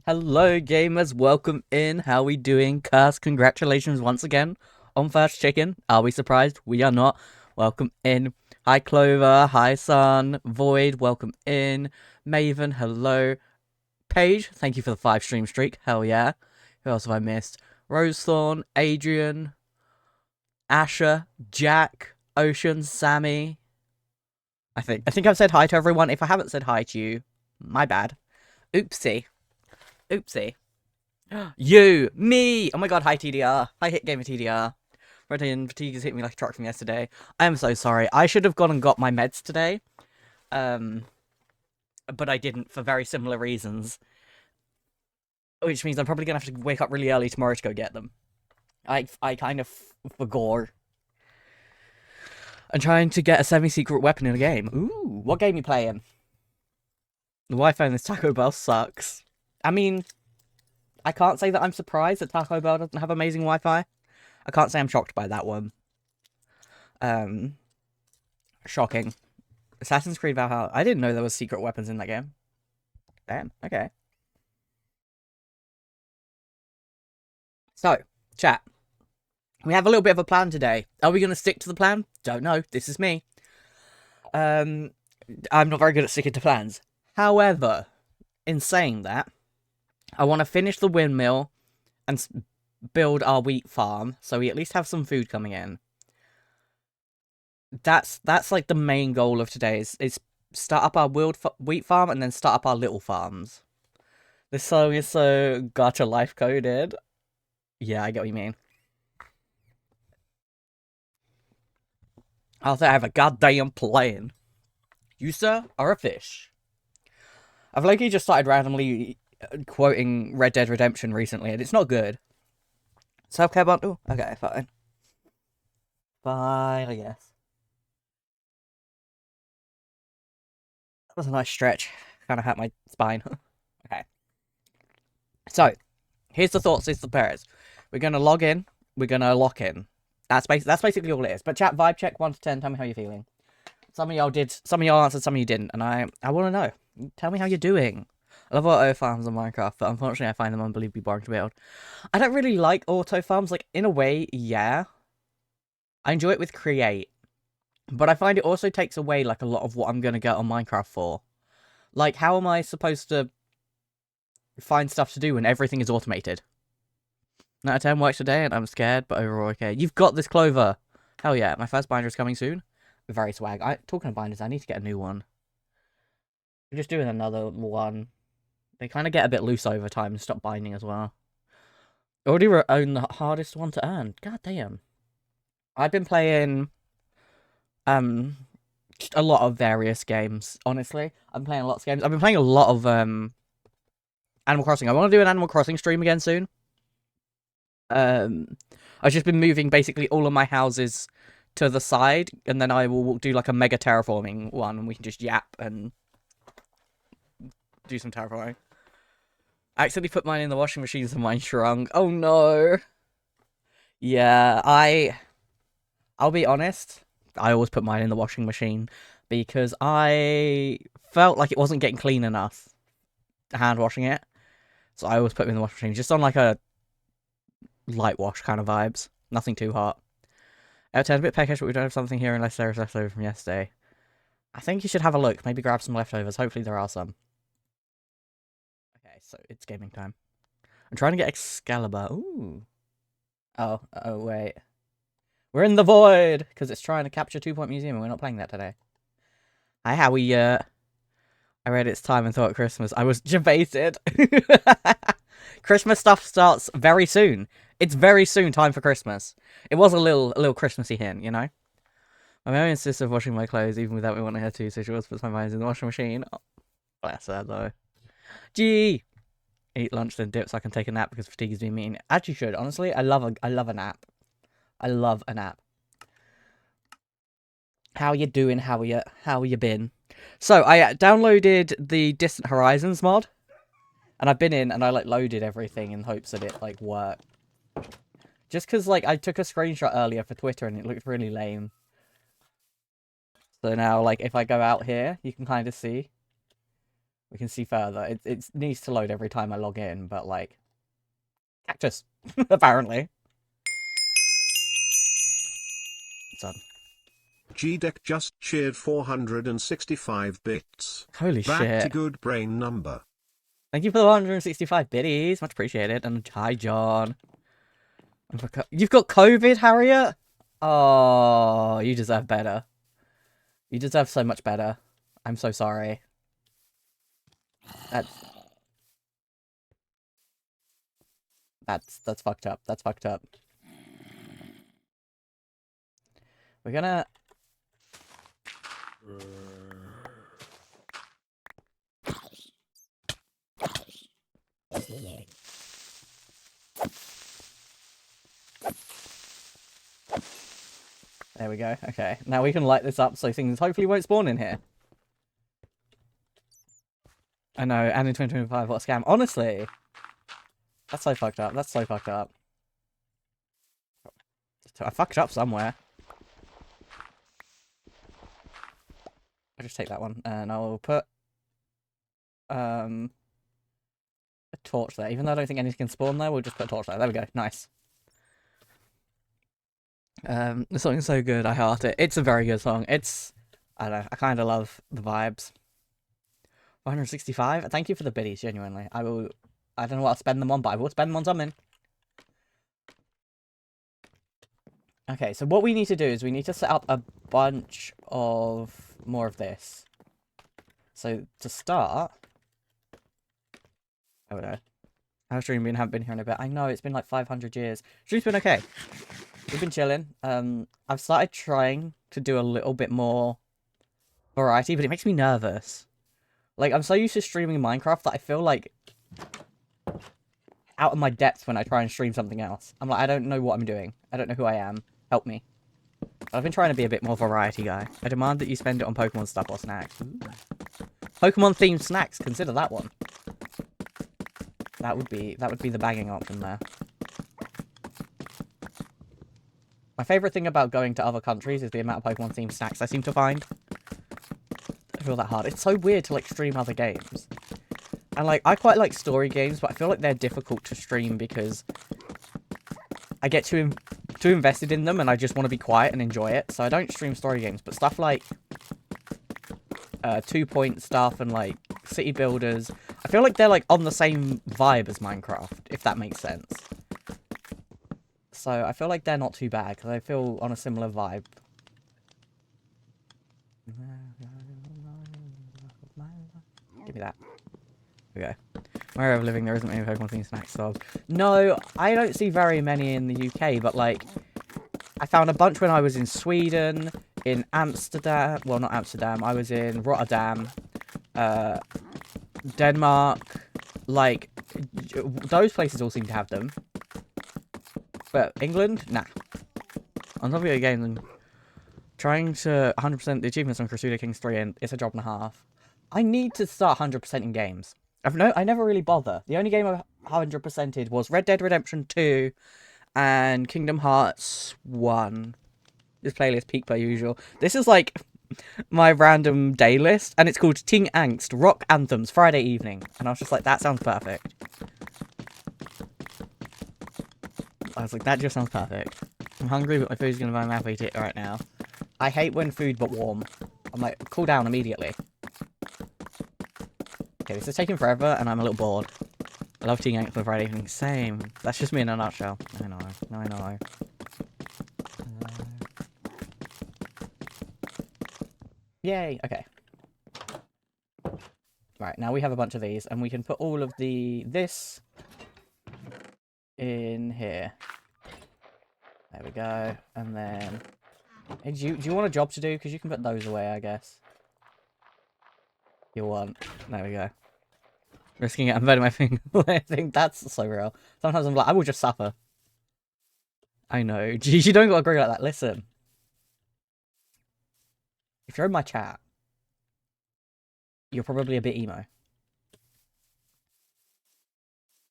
Hello, gamers. Welcome in. How we doing? Curse, congratulations once again on First Chicken. Are we surprised? We are not. Welcome in. Hi, Clover. Hi, Sun. Void, welcome in. Maven, hello. Paige, thank you for the 5 stream streak. Hell yeah. Who else have I missed? Rosethorn, Adrian, Asher, Jack, Ocean, Sammy. I think I've said hi to everyone. If I haven't said hi to you, my bad. Oopsie. Oopsie. You, me. Oh my god, hi TDR. Hi Hit Gamer TDR. Rotating fatigue has hit me like a truck from yesterday. I am so sorry. I should have gone and got my meds today. Um, but I didn't for very similar reasons. Which means I'm probably gonna have to wake up really early tomorrow to go get them. I kind of forgot. I'm trying to get a semi-secret weapon in a game. Ooh, what game you playing? The Wi-Fi in this Taco Bell sucks. I mean, I can't say that I'm surprised that Taco Bell doesn't have amazing Wi-Fi. I can't say I'm shocked by that one. Shocking. Assassin's Creed Valhalla. I didn't know there was secret weapons in that game. Damn, okay. So, chat. We have a little bit of a plan today. Are we going to stick to the plan? Don't know. This is me. I'm not very good at sticking to plans. However, in saying that, I want to finish the windmill and build our wheat farm, so we at least have some food coming in. That's like the main goal of today is start up our wheat farm and then start up our little farms. This song is so gacha life coded. Yeah, I get what you mean. I'll say I have a goddamn plan. You, sir, are a fish. I've lately just started randomly quoting Red Dead Redemption recently, and it's not good. Self-care bundle? Okay, fine. Fine, I guess. That was a nice stretch. Kind of hurt my spine. Okay. So, here's the thoughts, here's the prayers. We're going to log in. We're going to lock in. That's basically all it is. But chat, vibe check 1 to 10. Tell me how you're feeling. Some of y'all did. Some of y'all answered, some of you didn't. And I want to know. Tell me how you're doing. I love auto farms on Minecraft, but unfortunately I find them unbelievably boring to build. I don't really like auto farms. Like, in a way, yeah. I enjoy it with create. But I find it also takes away, like, a lot of what I'm going to get on Minecraft for. Like, how am I supposed to find stuff to do when everything is automated? 9 out of 10 works today, and I'm scared, but overall okay. You've got this, Clover! Hell yeah, my first binder is coming soon. Very swag. Talking of binders, I need to get a new one. I'm just doing another one. They kind of get a bit loose over time and stop binding as well. Already own the hardest one to earn. God damn. I've been playing just a lot of various games, honestly. I've been playing lots of games. I've been playing a lot of Animal Crossing. I want to do an Animal Crossing stream again soon. I've just been moving basically all of my houses to the side, and then I will do like a mega terraforming one, and we can just yap and do some terraforming. I accidentally put mine in the washing machine and mine shrunk. Oh no. Yeah, I'll be honest. I always put mine in the washing machine because I felt like it wasn't getting clean enough hand washing it. So I always put them in the washing machine, just on like a light wash kind of vibes. Nothing too hot. Out of 10, a bit peckish, but we don't have something here unless there is leftover from yesterday. I think you should have a look. Maybe grab some leftovers. Hopefully there are some. Okay, so it's gaming time. I'm trying to get Excalibur. Ooh. Oh, wait. We're in the void! Because it's trying to capture 2 Point Museum and we're not playing that today. Hi, Howie. I read it's time and thought Christmas. I was debated. Christmas stuff starts very soon. It's very soon time for Christmas. It was a little Christmassy hint, you know? My mum insists of washing my clothes even without me wanting her to, so she always puts my minds in the washing machine. Oh, bless her, though. Gee! Eat lunch, then dip so I can take a nap because fatigue is being mean. As you should, honestly. I love a nap. I love a nap. How you doing? How you been? So, I downloaded the Distant Horizons mod. And I've been in and I, like, loaded everything in hopes that it, like, worked. Just because, like, I took a screenshot earlier for Twitter and it looked really lame. So now, like, if I go out here, you can kind of see. We can see further. It needs to load every time I log in, but like... Cactus, apparently. It's done. G-Deck just cheered 465 bits. Holy Back shit. to good brain number. Thank you for the 165 biddies. Much appreciated. And hi, John. You've got COVID, Harriet? Oh, you deserve better. You deserve so much better. I'm so sorry. That's fucked up. That's fucked up. We're gonna... There we go. Okay. Now we can light this up so things hopefully won't spawn in here. I know, and in 2025, what a scam. Honestly. That's so fucked up. That's so fucked up. I fucked up somewhere. I'll just take that one, and I'll put a torch there. Even though I don't think anything can spawn there, we'll just put a torch there. There we go. Nice. The song is so good. I heart it. It's a very good song. It's... I don't know. I kind of love the vibes. 165? Thank you for the biddies, genuinely. I will... I don't know what I'll spend them on, but I will spend them on something. Okay, so what we need to do is we need to set up a bunch of more of this. So, to start... I don't know. How's stream been? Haven't been here in a bit. I know, it's been like 500 years. Stream's been okay. We've been chilling. I've started trying to do a little bit more variety, but it makes me nervous. Like, I'm so used to streaming Minecraft that I feel like out of my depth when I try and stream something else. I'm like, I don't know what I'm doing. I don't know who I am. Help me. But I've been trying to be a bit more variety guy. I demand that you spend it on Pokemon stuff or snacks. Ooh. Pokemon-themed snacks. Consider that one. That would be the banging option there. My favourite thing about going to other countries is the amount of Pokemon-themed snacks I seem to find. I feel that hard. It's so weird to, like, stream other games. And, like, I quite like story games, but I feel like they're difficult to stream because I get too invested in them and I just want to be quiet and enjoy it. So I don't stream story games, but stuff like 2-point stuff and, like, city builders, I feel like they're, like, on the same vibe as Minecraft, if that makes sense. So I feel like they're not too bad, because I feel on a similar vibe. Give me that. There we go. Where I'm living, there isn't many Pokemon themed snacks, so... No, I don't see very many in the UK, but, like... I found a bunch when I was in Sweden, in Amsterdam... Well, not Amsterdam, I was in Rotterdam, Denmark... Like, those places all seem to have them. But England? Nah. On top of your game, then trying to 100% the achievements on Crusader Kings 3, and it's a job and a half. I need to start 100% in games. I never really bother. The only game I 100%ed was Red Dead Redemption 2 and Kingdom Hearts 1. This playlist peak per usual. This is like my random day list, and it's called Ting Angst Rock Anthems Friday Evening. And I was just like, that sounds perfect. I was like, that just sounds perfect. I'm hungry, but my food's gonna buy my mouth eat it right now. I hate when food but warm. I'm like, cool down immediately. Okay, this is taking forever, and I'm a little bored. I love Teen Angst for Friday evening. Same. That's just me in a nutshell. I know. I know. Yay. Okay. Right, now we have a bunch of these, and we can put all of this in here. There we go. And then... Hey, do you want a job to do? Because you can put those away, I guess. You want. There we go. Risking it and burning my finger. I think that's so real. Sometimes I'm like, I will just suffer. I know. You don't gotta agree like that. Listen. If you're in my chat, you're probably a bit emo.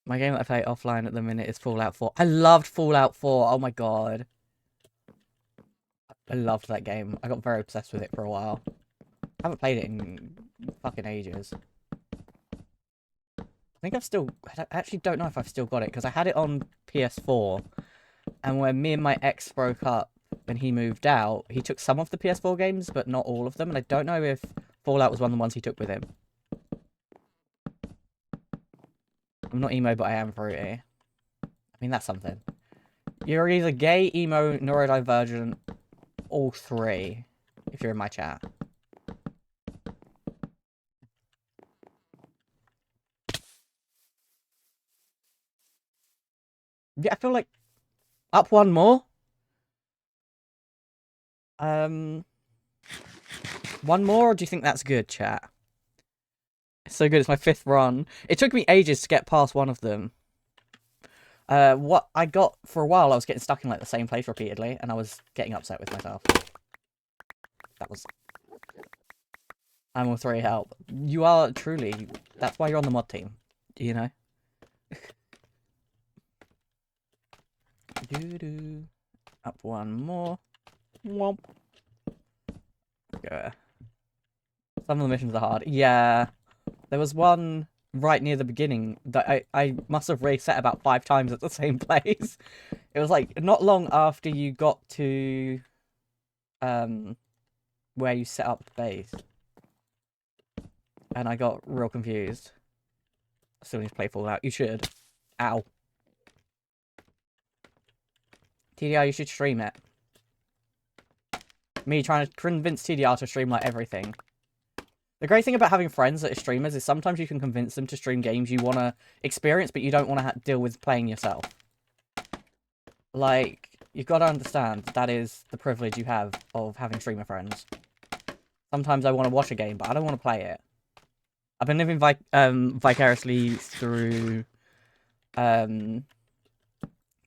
My game that I play offline at the minute is Fallout 4. I loved Fallout 4. Oh my god. I loved that game. I got very obsessed with it for a while. I haven't played it in fucking ages. think I've still... I actually don't know if I've still got it, because I had it on PS4, and when me and my ex broke up and he moved out, he took some of the PS4 games, but not all of them, and I don't know if Fallout was one of the ones he took with him. I'm not emo, but I am fruity. I mean, that's something. You're either gay, emo, neurodivergent, all three, if you're in my chat. Yeah, I feel like... Up one more? One more, or do you think that's good, chat? It's so good, it's my 5th run. It took me ages to get past one of them. What I got for a while, I was getting stuck in like the same place repeatedly, and I was getting upset with myself. That was... I'm all 3 help. You are truly... That's why you're on the mod team. You know? Doo-doo. Up one more. Womp. Go. Some of the missions are hard. Yeah. There was one right near the beginning that I must have reset about 5 times at the same place. It was like not long after you got to where you set up the base. And I got real confused. I still need to play Fallout. You should. Ow. TDR, you should stream it. Me trying to convince TDR to stream like everything. The great thing about having friends that are streamers is sometimes you can convince them to stream games you want to experience, but you don't want to deal with playing yourself. Like, you've got to understand, that is the privilege you have of having streamer friends. Sometimes I want to watch a game, but I don't want to play it. I've been living vicariously through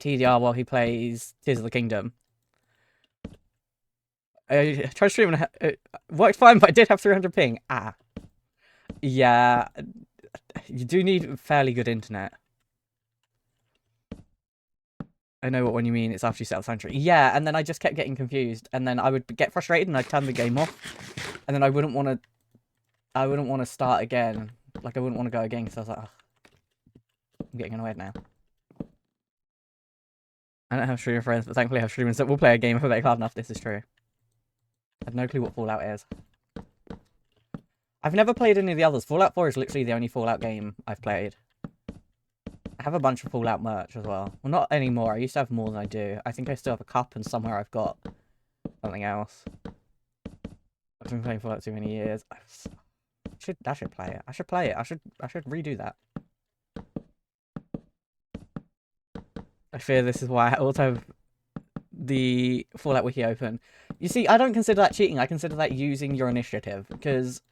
TDR while he plays Tears of the Kingdom. I tried streaming, it worked fine, but I did have 300 ping. Ah. Yeah, you do need fairly good internet. I know what one you mean, it's after you set up Sanctuary. Yeah, and then I just kept getting confused, and then I would get frustrated and I'd turn the game off, and then I wouldn't want to start again. Like, I wouldn't want to go again, because I was like, ugh, I'm getting annoyed now. I don't have streamer friends, but thankfully I have streamers that will play a game if I make hard enough. This is true. I have no clue what Fallout is. I've never played any of the others. Fallout 4 is literally the only Fallout game I've played. I have a bunch of Fallout merch as well. Well, not anymore. I used to have more than I do. I think I still have a cup, and somewhere I've got something else. I've been playing Fallout too many years. I should play it. I should play it. I should redo that. I fear this is why I also have the Fallout wiki open. You see, I don't consider that cheating. I consider that using your initiative, because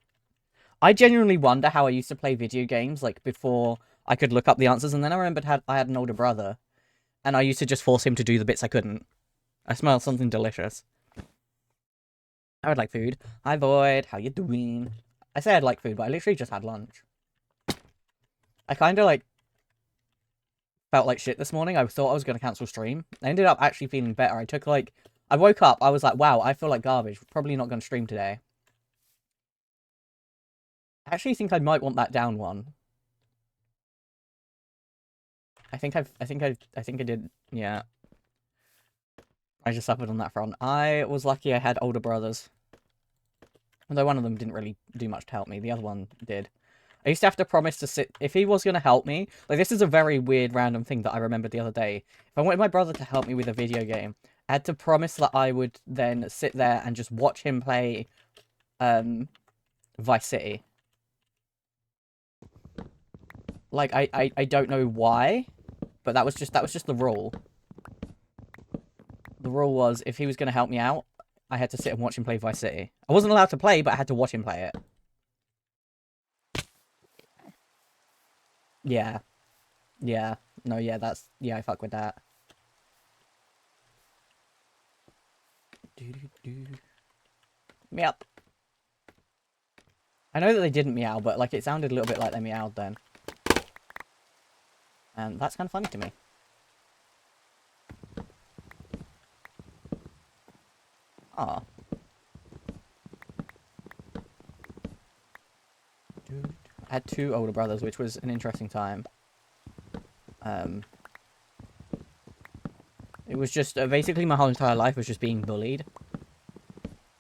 I genuinely wonder how I used to play video games, like, before I could look up the answers, and then I remembered I had an older brother, and I used to just force him to do the bits I couldn't. I smelled something delicious. I would like food. Hi, Void. How you doing? I say I'd like food, but I literally just had lunch. I kind of, like, felt like shit this morning. I thought I was going to cancel stream. I ended up actually feeling better. I woke up, I was like, wow, I feel like garbage. Probably not going to stream today. I actually think I might want that down one. I think I did, yeah. I just suffered on that front. I was lucky I had older brothers. Although one of them didn't really do much to help me. The other one did. I used to have to promise to sit... If he was going to help me... Like, this is a very weird, random thing that I remembered the other day. If I wanted my brother to help me with a video game, I had to promise that I would then sit there and just watch him play Vice City. Like, I don't know why, but that was just the rule. The rule was, if he was going to help me out, I had to sit and watch him play Vice City. I wasn't allowed to play, but I had to watch him play it. Yeah. Yeah. No, yeah, that's... Yeah, I fuck with that. Meow. I know that they didn't meow, but, like, it sounded a little bit like they meowed then. And that's kind of funny to me. Aw. had 2 older brothers, which was an interesting time. It was just basically my whole entire life was just being bullied.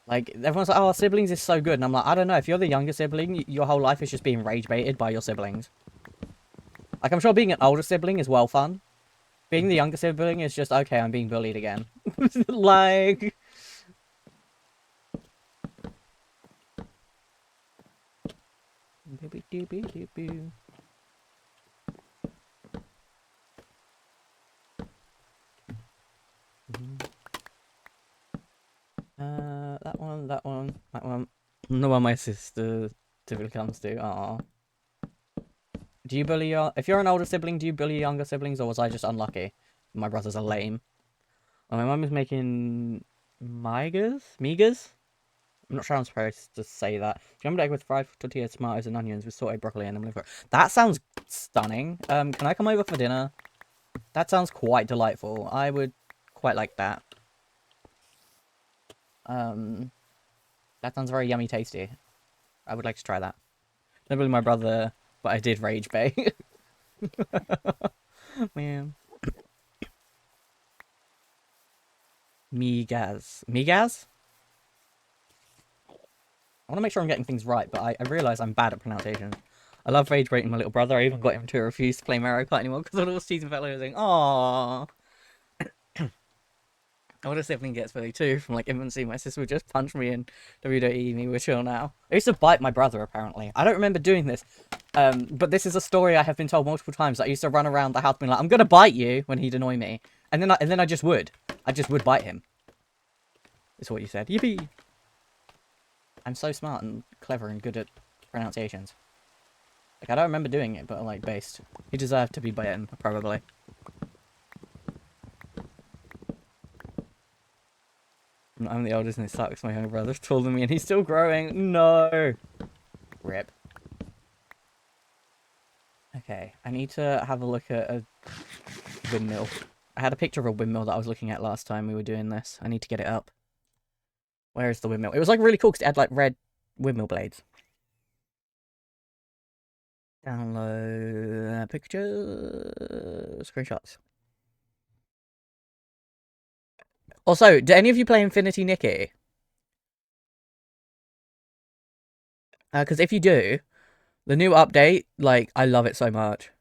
Like, everyone's like, oh, siblings is so good. And I'm like, I don't know. If you're the younger sibling, your whole life is just being rage baited by your siblings. Like, I'm sure being an older sibling is well fun. Being the younger sibling is just, okay, I'm being bullied again. Like... that one, that one, that one. The one my sister typically comes to. Aw. Do you bully your... If you're an older sibling, do you bully younger siblings, or was I just unlucky? My brothers are lame. Oh, my mum is making... Migas? I'm not sure I'm supposed to say that. Scrambled egg with fried tortilla, tomatoes, and onions with sauteed broccoli and liver. That sounds stunning. Can I come over for dinner? That sounds quite delightful. I would quite like that. That sounds very yummy tasty. I would like to try that. Not really my brother, but I did rage bait. Man. Migas. Migas? I want to make sure I'm getting things right, but I realise I'm bad at pronunciation. I love rage baiting my little brother. I even got him to refuse to play Mario Kart anymore because all the season fellows saying, aww. Older sibling gets bullied too from like infancy. My sister would just punch me in WWE. Me, we're chill now. I used to bite my brother apparently. I don't remember doing this, but this is a story I have been told multiple times. I used to run around the house being like, "I'm gonna bite you" when he'd annoy me, and then I just would bite him. Is what you said. Yippee! I'm so smart and clever and good at pronunciations. Like I don't remember doing it, but like based. He deserved to be bitten probably. I'm the oldest and it sucks. My younger brother's taller than me and he's still growing. No. Rip. Okay, I need to have a look at a windmill. I had a picture of a windmill that I was looking at last time we were doing this. I need to get it up. Where is the windmill? It was like really cool because it had like red windmill blades. Download picture screenshots. Also, do any of you play Infinity Nikki? Because if you do, the new update, like, I love it so much.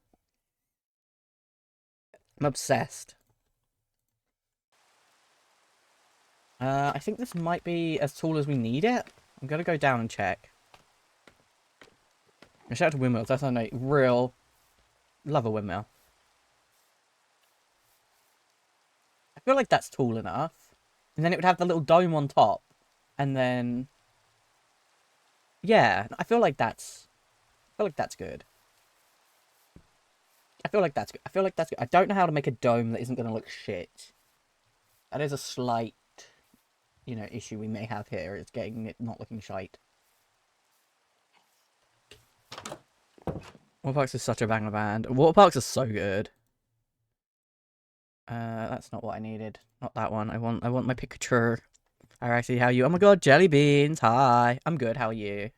I'm obsessed. I think this might be as tall as we need it. I'm gonna go down and check. Shout out to windmills. That's a real... Love a windmill. I feel like that's tall enough. And then it would have the little dome on top. And then... Yeah, I feel like that's... I feel like that's good. I feel like that's good. I feel like that's good. I don't know how to make a dome that isn't going to look shit. That is a slight, you know, issue we may have here. It's getting it not looking shite. Waterparks is such a banger band. Waterparks are so good. That's not what I needed. Not that one. I want my picture. Alright, see how you. Oh my god, jelly beans. Hi. I'm good. How are you?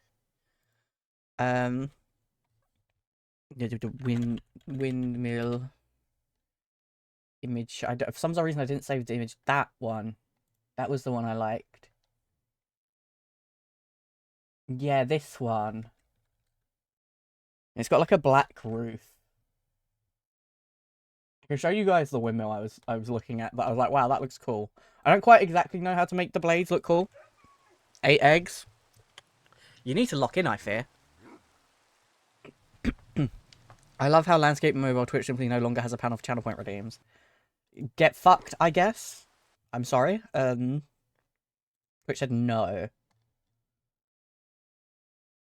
The windmill image. For some reason I didn't save the image. That one. That was the one I liked. Yeah, this one. It's got like a black roof. I can show you guys the windmill I was looking at, but I was like, wow, that looks cool. I don't quite exactly know how to make the blades look cool. 8 eggs. You need to lock in, I fear. I love how Landscape and Mobile Twitch simply no longer has a panel for channel point redeems. Get fucked, I guess. I'm sorry. Twitch said no.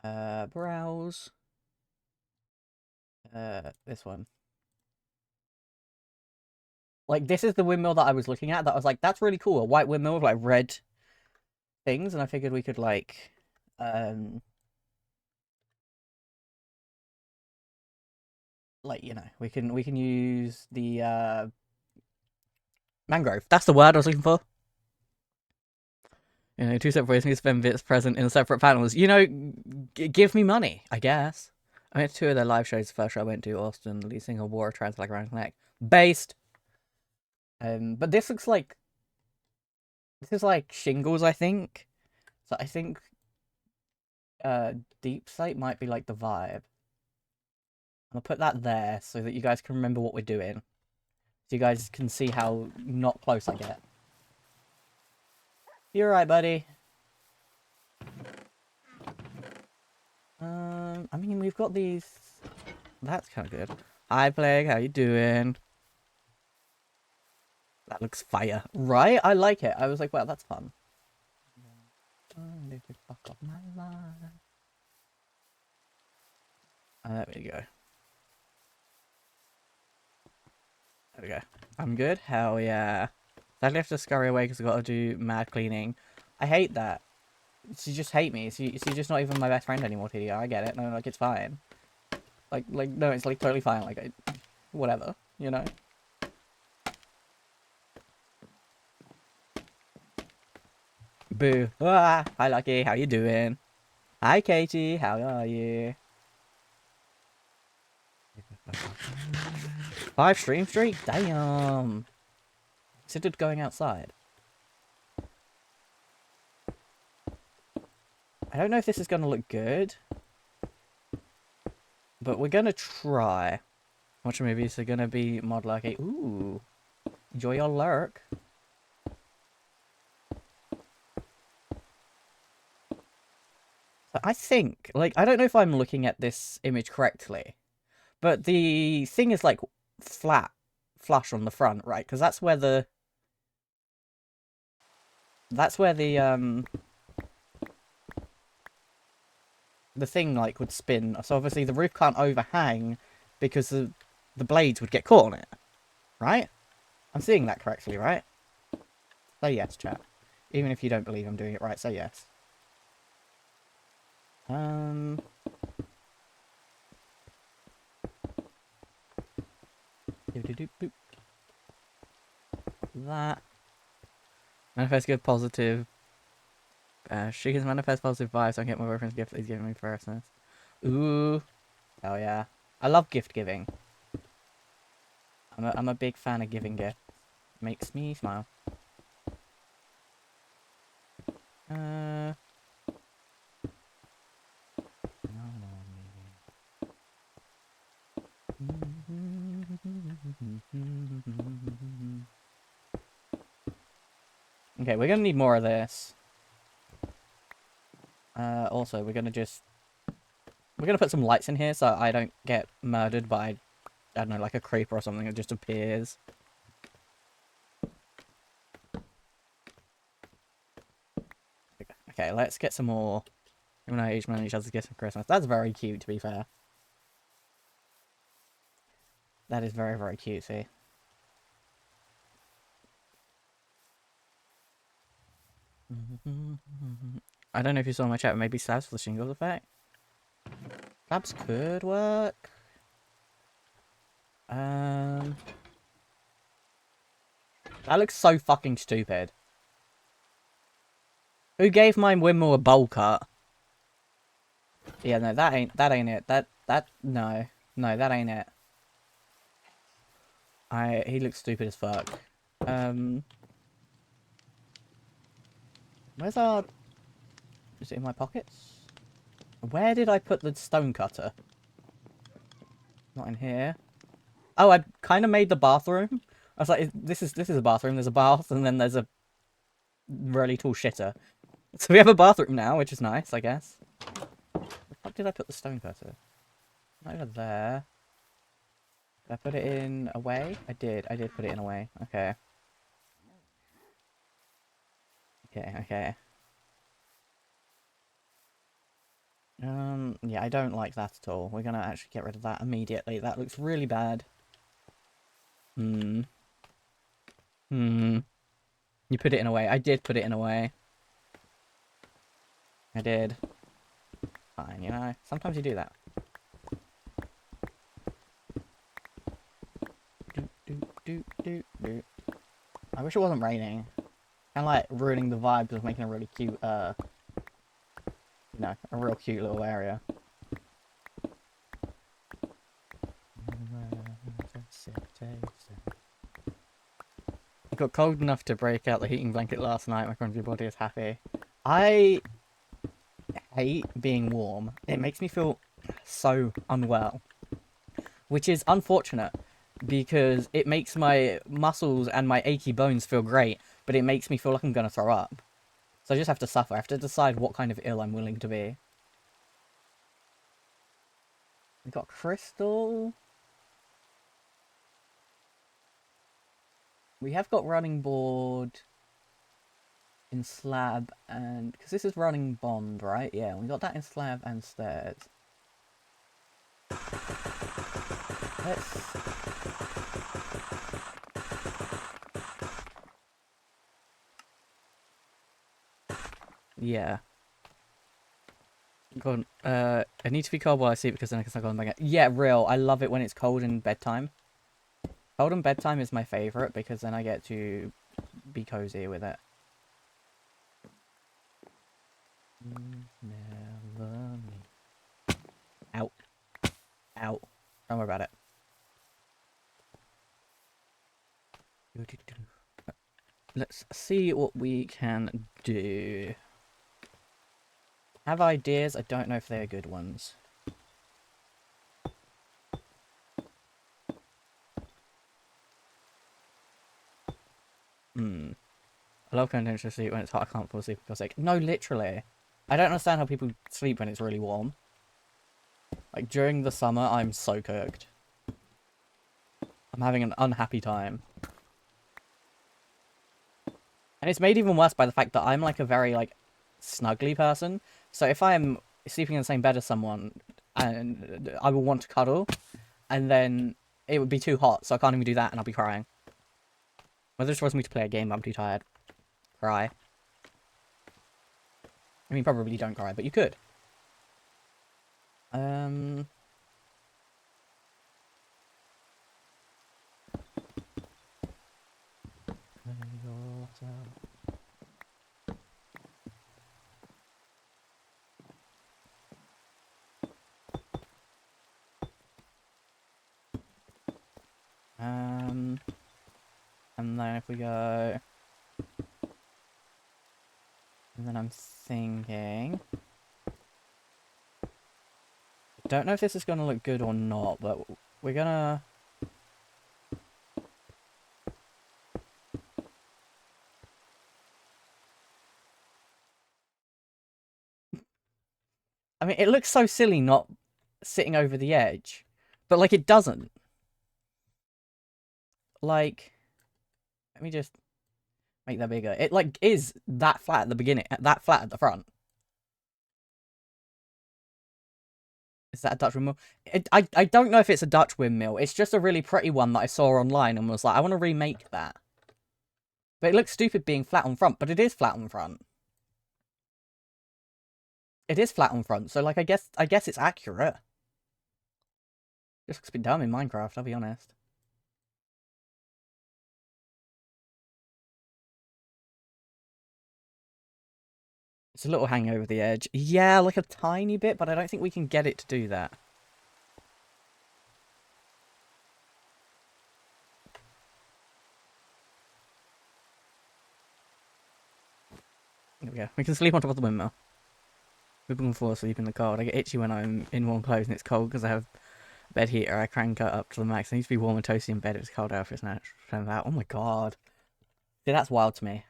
Browse. This one. Like, this is the windmill that I was looking at that I was like, that's really cool. A white windmill with, like, red things. And I figured we could, like, you know, we can use the, mangrove. That's the word I was looking for. You know, 2 separate ways to spend bits present in separate panels. You know, give me money, I guess. I went to two of their live shows. The first show I went to, Austin, the lead singer wore a trans flag around his neck. Based. But this looks like this is like shingles, I think. So I think deep slate might be like the vibe. I'll put that there so that you guys can remember what we're doing. So you guys can see how not close I get. You're right, buddy. I mean, we've got these. That's kind of good. Hi, Plague. How you doing? That looks fire, right? I like it. I was like, well, that's fun. Fuck off my life. There we go. There we go. I'm good. Hell yeah. Sadly, I have to scurry away because I've got to do mad cleaning. I hate that. So you just hate me. So you're just not even my best friend anymore, TDR. I get it. No, like, it's fine. Like, no, it's, like, totally fine. Like, whatever, you know? Boo. Ah, hi, Lucky. How you doing? Hi, Katie. How are you? 5 stream streak? Damn. Considered going outside. I don't know if this is going to look good. But we're going to try. Watch movies are going to be mod lucky. Ooh. Enjoy your lurk. So I think, like, I don't know if I'm looking at this image correctly. But the thing is, like, flush on the front, right? Because that's where the... the thing, like, would spin. So obviously the roof can't overhang because the blades would get caught on it. Right? I'm seeing that correctly, right? Say yes, chat. Even if you don't believe I'm doing it right, say yes. That. Manifest good positive. She can manifest positive vibes. So I get my boyfriend's gift that he's giving me for Christmas. Ooh. Oh yeah. I love gift giving. I'm a big fan of giving gifts. Makes me smile. Okay, we're gonna need more of this. Also, we're gonna put some lights in here so I don't get murdered by, I don't know, like a creeper or something that just appears. Okay, let's get some more. Even though each man and each other's gifts for Christmas. That's very cute, to be fair. That is very, very cute, see? I don't know if you saw my chat, but maybe slabs for the shingles effect? Slabs could work. That looks so fucking stupid. Who gave my windmill a bowl cut? Yeah, no, that ain't it. No, that ain't it. He looks stupid as fuck. Where's our... Is it in my pockets? Where did I put the stone cutter? Not in here. Oh, I kind of made the bathroom. I was like, this is a bathroom. There's a bath, and then there's a really tall shitter. So we have a bathroom now, which is nice, I guess. Where the fuck did I put the stone cutter? Over there. Did I put it in away? I did put it in away. Okay. Okay. Yeah, I don't like that at all. We're gonna actually get rid of that immediately. That looks really bad. You put it in away. I did put it in away. I did. Fine, you know. Sometimes you do that. I wish it wasn't raining. Kind of like ruining the vibes of making a really cute, you know, a real cute little area. It got cold enough to break out the heating blanket last night. My crunchy body is happy. I hate being warm. It makes me feel so unwell, which is unfortunate because it makes my muscles and my achy bones feel great, but it makes me feel like I'm gonna throw up. So I just have to suffer. I have to decide what kind of ill I'm willing to be. We got crystal. We have got running board in slab and... because this is running bond, right? Yeah, we got that in slab and stairs. Let's... yeah. God, I need to be cold while I sleep because then I can start going back. Yeah, real. I love it when it's cold in bedtime. Cold in bedtime is my favourite because then I get to be cozy with it. Never me. Out. Out. Don't worry about it. Let's see what we can do. Have ideas, I don't know if they're good ones. I love going to sleep when it's hot. I can't fall asleep because like no, literally. I don't understand how people sleep when it's really warm. Like during the summer, I'm so cooked. I'm having an unhappy time. And it's made even worse by the fact that I'm like a very like snuggly person. So if I'm sleeping in the same bed as someone and I will want to cuddle and then it would be too hot, so I can't even do that and I'll be crying. Whether it's forcing me to play a game, I'm too tired. Cry. I mean, probably don't cry, but you could. And then if we go... and then I'm thinking... don't know if this is going to look good or not, but we're gonna... I mean, it looks so silly not sitting over the edge, but like it doesn't. Like, let me just make that bigger. It like is that flat at the beginning, that flat at the front. Is that a Dutch windmill? I don't know if it's a Dutch windmill. It's just a really pretty one that I saw online and was like, I want to remake that. But it looks stupid being flat on front, but it is flat on front. It is flat on front, so like I guess it's accurate. Just looks a bit dumb in Minecraft, I'll be honest. It's a little hang over the edge. Yeah, like a tiny bit, but I don't think we can get it to do that. There we go. We can sleep on top of the windmill. We've been fall asleep in the cold. I get itchy when I'm in warm clothes and it's cold because I have a bed heater. I crank it up to the max. It needs to be warm and toasty in bed if it's cold out. If it's not, turn that. Oh my god. See, that's wild to me.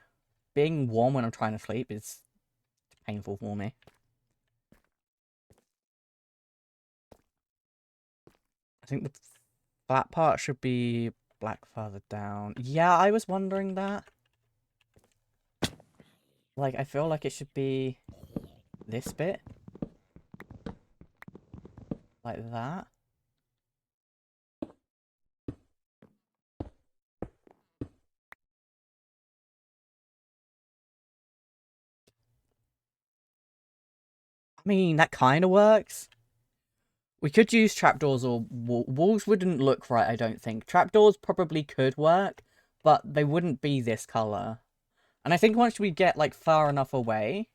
Being warm when I'm trying to sleep is painful for me. I think the flat part should be black further down. Yeah, I was wondering that. Like, I feel like it should be this bit. Like that. I mean, that kind of works. We could use trapdoors or walls wouldn't look right, I don't think. Trapdoors probably could work, but they wouldn't be this colour. And I think once we get, like, far enough away,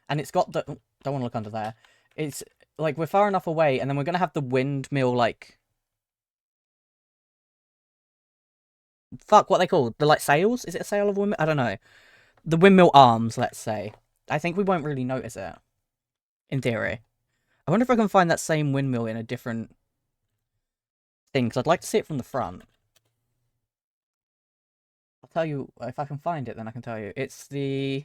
and it's got the... don't want to look under there. It's, like, we're far enough away, and then we're going to have the windmill, like... Fuck, what are they called? The, like, sails? Is it a sail of a windmill? I don't know. The windmill arms, let's say. I think we won't really notice it. In theory. I wonder if I can find that same windmill in a different thing, because I'd like to see it from the front. I'll tell you, if I can find it, then I can tell you. It's the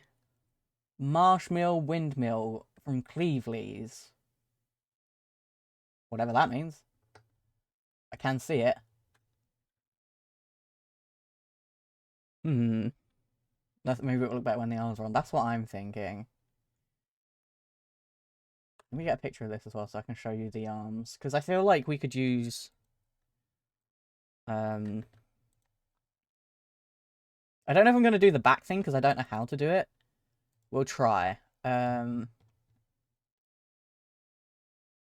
Marshmill Windmill from Cleveland's. Whatever that means. I can see it. Maybe it will look better when the arms are on. That's what I'm thinking. Let me get a picture of this as well so I can show you the arms. Because I feel like we could use... I don't know if I'm going to do the back thing because I don't know how to do it. We'll try. But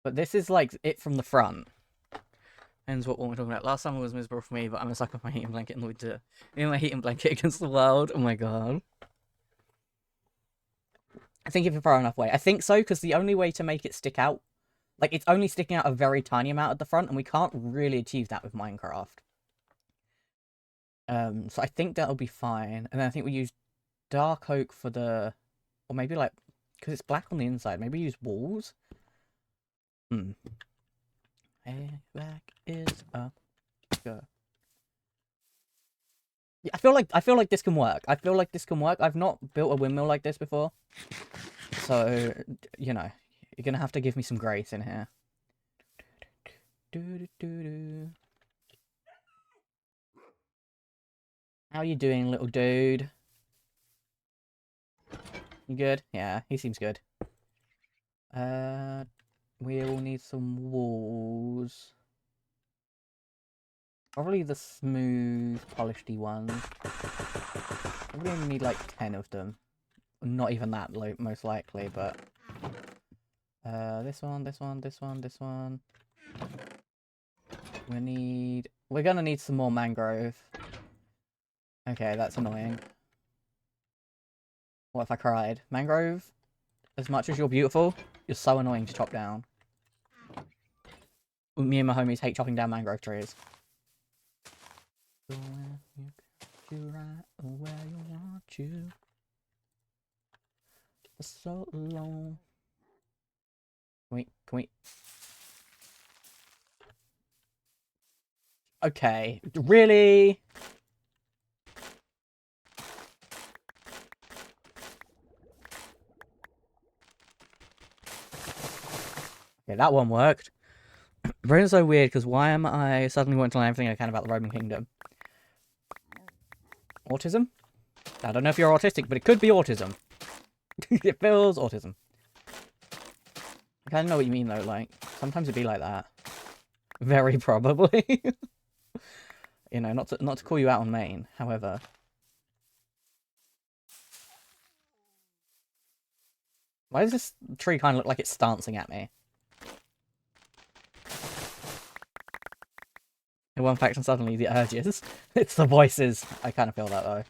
this is like it from the front. Depends what one we're talking about. Last summer was miserable for me, but I'm a sucker for my heating blanket in the winter. Me and my heating blanket against the world. Oh my god. I think if you're far enough away. I think so, because the only way to make it stick out... Like, it's only sticking out a very tiny amount at the front, and we can't really achieve that with Minecraft. So I think that'll be fine. And then I think we use dark oak for the... Or maybe, like... Because it's black on the inside. Maybe use walls? Hey, back is up. Go. Yeah, I feel like this can work. I feel like this can work. I've not built a windmill like this before. So, you know, you're gonna have to give me some grace in here. How you doing, little dude? You good? Yeah, he seems good. We'll need some walls. Probably the smooth, polished-y ones. Probably only need like 10 of them. Not even that, most likely, but... this one, this one, this one, this one. We're gonna need some more mangrove. Okay, that's annoying. What if I cried? Mangrove, as much as you're beautiful, you're so annoying to chop down. Me and my homies hate chopping down mangrove trees. Right where you want you. For so long. Can we? Okay, really? Okay, that one worked. Brain's so weird, because why am I suddenly wanting to learn everything I can about the Roman Kingdom? Autism? I don't know if you're autistic, but it could be autism. It feels autism. I kind of know what you mean, though, like, sometimes it'd be like that. Very probably. You know, not to call you out on Maine, however. Why does this tree kind of look like it's stancing at me? In one faction, suddenly the urges. It's the voices. I kind of feel that, though.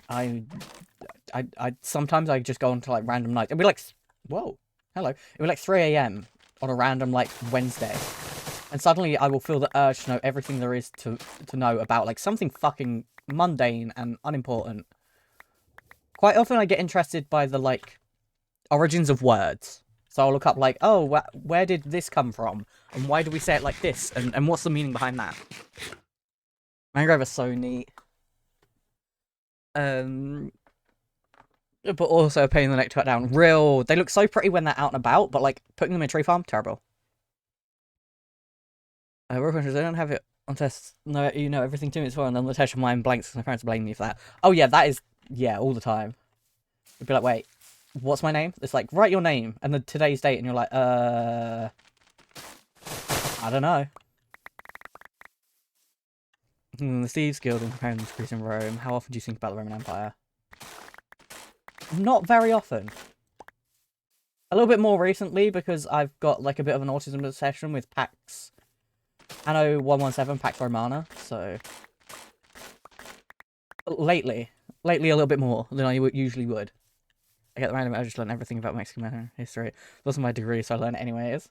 I sometimes I just go onto like random nights. It'll be like, whoa, hello. It'll be like 3 AM on a random like Wednesday, and suddenly I will feel the urge to know everything there is to know about like something fucking mundane and unimportant. Quite often I get interested by the like origins of words. So I'll look up like, oh, where did this come from, and why do we say it like this, and what's the meaning behind that? Mangrove are so neat. But also a pain in the neck to cut down. They look so pretty when they're out and about, but like putting them in a tree farm, terrible. Real questions, I don't have it on tests. No, you know everything 2 minutes before, and then the test of mine blanks because my parents blame me for that. Oh yeah, that is, yeah, all the time. You'd be like, wait, what's my name? It's like, write your name and then today's date, and you're like, I don't know. The Thieves Guild and Companions of Greece and Rome. How often do you think about the Roman Empire? Not very often. A little bit more recently because I've got like a bit of an autism obsession with Pax Anno 117, Pax Romana, so lately a little bit more than I usually would. I get the random, I just learn everything about Mexican history. That's my degree, so I learn it anyways.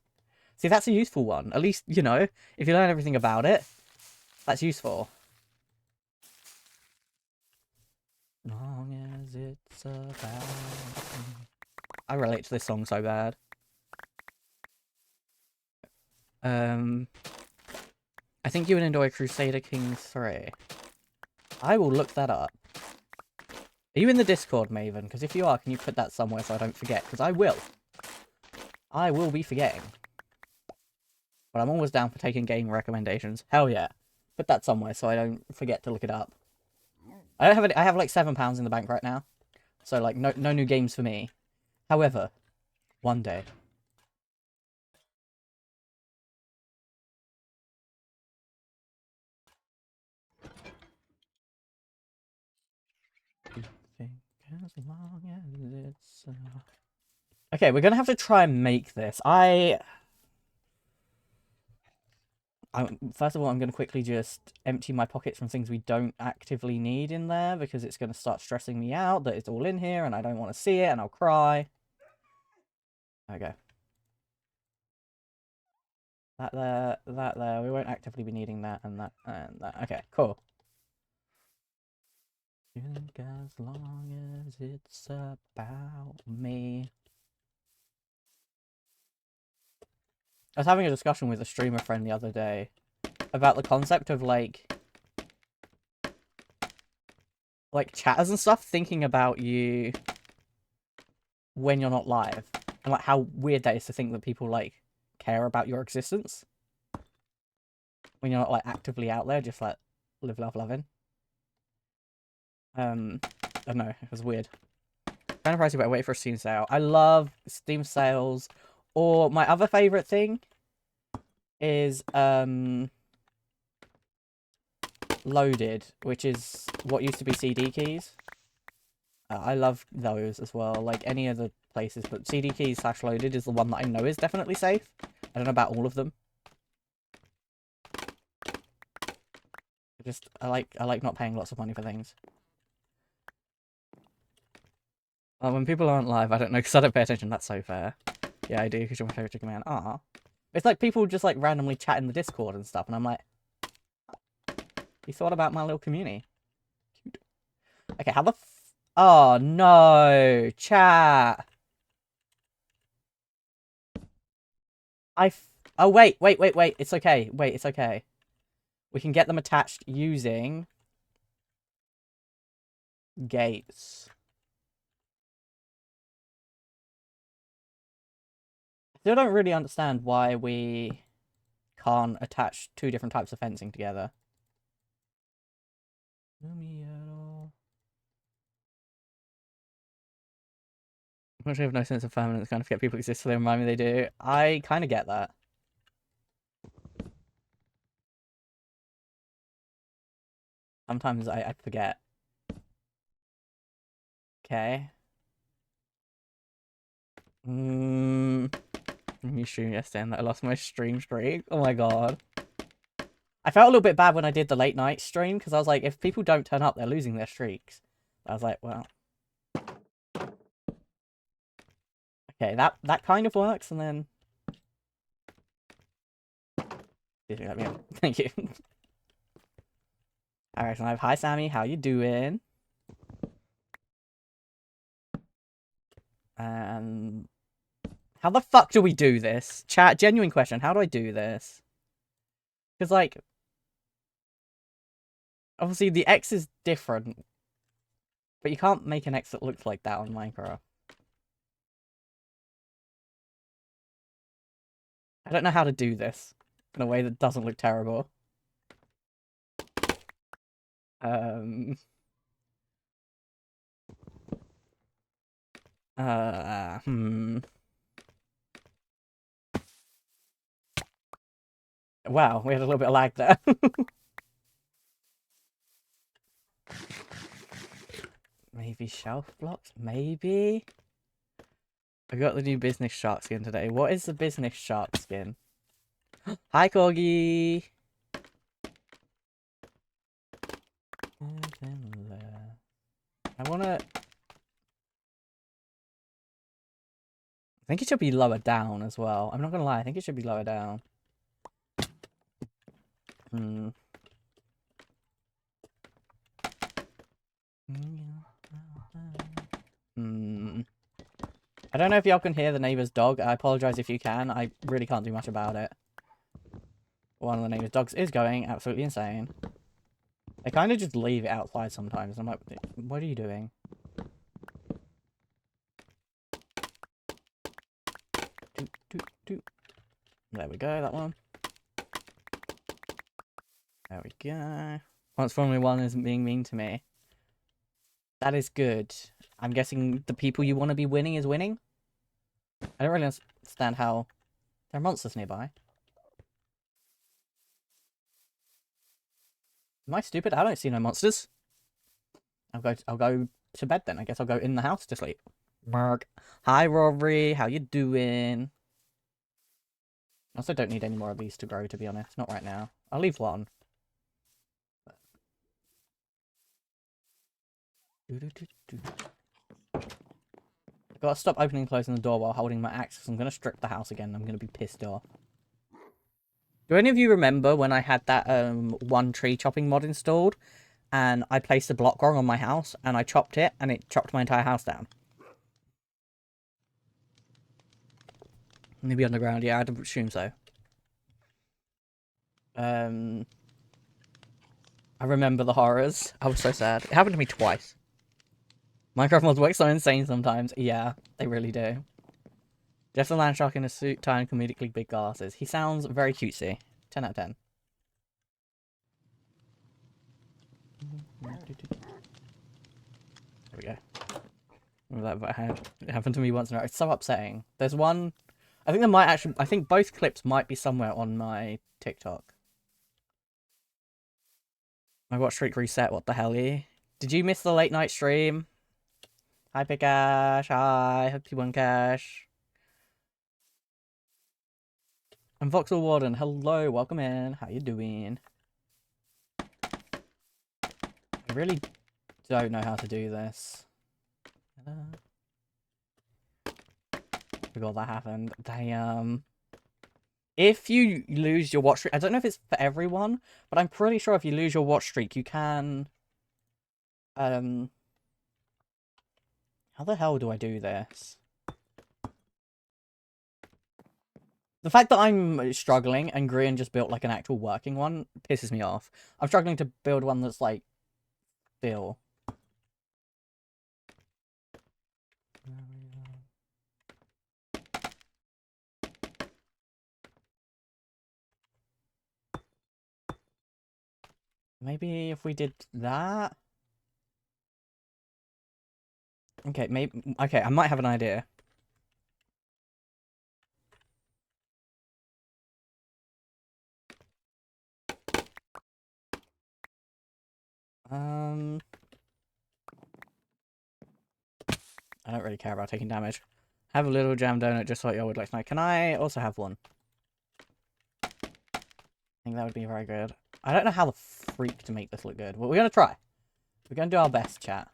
See, that's a useful one. At least, you know, if you learn everything about it, that's useful. Long as it's about... I relate to this song so bad. I think you would enjoy Crusader Kings 3. I will look that up. Are you in the Discord, Maven? Because if you are, can you put that somewhere so I don't forget? Because I will. I will be forgetting. But I'm always down for taking game recommendations. Hell yeah. Put that somewhere so I don't forget to look it up. I don't have it. I have like £7 in the bank right now. So like no new games for me. However, one day. As long as it's okay, we're gonna have to try and make this. First of all, I'm going to quickly just empty my pockets from things we don't actively need in there, because it's going to start stressing me out that it's all in here, and I don't want to see it, and I'll cry. Okay. That there. We won't actively be needing that, and that, and that. Okay, cool. As long as it's about me. I was having a discussion with a streamer friend the other day about the concept of like chatters and stuff thinking about you when you're not live, and like how weird that is to think that people like care about your existence when you're not like actively out there, just like live, love, loving. I don't know, it was weird. Kind of pricey, but I wait for a Steam sale. I love Steam sales. Or my other favorite thing is Loaded, which is what used to be CD keys. I love those as well, like any other places, but CD keys / Loaded is the one that I know is definitely safe. I don't know about all of them. I like not paying lots of money for things. When people aren't live, I don't know, because I don't pay attention. That's so fair. Yeah, I do, because you're my favorite chicken man. Ah, it's like people just like randomly chat in the Discord and stuff, and I'm like, you thought about my little community. Cute. Okay, how the oh no, chat. Oh wait. It's okay. Wait, it's okay. We can get them attached using gates. I still don't really understand why we can't attach two different types of fencing together. I have no sense of permanence, kind of forget people exist, so they remind me they do. I kind of get that. Sometimes I forget. Okay. You streamed yesterday and I lost my stream streak. Oh my god. I felt a little bit bad when I did the late night stream, because I was like, if people don't turn up, they're losing their streaks. I was like, well. Okay, that kind of works, and then... Let me in. Thank you. Alright, so I have, hi Sammy, how you doing? How the fuck do we do this? Chat, genuine question, how do I do this? Because, like... Obviously, the X is different. But you can't make an X that looks like that on Minecraft. I don't know how to do this in a way that doesn't look terrible. Wow, we had a little bit of lag there. Maybe shelf blocks? Maybe? I got the new business shark skin today. What is the business shark skin? Hi, Corgi! I wanna... think it should be lower down as well. I'm not gonna lie, I think it should be lower down. Hmm. Hmm. I don't know if y'all can hear the neighbor's dog. I apologize if you can. I really can't do much about it. One of the neighbor's dogs is going absolutely insane. They kind of just leave it outside sometimes. I'm like, what are you doing? Doot, doot, doot. There we go, that one. There we go. Once Formula 1 isn't being mean to me. That is good. I'm guessing the people you want to be winning is winning? I don't really understand how... There are monsters nearby. Am I stupid? I don't see no monsters. I'll go to bed then. I guess I'll go in the house to sleep. Mark. Hi, Rory. How you doing? I also don't need any more of these to grow, to be honest. Not right now. I'll leave one. I've got to stop opening and closing the door while holding my axe, because I'm going to strip the house again. I'm going to be pissed off. Do any of you remember when I had that one tree chopping mod installed, and I placed a block wrong on my house, and I chopped it, and it chopped my entire house down? Maybe underground, yeah, I'd assume so. I remember the horrors. I was so sad. It happened to me twice. Minecraft mods work so insane sometimes. Yeah, they really do. Just a land shark in a suit, tie, and comedically big glasses. He sounds very cutesy. 10 out of 10. There we go. That happened to me once in a row. It's so upsetting. There's one... I think there might actually... I think both clips might be somewhere on my TikTok. My watch streak reset. What the hell, Did you miss the late night stream? Hi, Big Ash. Hi. Hope you won cash. I'm Voxel Warden. Hello. Welcome in. How you doing? I really don't know how to do this. Forgot that happened. If you lose your watch streak, I don't know if it's for everyone, but I'm pretty sure if you lose your watch streak, you can... How the hell do I do this? The fact that I'm struggling and Grian just built like an actual working one pisses me off. I'm struggling to build one that's like... still. Maybe if we did that? Okay, maybe... Okay, I might have an idea. I don't really care about taking damage. Have a little jam donut just like you would like to know. Can I also have one? I think that would be very good. I don't know how the freak to make this look good. Well, we're going to try. We're going to do our best, chat.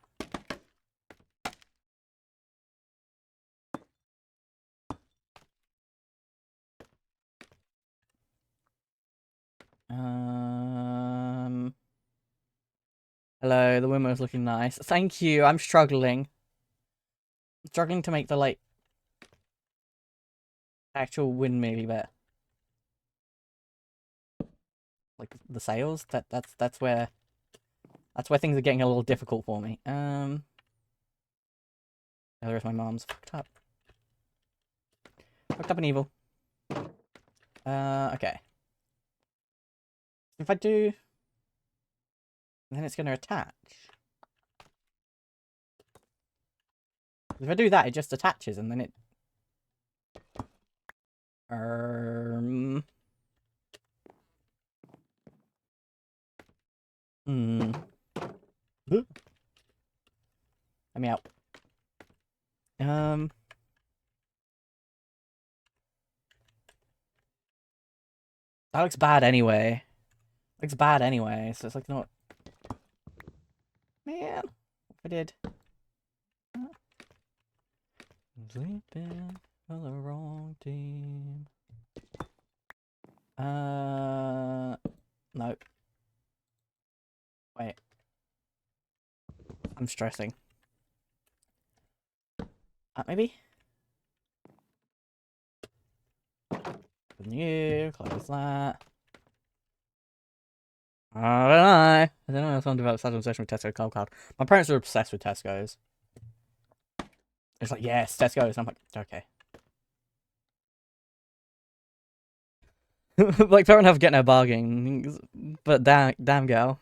Hello, the windmill's looking nice. Thank you, I'm struggling. I'm struggling to make the, like, actual windmill bit. Like, the sails? That's where things are getting a little difficult for me. Oh, there's my mom's. Fucked up. Fucked up and evil. Okay. If I do... then it's going to attach. If I do that, it just attaches, and then it... Let me out. That looks bad anyway. Looks bad anyway, so it's like, you know what? Man, if I did. Sleeping. For the wrong team. No. Wait. I'm stressing. Maybe? New, close that. I don't know. I don't know if someone developed such an obsession with Tesco Cold Card. My parents are obsessed with Tesco's. It's like, yes, Tesco's. And I'm like, okay. Like, fair enough getting a bargain, but damn girl.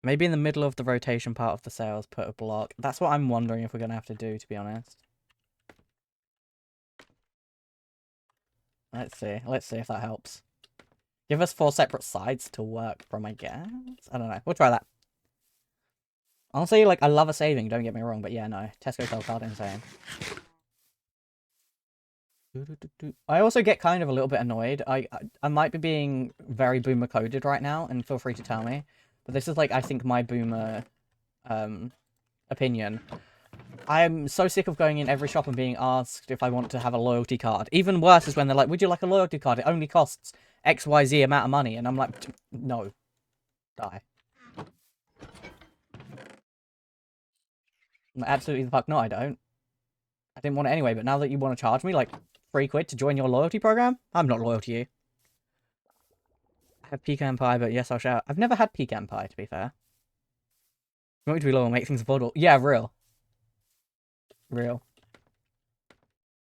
Maybe in the middle of the rotation part of the sales, put a block. That's what I'm wondering if we're going to have to do, to be honest. Let's see. Let's see if that helps. Give us 4 separate sides to work from, I guess? I don't know. We'll try that. Honestly, like, I love a saving, don't get me wrong, but yeah, no. Tesco Cold Card, insane. I also get kind of a little bit annoyed. I might be being very boomer coded right now, and feel free to tell me. But this is like, I think, my boomer opinion. I'm so sick of going in every shop and being asked if I want to have a loyalty card. Even worse is when they're like, would you like a loyalty card? It only costs XYZ amount of money. And I'm like, no. Die. Absolutely the fuck no, I don't. I didn't want it anyway, but now that you want to charge me, like, £3 to join your loyalty program, I'm not loyal to you. I have pecan pie, but yes, I'll shout. I've never had pecan pie, to be fair. You want me to be loyal and make things affordable? Yeah, real. Real.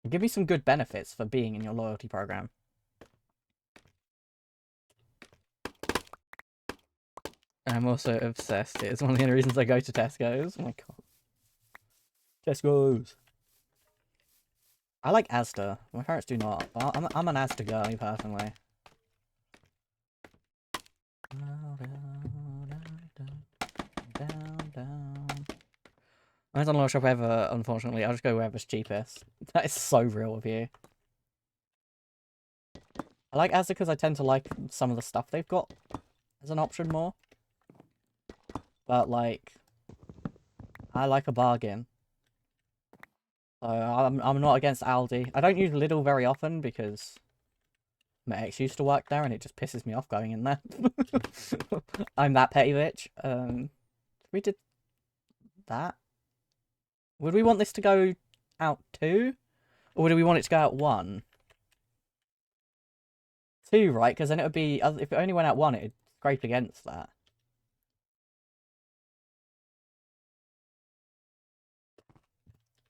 Give me some good benefits for being in your loyalty program. I'm also obsessed. It's one of the only reasons I go to Tesco's. Oh my god. Tesco's. I like Asda. My parents do not. I'm an Asda girly, personally. Down. I haven't done a lot of shop ever, unfortunately. I'll just go wherever's cheapest. That is so real of you. I like Asda because I tend to like some of the stuff they've got as an option more. But, like, I like a bargain. So I'm not against Aldi. I don't use Lidl very often because my ex used to work there and it just pisses me off going in there. I'm that petty bitch. We did that. Would we want this to go out 2? Or do we want it to go out 1? 2, right? Because then it would be, if it only went out 1, it'd scrape against that.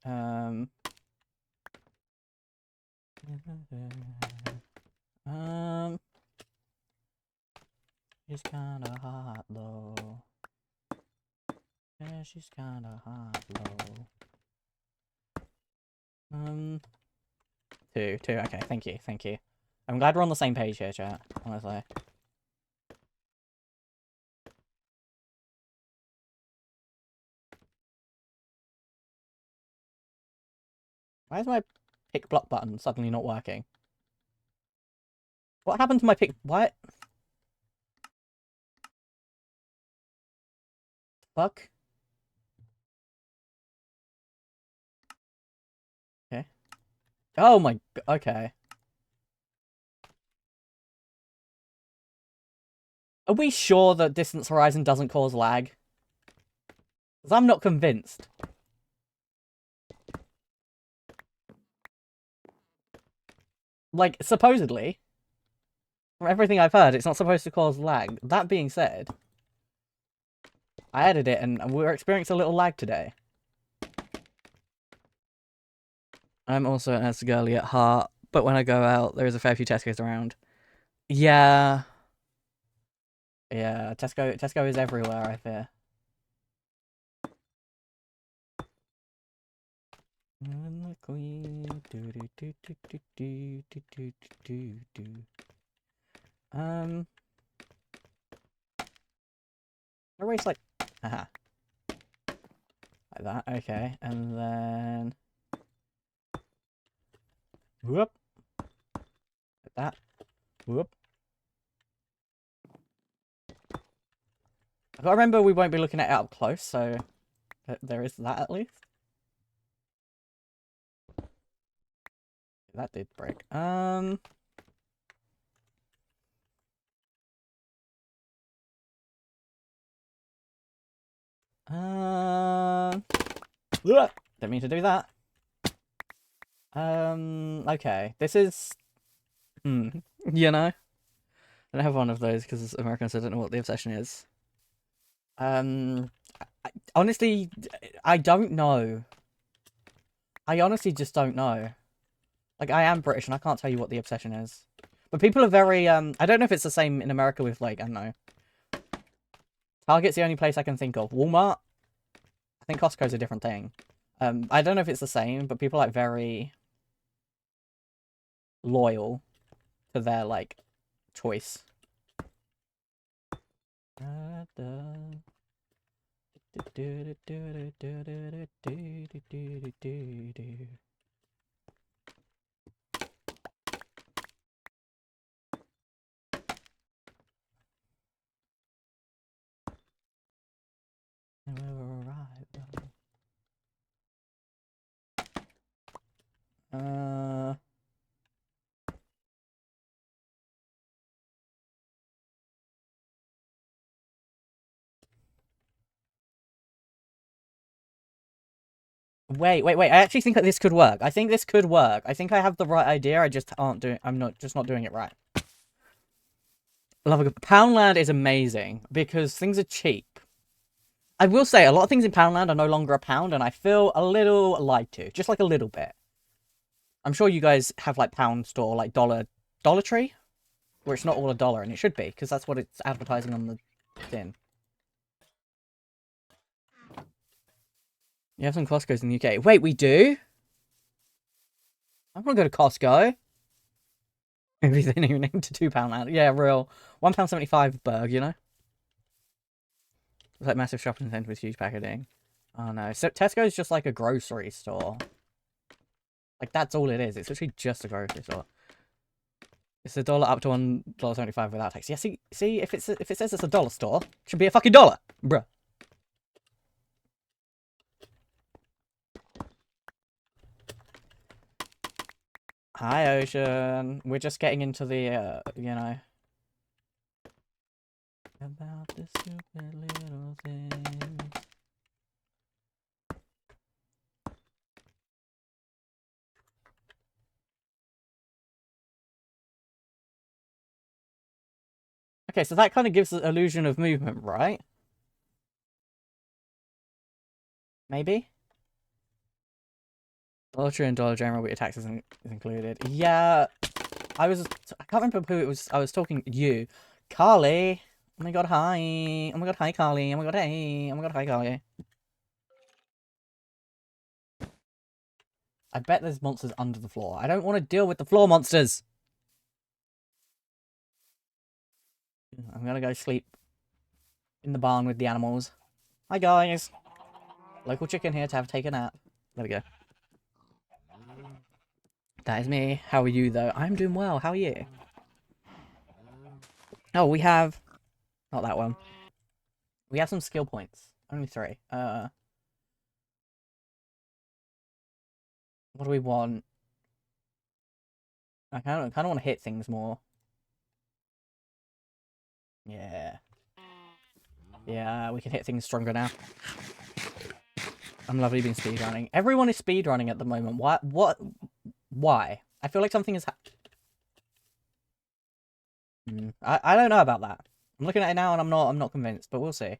Um, she's kinda hot though. Yeah, she's kinda hot though. 2, okay, thank you. I'm glad we're on the same page here, chat, honestly. Why is my pick block button suddenly not working? What happened to my pick? What? Fuck? Okay. Oh my... Okay. Are we sure that Distance Horizon doesn't cause lag? Because I'm not convinced. Like, supposedly, from everything I've heard, it's not supposed to cause lag. That being said, I added it and we're experiencing a little lag today. I'm also an as girly at heart, but when I go out, there is a fair few Tesco's around. Yeah. Yeah, Tesco is everywhere, I fear. And the queen. Erase like, haha, like that. Okay, and then whoop, like that. Whoop. I gotta remember we won't be looking at it up close, so there is that at least. That did break. Didn't mean to do that. Okay. This is... You know? I don't have one of those because it's American, so I don't know what the obsession is. Honestly, I don't know. I honestly just don't know. Like, I am British and I can't tell you what the obsession is. But people are very, I don't know if it's the same in America with, like, I don't know. Target's the only place I can think of. Walmart? I think Costco's a different thing. I don't know if it's the same, but people are, like, very loyal to their, like, choice. Wait. I actually think that this could work. I think this could work. I think I have the right idea. I just aren't doing. I'm not doing it right. Love a Poundland is amazing because things are cheap. I will say a lot of things in Poundland are no longer a pound, and I feel a little lied to, just like a little bit. I'm sure you guys have like pound store, like Dollar Tree, where it's not all $1, and it should be because that's what it's advertising on the tin. You have some Costco's in the UK. Wait, we do? I want to go to Costco. Maybe they named to £2 Yeah, real. £1.75 burg, you know? It's like massive shopping centre with huge packaging. Oh no. So Tesco's just like a grocery store. Like that's all it is. It's literally just a grocery store. It's $1 up to $1.75 without tax. Yeah, see if it says it's a dollar store, it should be a fucking dollar, bruh. Hi, Ocean. We're just getting into the, you know. About the stupid little things. Okay, so that kind of gives the illusion of movement, right? Maybe? Dollar Tree and Dollar General, but your taxes is included. Yeah, I can't remember who it was. I was talking to you. Carly. Oh my god, hi. Oh my god, hi, Carly. Oh my god, hey. Oh my god, hi, Carly. I bet there's monsters under the floor. I don't want to deal with the floor monsters. I'm gonna go sleep in the barn with the animals. Hi, guys. Local chicken here to have take a nap. There we go. That is me. How are you, though? I'm doing well. How are you? Oh, we have... Not that one. We have some skill points. Only 3. What do we want? I kind of want to hit things more. Yeah. Yeah, we can hit things stronger now. I'm lovely being speedrunning. Everyone is speedrunning at the moment. Why? I feel like something is I don't know about that. I'm looking at it now and I'm not convinced, but we'll see.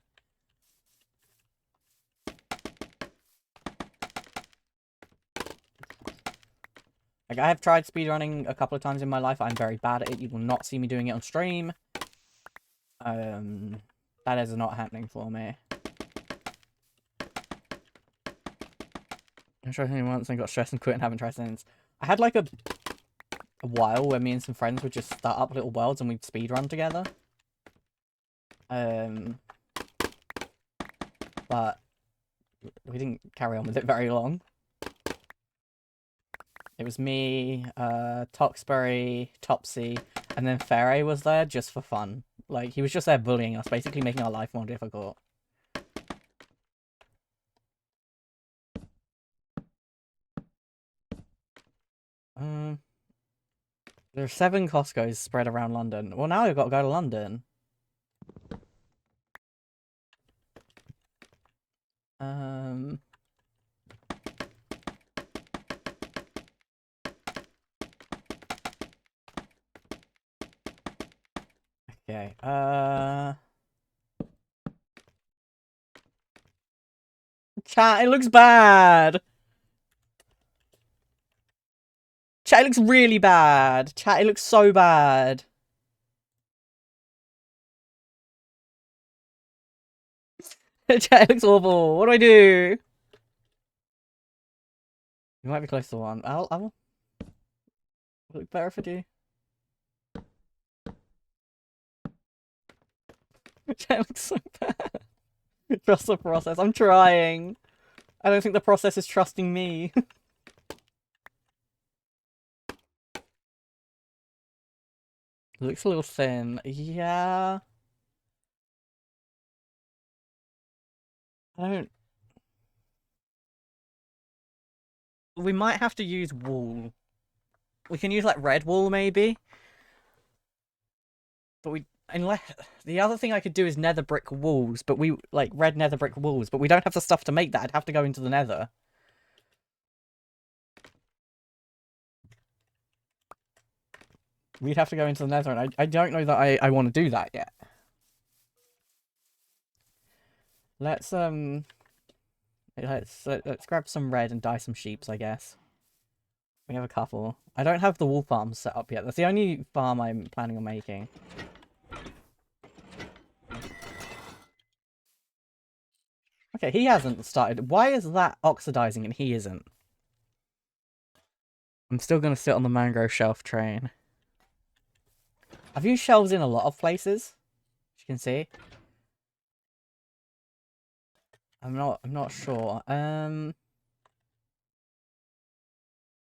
Like, I have tried speedrunning a couple of times in my life. I'm very bad at it. You will not see me doing it on stream. That is not happening for me. I tried something once and got stressed and quit and haven't tried since. I had like a while where me and some friends would just start up little worlds and we'd speedrun together. But we didn't carry on with it very long. It was me, Toxbury, Topsy, and then Ferre was there just for fun. Like, he was just there bullying us, basically making our life more difficult. There are 7 Costco's spread around London. Well, now I've got to go to London. Okay, Chat, it looks bad! Chat, it looks really bad! Chat, it looks so bad! Chat, it looks awful! What do I do? You might be close to one. I'll look better if I do. Chat, it looks so bad. Trust the process. I'm trying. I don't think the process is trusting me. It looks a little thin. Yeah. I don't... We might have to use wool. We can use, like, red wool, maybe? But we... Unless... The other thing I could do is nether brick walls, but we... Like, red nether brick walls, but we don't have the stuff to make that. I'd have to go into the nether. We'd have to go into the nether, and I don't know that I want to do that yet. Let's grab some red and dye some sheeps, I guess. We have a couple. I don't have the wool farm set up yet. That's the only farm I'm planning on making. Okay, he hasn't started. Why is that oxidizing and he isn't? I'm still gonna sit on the mangrove shelf train. I've used shelves in a lot of places, as you can see. I'm not sure. I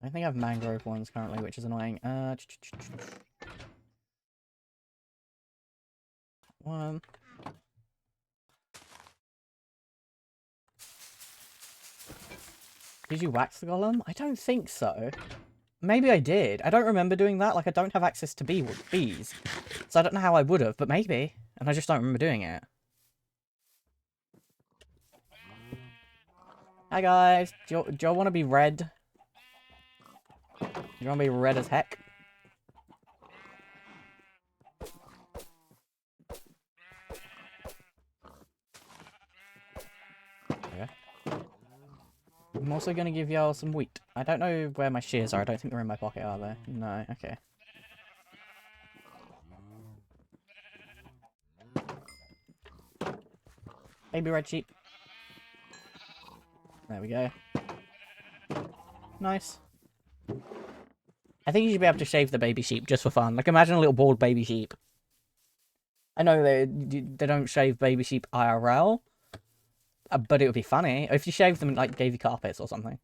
don't think I have mangrove ones currently, which is annoying. One. Did you wax the golem? I don't think so. Maybe I did. I don't remember doing that. Like, I don't have access to bees. So I don't know how I would have, but maybe. And I just don't remember doing it. Hi, guys. Do you want to be red? You want to be red as heck? Okay. I'm also going to give y'all some wheat. I don't know where my shears are. I don't think they're in my pocket, are they? No, okay. Baby red sheep. There we go. Nice. I think you should be able to shave the baby sheep just for fun. Like, imagine a little bald baby sheep. I know they don't shave baby sheep IRL, but it would be funny if you shaved them and, like, gave you carpets or something.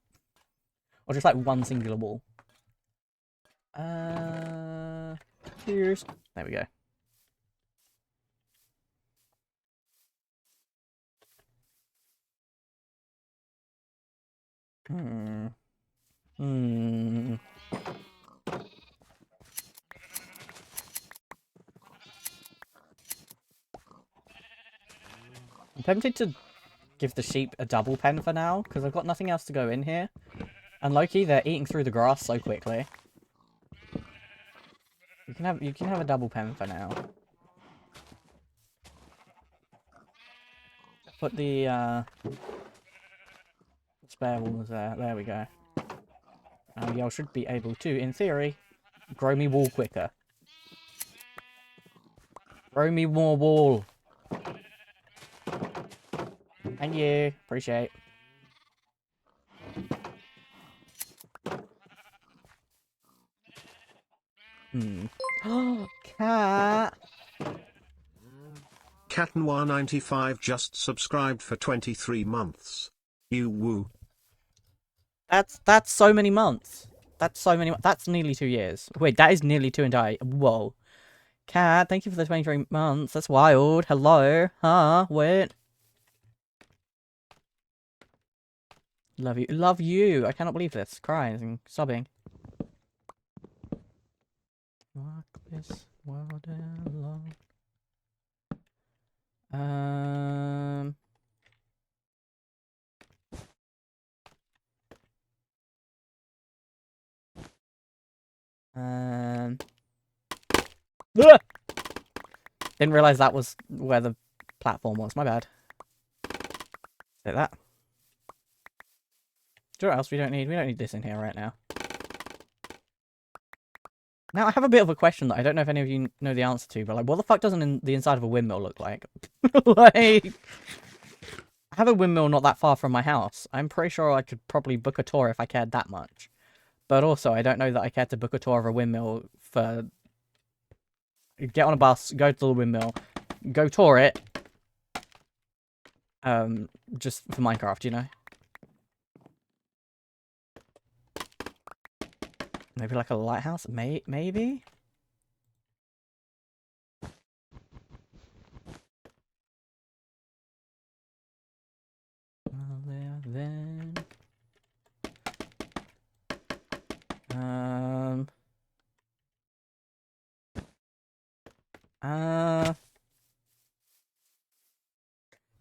Or just, like, one singular wall. Cheers. There we go. I'm tempted to give the sheep a double pen for now, because I've got nothing else to go in here. And Loki, they're eating through the grass so quickly. You can have a double pen for now. Put the spare walls there. There we go. Now y'all should be able to, in theory, grow me wool quicker. Grow me more wool. Thank you. Appreciate. Cat. Cat195 just subscribed for 23 months. You woo. That's so many months. That's so many. That's nearly 2 years. Wait, that is nearly 2 entire. Whoa. Cat, thank you for the 23 months. That's wild. Hello. Huh? Wait. Love you. Love you. I cannot believe this. Crying and sobbing. this world alone. Um. Ugh! Didn't realize that was where the platform was. My bad. Like that. Do you know what else we don't need? We don't need this in here right now. Now, I have a bit of a question that I don't know if any of you know the answer to, but like, what the fuck doesn't the inside of a windmill look like? Like, I have a windmill not that far from my house. I'm pretty sure I could probably book a tour if I cared that much. But also, I don't know that I care to book a tour of a windmill for... Get on a bus, go to the windmill, go tour it. Just for Minecraft, you know? Maybe like a lighthouse? Maybe? Well, there then.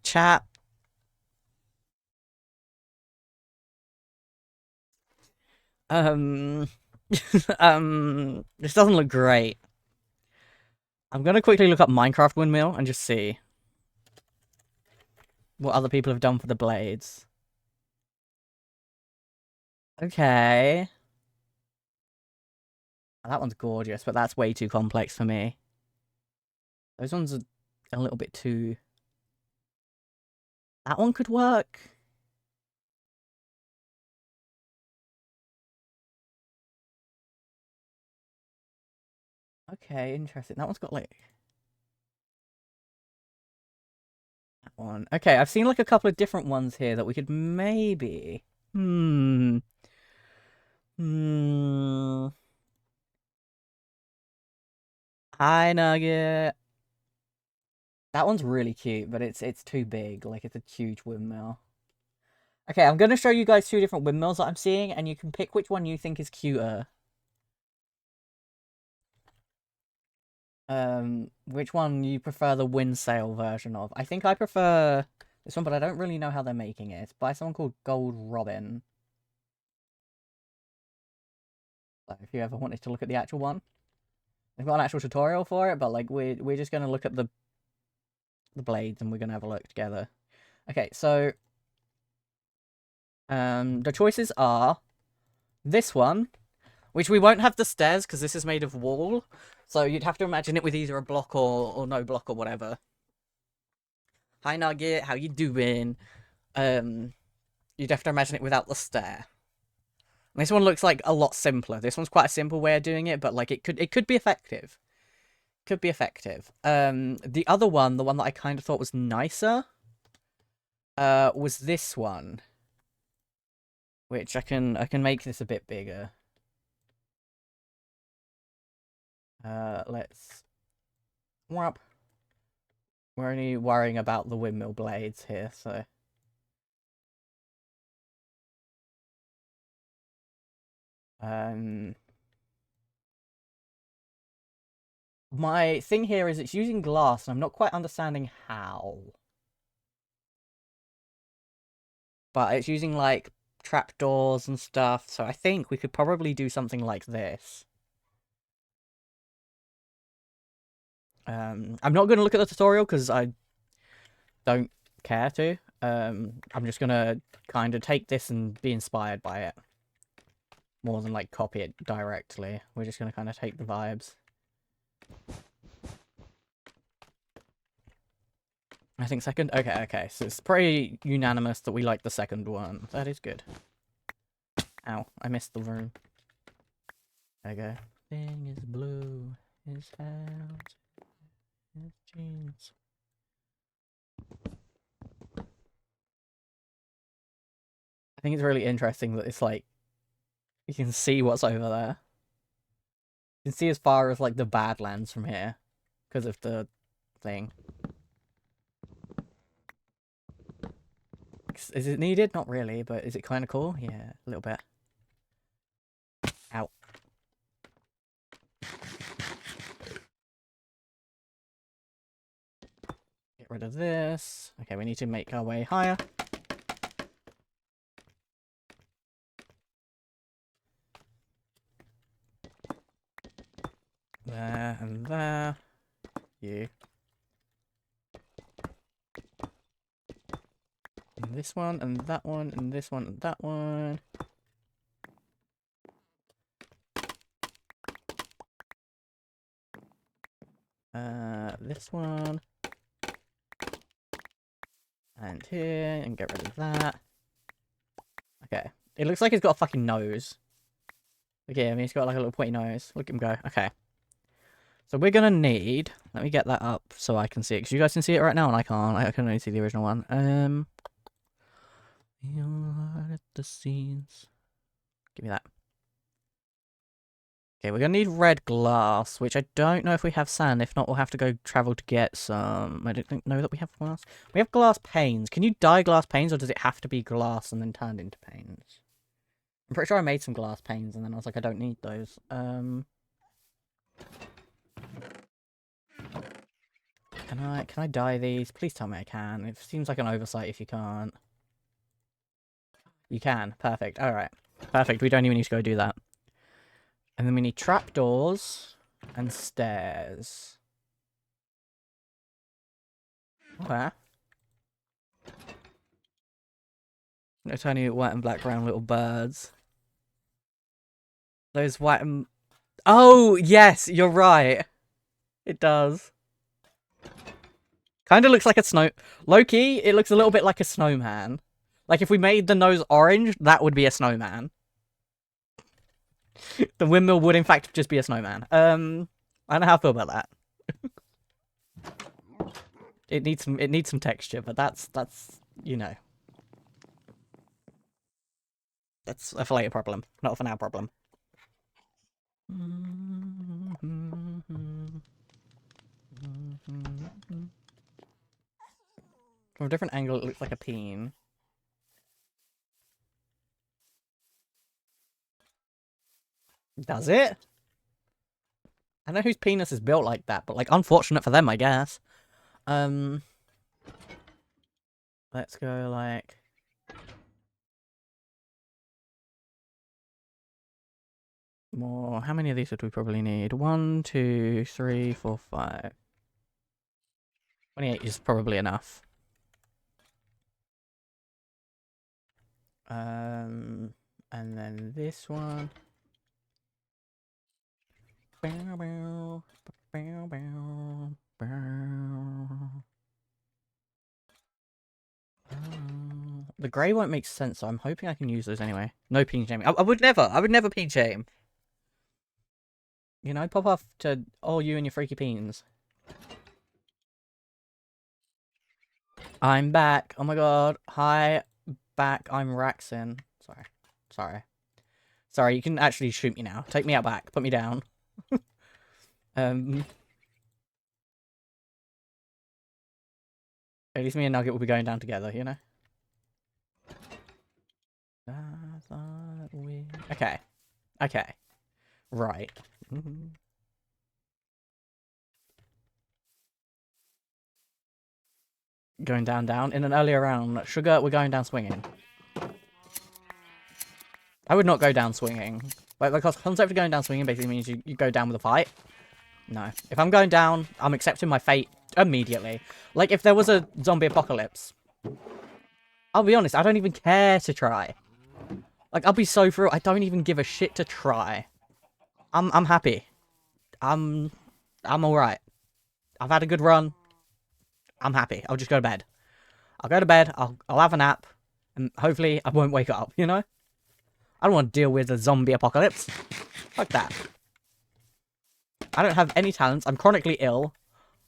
Chat. This doesn't look great. I'm gonna quickly look up Minecraft windmill and just see what other people have done for the blades. Okay. Oh, that one's gorgeous, but that's way too complex for me. Those ones are a little bit too... That one could work. Okay, interesting. That one's got like... That one. Okay, I've seen like a couple of different ones here that we could maybe... Hi, Nugget. That one's really cute, but it's too big. Like, it's a huge windmill. Okay, I'm going to show you guys two different windmills that I'm seeing, and you can pick which one you think is cuter. Which one you prefer the wind sail version of? I think I prefer this one, but I don't really know how they're making it. It's by someone called Gold Robin. So if you ever wanted to look at the actual one. They've got an actual tutorial for it, but like we're just gonna look at the blades and we're gonna have a look together. Okay, so the choices are this one, which we won't have the stairs because this is made of wool. So you'd have to imagine it with either a block or no block or whatever. Hi Nugget, how you doing? You'd have to imagine it without the stair. This one looks like a lot simpler. This one's quite a simple way of doing it, but like it could be effective. Could be effective. The other one, the one that I kind of thought was nicer, was this one. Which I can make this a bit bigger. Let's... Whap. We're only worrying about the windmill blades here, so... My thing here is it's using glass, and I'm not quite understanding how. But it's using, like, trapdoors and stuff, so I think we could probably do something like this. I'm not going to look at the tutorial, because I don't care to. I'm just going to kind of take this and be inspired by it. More than, like, copy it directly. We're just going to kind of take the vibes. I think second? Okay. So it's pretty unanimous that we like the second one. That is good. Ow, I missed the room. There we go. Thing is blue. His hands. His jeans. I think it's really interesting that it's like... You can see what's over there. You can see as far as, like, the Badlands from here. Because of the thing. Is it needed? Not really, but is it kind of cool? Yeah, a little bit. Ow. rid of this. Okay, we need to make our way higher. There and there. You. And this one, and that one, and this one, and that one. This one. And here, and get rid of that. Okay. It looks like he's got a fucking nose. Look at him, he's got like a little pointy nose. Look at him go. Okay. So we're gonna need... Let me get that up so I can see it. Because you guys can see it right now and I can't. I can only see the original one. At the scenes. Give me that. Okay, we're gonna need red glass, which I don't know if we have sand. If not, we'll have to go travel to get some. I don't know that we have glass. We have glass panes. Can you dye glass panes, or does it have to be glass and then turned into panes? I'm pretty sure I made some glass panes, and then I was like, I don't need those. Can I dye these? Please tell me I can. It seems like an oversight if you can't. You can. Perfect. Alright. Perfect. We don't even need to go do that. And then we need trapdoors and stairs. Okay. No tiny white and black brown little birds. Those white and... Oh, yes, you're right. It does. Kind of looks like a snow... Low-key, it looks a little bit like a snowman. Like, if we made the nose orange, that would be a snowman. The windmill would, in fact, just be a snowman. I don't know how I feel about that. It needs some texture, but that's, you know. That's a for later problem, not a for now problem. From a different angle, it looks like a peen. Does it? I know whose penis is built like that, but, like, unfortunate for them, I guess. Let's go, like... More. How many of these would we probably need? 1, 2, 3, 4, 5. 28 is probably enough. And then this one. The grey won't make sense, so I'm hoping I can use those anyway. No peen shaming. I would never peen shame. You know, pop off to all you and your freaky peens. I'm back. Oh my god. Hi. Back. I'm Raxin. Sorry, you can actually shoot me now. Take me out back. Put me down. At least me and Nugget will be going down together, you know? Okay. Okay. Right. Going down. In an earlier round, Sugar, we're going down swinging. I would not go down swinging. Like, the concept of going down swinging basically means you go down with a fight. No. If I'm going down, I'm accepting my fate immediately. Like, if there was a zombie apocalypse, I'll be honest, I don't even care to try. Like, I'll be so through, I don't even give a shit to try. I'm happy. I'm alright. I've had a good run. I'm happy. I'll just go to bed. I'll go to bed, I'll have a nap, and hopefully I won't wake up, you know? I don't want to deal with a zombie apocalypse. Fuck that. I don't have any talents. I'm chronically ill.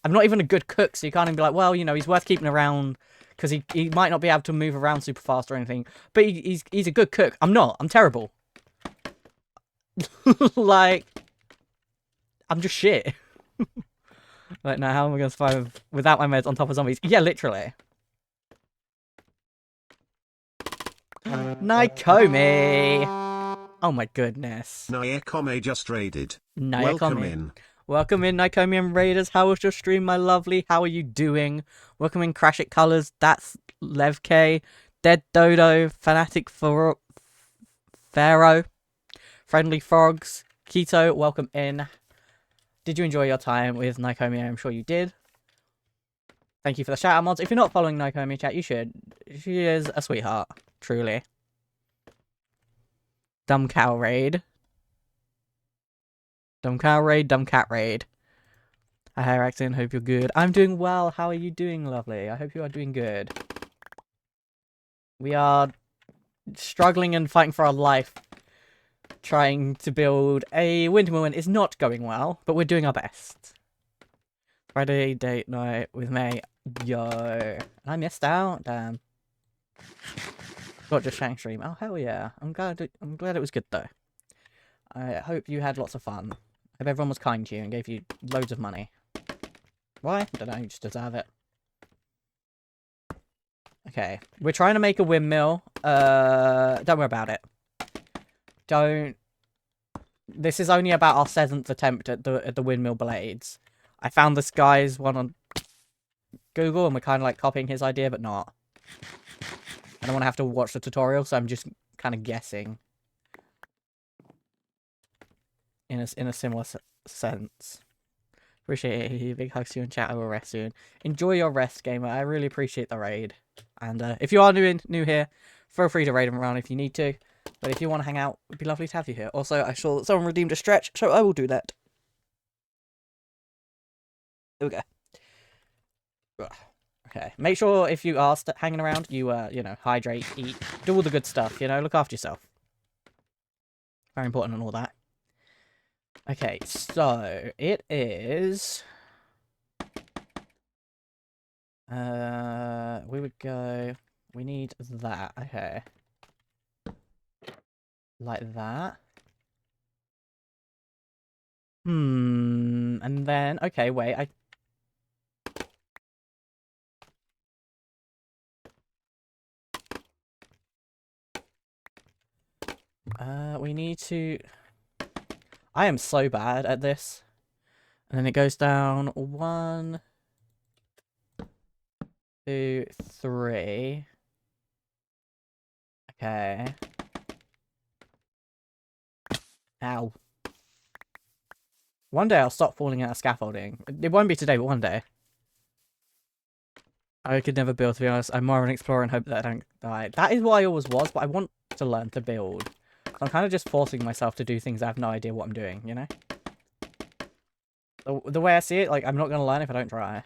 I'm not even a good cook, so you can't even be like, well, you know, he's worth keeping around because he might not be able to move around super fast or anything. But he's a good cook. I'm not. I'm terrible. Like, I'm just shit. Like, now how am I going to survive without my meds on top of zombies? Yeah, literally. Naikomi! Oh my goodness. Naekome just raided. Naekome. Welcome in. Welcome in, Nicomian Raiders. How was your stream, my lovely? How are you doing? Welcome in, Crash It Colors. That's Lev K, Dead Dodo, Fanatic Pharaoh, Friendly Frogs, Keto. Welcome in. Did you enjoy your time with Nicomian? I'm sure you did. Thank you for the shout out mods. If you're not following Nicomian chat, you should. She is a sweetheart, truly. Dumb cow raid. Dumb cow raid, dumb cat raid. Hi, Axon. Hope you're good. I'm doing well. How are you doing, lovely? I hope you are doing good. We are struggling and fighting for our life, trying to build a windmill, and it's not going well, but we're doing our best. Friday date night with May. Yo. I missed out. Damn. Got just Shank stream. Oh hell yeah. I'm glad it was good though. I hope you had lots of fun. I hope everyone was kind to you and gave you loads of money. Why? I don't know, you just deserve it. Okay. We're trying to make a windmill. Don't worry about it. This is only about our 7th attempt at the windmill blades. I found this guy's one on Google and we're kind of like copying his idea, but not. I don't want to have to watch the tutorial, so I'm just kind of guessing. In a similar sense. Appreciate it. Big hugs to you in chat. I will rest soon. Enjoy your rest, gamer. I really appreciate the raid. And if you are new here, feel free to raid them around if you need to. But if you want to hang out, it'd be lovely to have you here. Also, I saw that someone redeemed a stretch, so I will do that. Okay. Okay. Make sure if you are hanging around, you know, hydrate, eat, do all the good stuff. You know, look after yourself. Very important and all that. Okay, so it is. We would go. We need that. Okay. Like that. And then, okay, wait, we need to... I am so bad at this. And then it goes down 1, 2, 3. Okay. Ow. One day I'll stop falling out of scaffolding. It won't be today, but one day. I could never build, to be honest. I'm more of an explorer and hope that I don't die. That is what I always was, but I want to learn to build. I'm kind of just forcing myself to do things I have no idea what I'm doing, you know? The way I see it, like, I'm not going to learn if I don't try.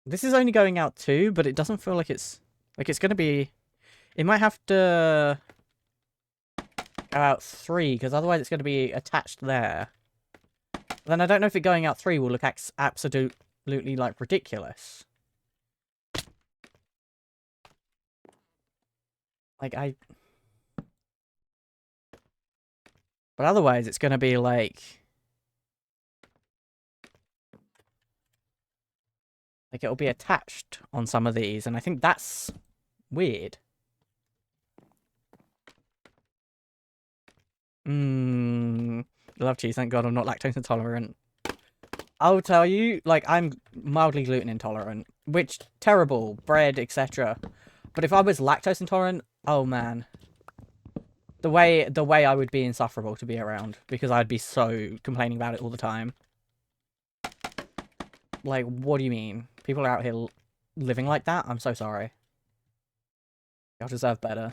This is only going out 2, but it doesn't feel like it's going to be... It might have to go out 3, because otherwise it's going to be attached there. Then I don't know if it going out 3 will look absolutely, like, ridiculous. Like, But otherwise it's going to be, like... Like, it'll be attached on some of these, and I think that's weird. Love cheese, thank God I'm not lactose intolerant. I'll tell you, like, I'm mildly gluten intolerant, which, terrible, bread, etc. But if I was lactose intolerant, oh man. The way I would be insufferable to be around, because I'd be so complaining about it all the time. Like, what do you mean? People are out here living like that? I'm so sorry. Y'all deserve better.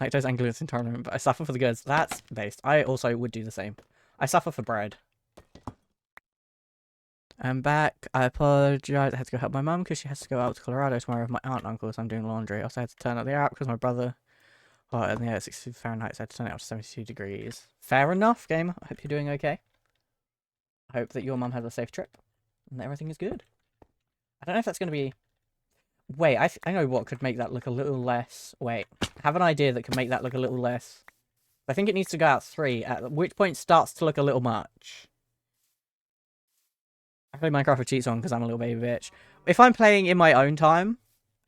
Lactose and gluten intolerant, but I suffer for the goods. That's based. I also would do the same. I suffer for bread. I'm back. I apologize. I had to go help my mum because she has to go out to Colorado tomorrow with my aunt and uncle, so I'm doing laundry. I also had to turn up the air because my brother... Oh, and yeah, 60 Fahrenheit, so I had to turn it up to 72 degrees. Fair enough, gamer. I hope you're doing okay. I hope that your mum has a safe trip and that everything is good. I don't know if that's going to be... Wait, I know what could make that look a little less... Wait, I have an idea that could make that look a little less... I think it needs to go out 3, at which point starts to look a little much. I play Minecraft with cheats on because I'm a little baby bitch. If I'm playing in my own time,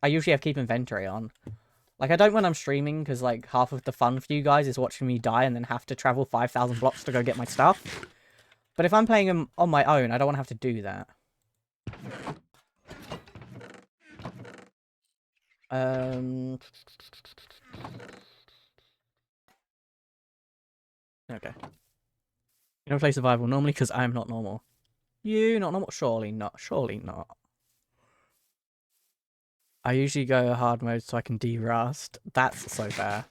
I usually have keep inventory on. Like, I don't when I'm streaming, because, like, half of the fun for you guys is watching me die and then have to travel 5,000 blocks to go get my stuff. But if I'm playing on my own, I don't want to have to do that. Okay. You don't play survival normally because I'm not normal. You not normal? Surely not. Surely not. I usually go hard mode so I can de-rust. That's so fair.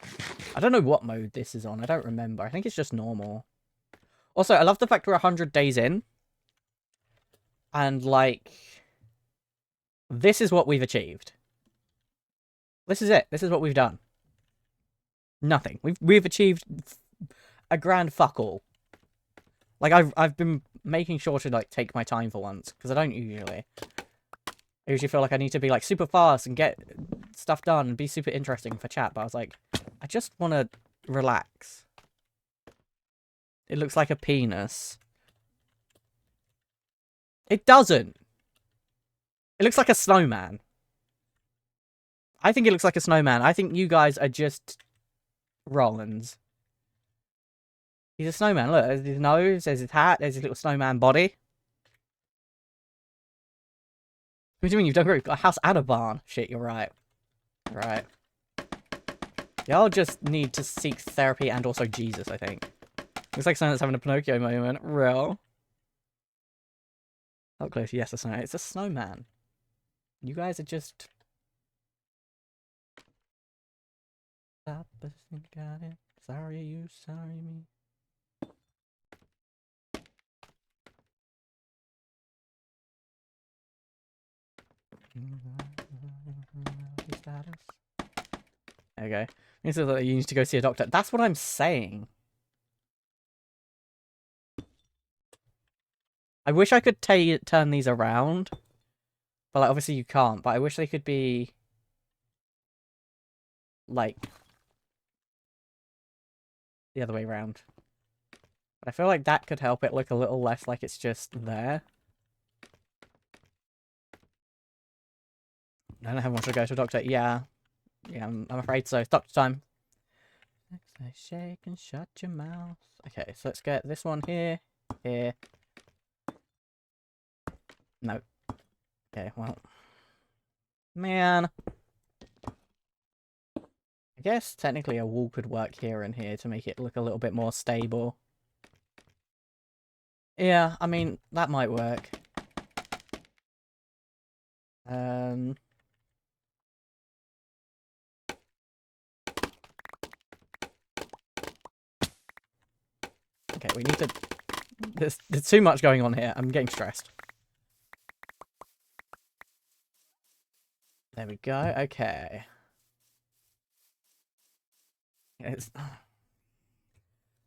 I don't know what mode this is on. I don't remember. I think it's just normal. Also, I love the fact we're 100 days in. And, like, this is what we've achieved. This is it. This is what we've done. Nothing. We've achieved a grand fuck all. Like, I've been making sure to, like, take my time for once. Because I don't usually. I usually feel like I need to be, like, super fast and get stuff done and be super interesting for chat. But I was like, I just want to relax. It looks like a penis. It doesn't. It looks like a snowman. I think it looks like a snowman. I think you guys are just Rollins. He's a snowman. Look, there's his nose, there's his hat, there's his little snowman body. What do you mean you've done great? You've got a house and a barn. Shit, you're right. Right. Y'all just need to seek therapy and also Jesus, I think. Looks like someone's having a Pinocchio moment. Real. Up close, yes, a snow. It's a snowman. You guys are just... Stop listening, got it. Sorry you, sorry me. Okay. This is like you need to go see a doctor. That's what I'm saying. I wish I could turn these around. But like, obviously you can't. But I wish they could be... like... the other way around. But I feel like that could help it look a little less like it's just there. I don't have much to go to a doctor. Yeah. Yeah, I'm afraid so. It's doctor time. Shake and shut your mouth. Okay, so let's get this one here. Here. No. Okay, well. Man. I guess technically a wall could work here and here to make it look a little bit more stable. Yeah, I mean, that might work. Okay, we need to... There's too much going on here. I'm getting stressed. There we go. Okay. It's...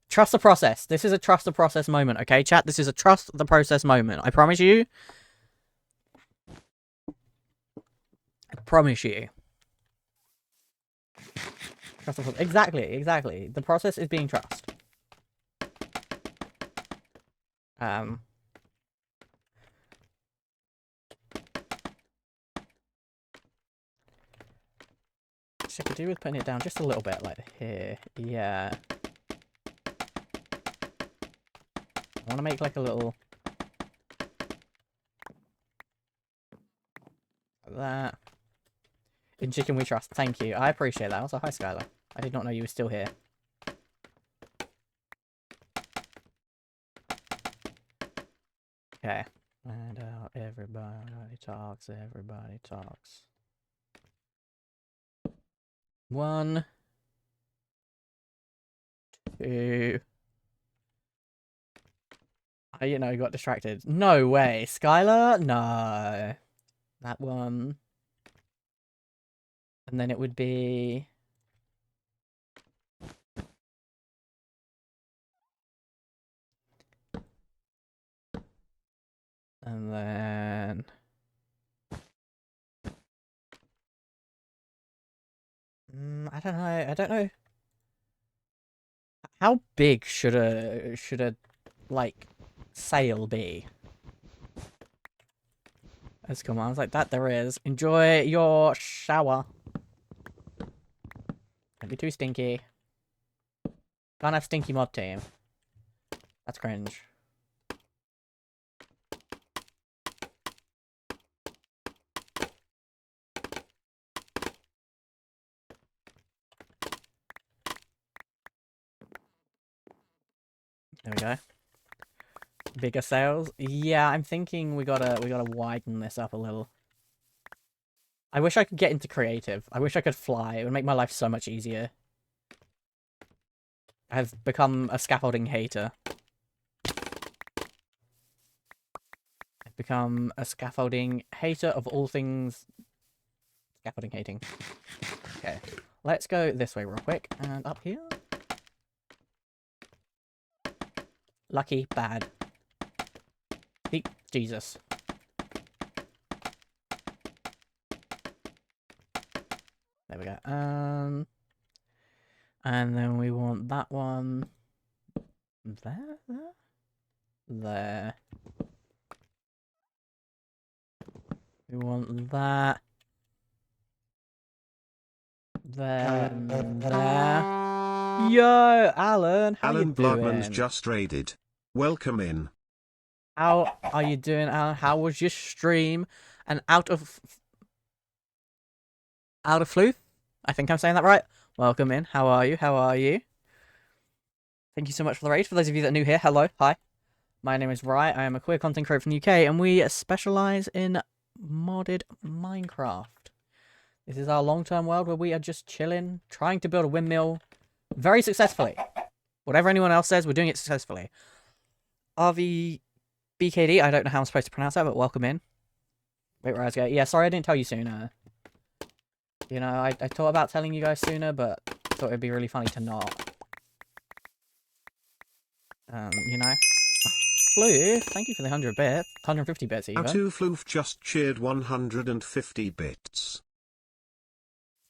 Trust the process. This is a trust the process moment, okay, chat? This is a trust the process moment. I promise you. I promise you. Trust the process. Exactly, exactly. The process is being trust. I could do with putting it down just a little bit, like here. Yeah. I want to make like a little... like that. In chicken we trust. Thank you. I appreciate that. Also, hi Skylar. I did not know you were still here. Okay. And everybody talks, everybody talks. 1, 2. You know, got distracted. No way. Skylar? No. That one. And then it would be... and then... I don't know. I don't know. How big should a like sail be? There's commands like that. There is. Enjoy your shower. Don't be too stinky. Can't have stinky mod team. That's cringe. There we go. Bigger sails. Yeah, I'm thinking we gotta widen this up a little. I wish I could get into creative. I wish I could fly. It would make my life so much easier. I've become a scaffolding hater. I've become a scaffolding hater of all things scaffolding hating. Okay, let's go this way real quick. And up here. Lucky, bad. Jesus. There we go. And then we want that one. There. We want that. There. Yo, Alan, how you Alan doing? Bloodman's just raided. Welcome in. How are you doing, Alan? How was your stream? And out of Floof? I think I'm saying that right. Welcome in. How are you? How are you? Thank you so much for the raid. For those of you that are new here, hello, hi. My name is Rye. I am a queer content creator from the UK, and we specialize in modded Minecraft. This is our long-term world where we are just chilling, trying to build a windmill very successfully. Whatever anyone else says, we're doing it successfully. RVBKD, I don't know how I'm supposed to pronounce that, but welcome in. Wait, where I was going. Yeah, sorry I didn't tell you sooner. You know, I thought about telling you guys sooner, but thought it'd be really funny to not. You know. Blue, thank you for the 100 bits. 150 bits even. How2 Floof just cheered 150 bits.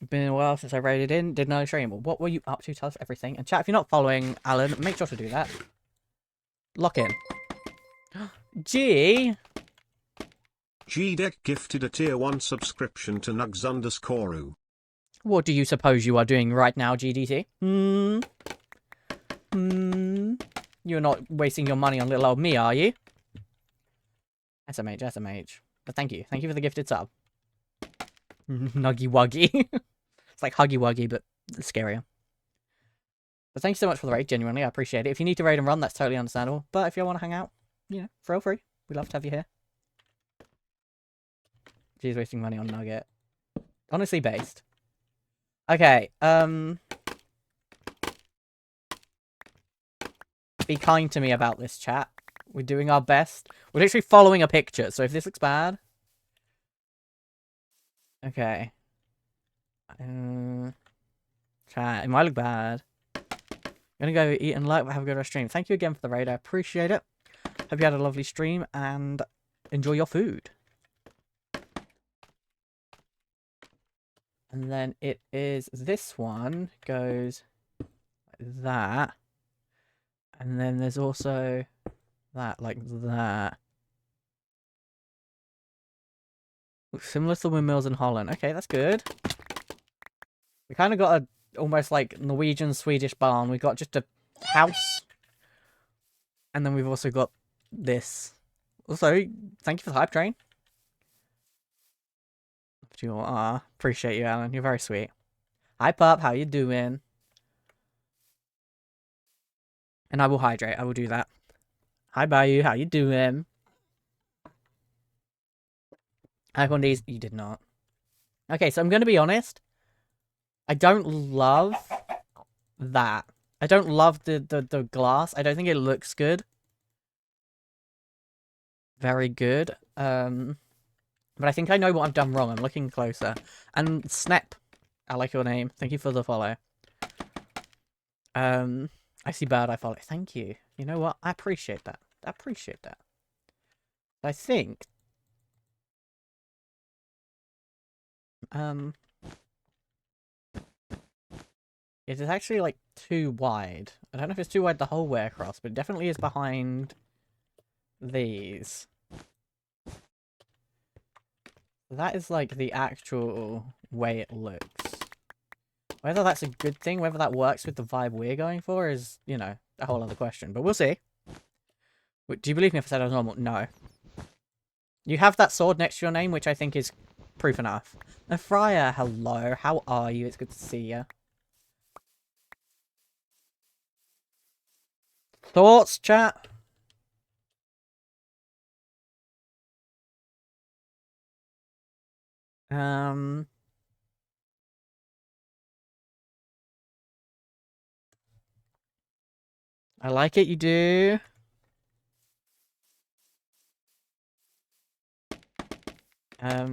It's been a while since I raided in. Did no stream. What were you up to? Tell us everything. And chat, if you're not following Alan, make sure to do that. Lock in. G. G-Deck gifted a tier 1 subscription to Nugs_u. What do you suppose you are doing right now, GDT? You're not wasting your money on little old me, are you? SMH. But thank you. Thank you for the gifted sub. Nuggy Wuggy. It's like Huggy Wuggy, but scarier. But thank you so much for the raid, genuinely. I appreciate it. If you need to raid and run, that's totally understandable. But if you want to hang out, you know, feel free. We'd love to have you here. She's wasting money on Nugget. Honestly based. Okay, be kind to me about this, chat. We're doing our best. We're literally following a picture, so if this looks bad... Okay. Chat, it might look bad. I'm gonna go eat and like, have a good stream. Thank you again for the raid, I appreciate it. Hope you had a lovely stream, and enjoy your food. And then it is this one goes like that. And then there's also that, like that. Looks similar to windmills in Holland. Okay, that's good. We kind of got a almost like Norwegian Swedish barn. We've got just a house. And then we've also got this. Also, thank you for the hype train. Appreciate you, Alan. You're very sweet. Hi, pup. How you doing? And I will hydrate. I will do that. Hi, Bayou. How you doing? Hi, Condies. You did not. Okay, so I'm going to be honest. I don't love that. I don't love the glass. I don't think it looks good. Very good. But I think I know what I've done wrong. I'm looking closer. And Snap, I like your name. Thank you for the follow. I see bad, I follow. Thank you. You know what? I appreciate that. I appreciate that. I think... it is actually, like, too wide. I don't know if it's too wide the whole way across, but it definitely is behind these. That is like the actual way it looks. Whether that's a good thing, whether that works with the vibe we're going for is, you know, a whole other question. But we'll see. Do you believe me if I said I was normal? No. You have that sword next to your name, which I think is proof enough. Freya, hello. How are you? It's good to see you. Thoughts, chat? I like it, you do. I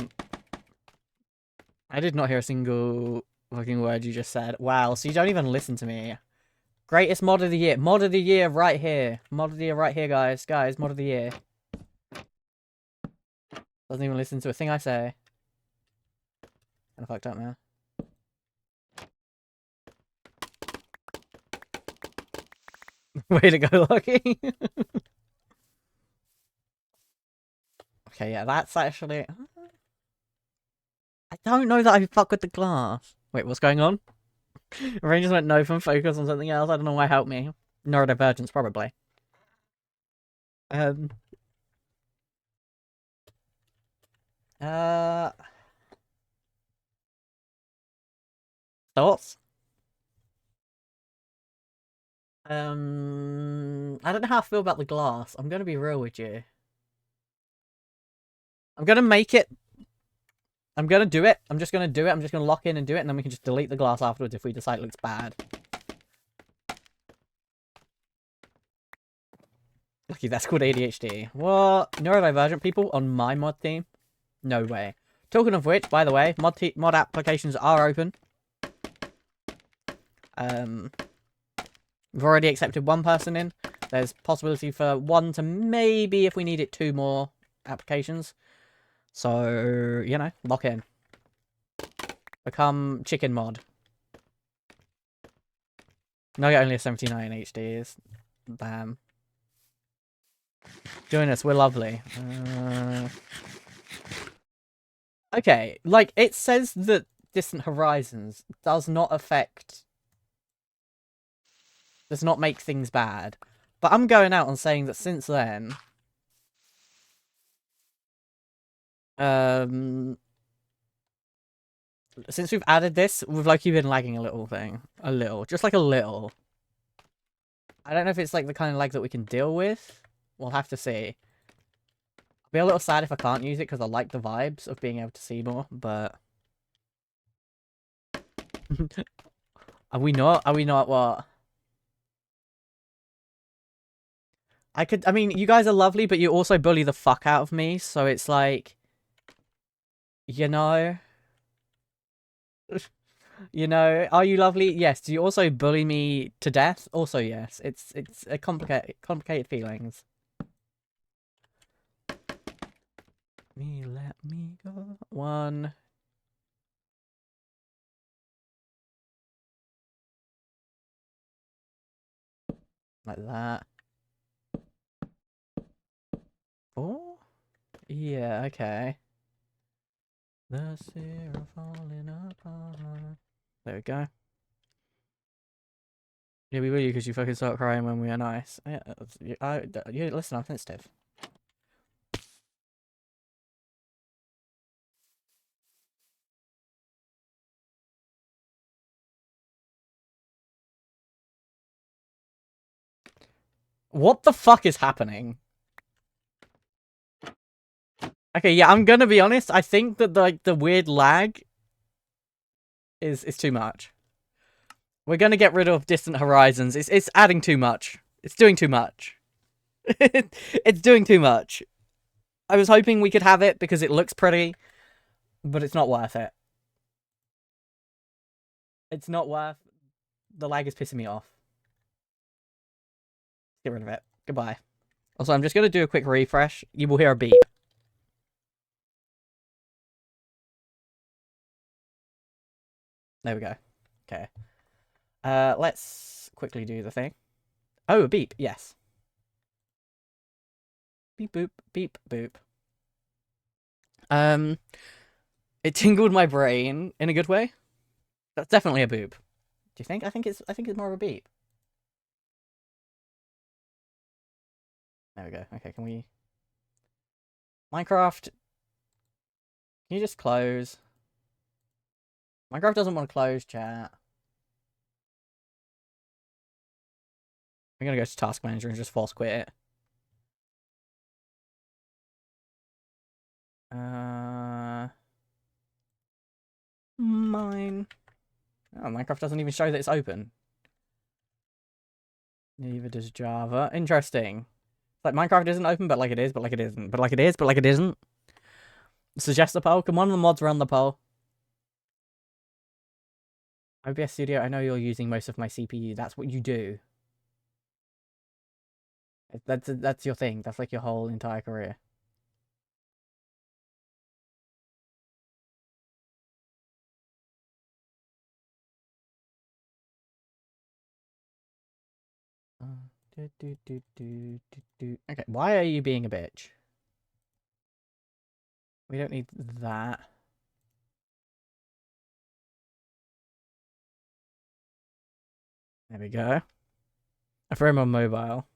did not hear a single fucking word you just said. Wow, so you don't even listen to me. Greatest mod of the year. Mod of the year right here. Mod of the year right here, guys. Guys, mod of the year. Doesn't even listen to a thing I say. Kinda fucked up, man. Way to go, Lucky. Okay, yeah, that's actually... I don't know that I fuck with the glass. Wait, what's going on? Rangers went no from focus on something else. I don't know why helped me. Neurodivergence, probably. Um... Uh... Thoughts? I don't know how I feel about the glass. I'm gonna be real with you. I'm gonna make it. I'm gonna do it. I'm just gonna do it. I'm just gonna lock in and do it, and then we can just delete the glass afterwards if we decide it looks bad. Lucky that's called ADHD. What? Neurodivergent people on my mod team? No way. Talking of which, by the way, mod applications are open. We've already accepted one person in. There's possibility for one to maybe, if we need it, 2 more applications. So, you know, lock in. Become chicken mod. No, you're only a 79 HDs. Damn. Join us, we're lovely. Okay, like, it says that Distant Horizons does not make things bad. But I'm going out and saying that since then... since we've added this, we've like been lagging a little thing. A little. Just like a little. I don't know if it's like the kind of lag that we can deal with. We'll have to see. I'll be a little sad if I can't use it because I like the vibes of being able to see more, but... Are we not? Are we not what? I mean, you guys are lovely, but you also bully the fuck out of me, so it's like... You know? You know, are you lovely? Yes. Do you also bully me to death? Also, yes. It's a complicated feelings. Let me go. 1. Like that. 4? Yeah, okay. The syrup falling apart. There we go. Yeah, we will you because you fucking start crying when we are nice. Yeah, listen, I'm sensitive. What the fuck is happening? Okay, yeah, I'm gonna be honest. I think that like the weird lag is too much. We're gonna get rid of Distant Horizons. It's adding too much. It's doing too much. It's doing too much. I was hoping we could have it because it looks pretty, but it's not worth it. It's not worth. The lag is pissing me off. Get rid of it. Goodbye. Also, I'm just gonna do a quick refresh. You will hear a beep. There we go. Okay. Let's quickly do the thing. Oh, a beep. Yes. Beep boop. Beep boop. It tingled my brain in a good way. That's definitely a boop. Do you think? I think it's more of a beep. There we go. Okay, can we Minecraft, can you just close? Minecraft doesn't want to close, chat. I'm gonna go to Task Manager and just force quit it. Mine. Oh, Minecraft doesn't even show that it's open. Neither does Java. Interesting. Like, Minecraft isn't open, but like it is, but like it isn't. But like it is, but like it isn't. Suggest a poll. Come on, the mods run the poll. OBS Studio, I know you're using most of my CPU. That's what you do. That's your thing. That's like your whole entire career. Okay, why are you being a bitch? We don't need that. There we go. I throw him on mobile.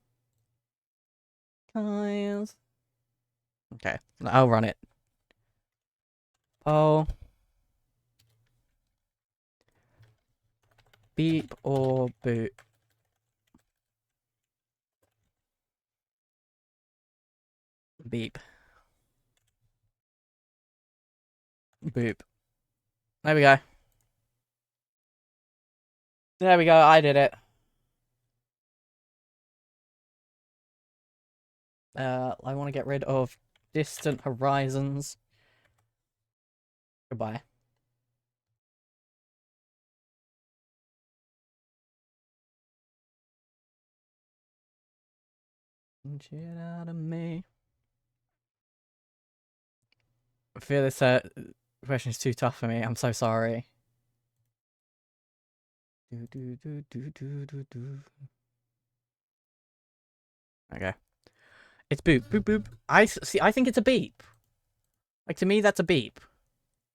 Guys. Okay, I'll run it. Oh. Beep or boot? Beep. Boop. There we go. There we go, I did it. I want to get rid of distant horizons. Goodbye. Shit out of me. I feel this question is too tough for me. I'm so sorry. Okay. It's boop, boop, boop. I think it's a beep. Like, to me, that's a beep.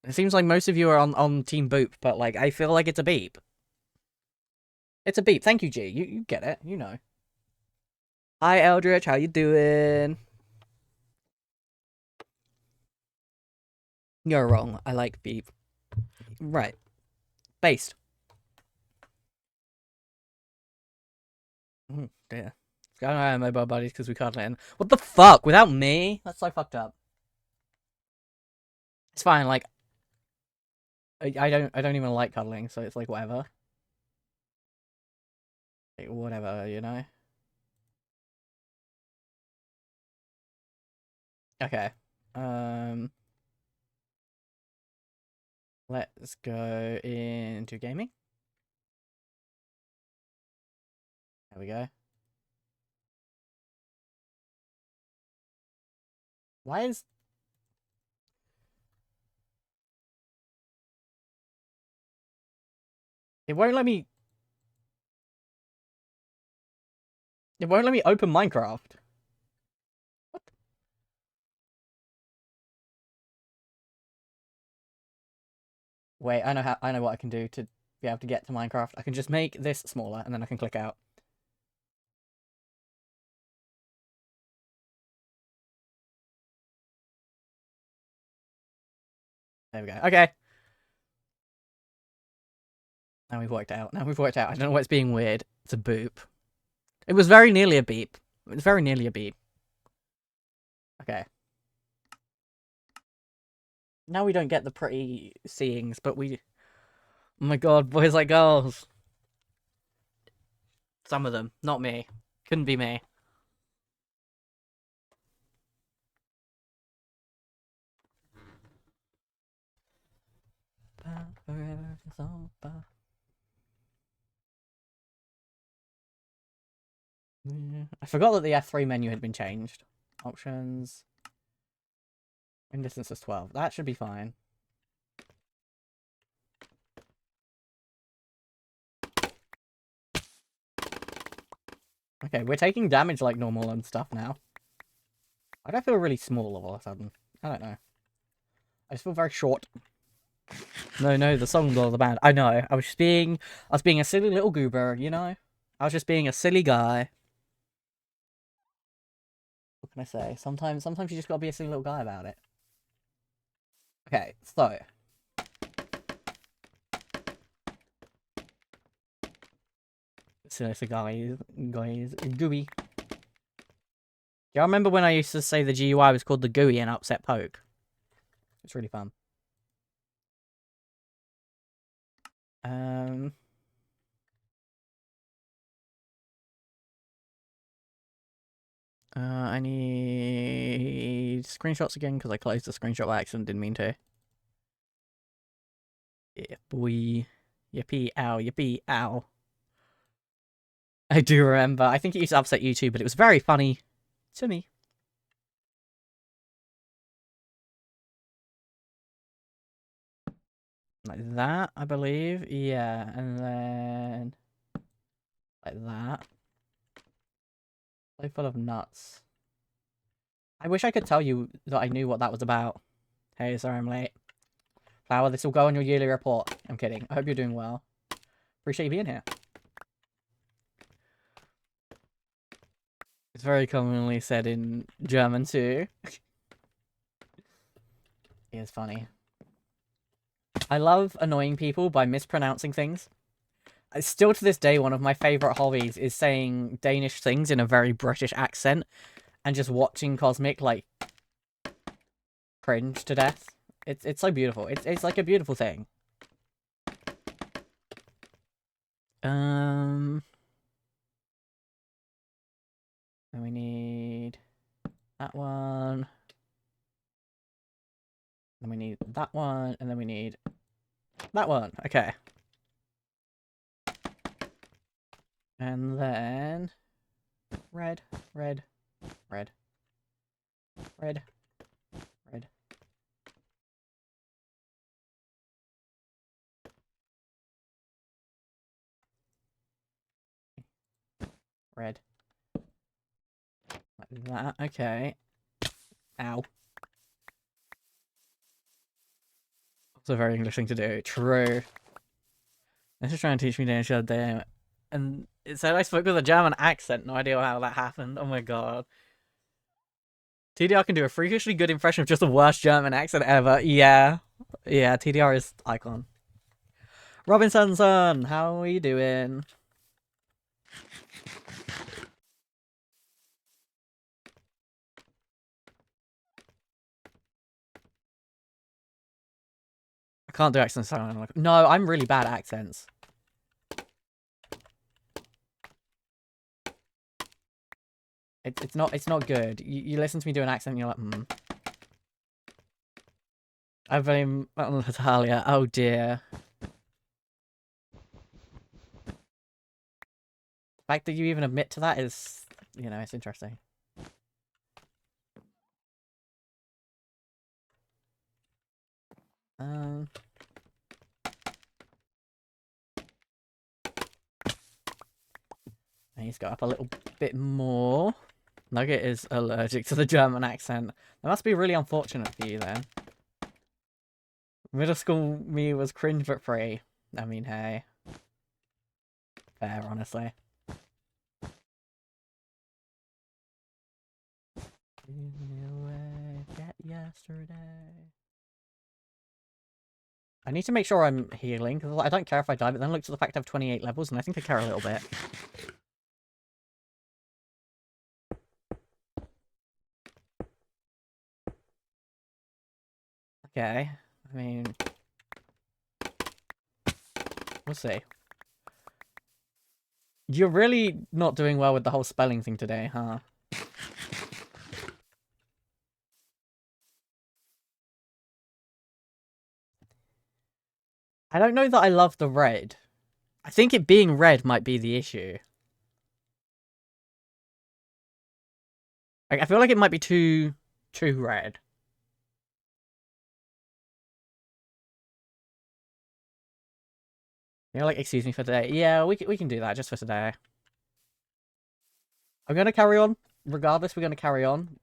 It seems like most of you are on Team Boop, but, like, I feel like it's a beep. It's a beep. Thank you, G. You get it. You know. Hi, Eldritch. How you doing? You're wrong. I like beep. Right. Based. Yeah. It's going on mobile buddies because we can't let in. What the fuck? Without me? That's so fucked up. It's fine. Like, I don't even like cuddling, so it's like whatever. Like, whatever, you know. Okay. Let's go into gaming. There we go. Why is... It won't let me... It won't let me open Minecraft. What? Wait, I know what I can do to be able to get to Minecraft. I can just make this smaller and then I can click out. There we go. Okay. Now we've worked out. Now we've worked out. I don't know what's being weird. It's a boop. It was very nearly a beep. It was very nearly a beep. Okay. Now we don't get the pretty seeings, but we... Oh my god, boys like girls. Some of them. Not me. Couldn't be me. Forever is over. I forgot that the F3 menu had been changed. Options. In distance is 12. That should be fine. Okay, we're taking damage like normal and stuff now. I don't feel really small all of a sudden. I don't know. I just feel very short. No, the song or the band. I know. I was being a silly little goober, you know? I was just being a silly guy. What can I say? Sometimes you just gotta be a silly little guy about it. Okay, so. Seriously, guys, gooey. Yeah, I remember when I used to say the GUI was called the GUI and upset poke. It's really fun. I need screenshots again because I closed the screenshot by accident, didn't mean to. Yeah, boy. Yippee, ow, yippee, ow. I do remember. I think it used to upset you too, but it was very funny to me. Like that, I believe. Yeah, and then like that. So full of nuts. I wish I could tell you that I knew what that was about. Hey, sorry I'm late. Flower, this will go on your yearly report. I'm kidding. I hope you're doing well. Appreciate you being here. It's very commonly said in German too. It is funny. I love annoying people by mispronouncing things. Still to this day, one of my favourite hobbies is saying Danish things in a very British accent and just watching Cosmic, like, cringe to death. It's so beautiful. It's like a beautiful thing. Then we need that one. Then we need that one, and then we need that one. Okay. And then red, red, red, red, red. Red. Like that. Okay. Ow. That's a very English thing to do. True. This is trying to teach me Danish the other day, and it said I spoke with a German accent. No idea how that happened. Oh my god. TDR can do a freakishly good impression of just the worst German accent ever. Yeah. Yeah, TDR is icon. Robinsonson, how are you doing? I can't do accents. No, I'm really bad at accents. It's not good. You listen to me do an accent and you're like, hmm. I blame Natalia. Oh dear. The fact that you even admit to that is, you know, it's interesting. I need to go up a little bit more. Nugget is allergic to the German accent. That must be really unfortunate for you then. Middle school me was cringe but free. I mean, hey. Fair, honestly. Yesterday. I need to make sure I'm healing, because I don't care if I die, but then look to the fact I have 28 levels, and I think I care a little bit. Okay, I mean... We'll see. You're really not doing well with the whole spelling thing today, huh? I don't know that I love the red. I think it being red might be the issue. Like, I feel like it might be too red. You know, like, excuse me for today. Yeah, we can do that just for today. I'm gonna carry on. Regardless, we're gonna carry on.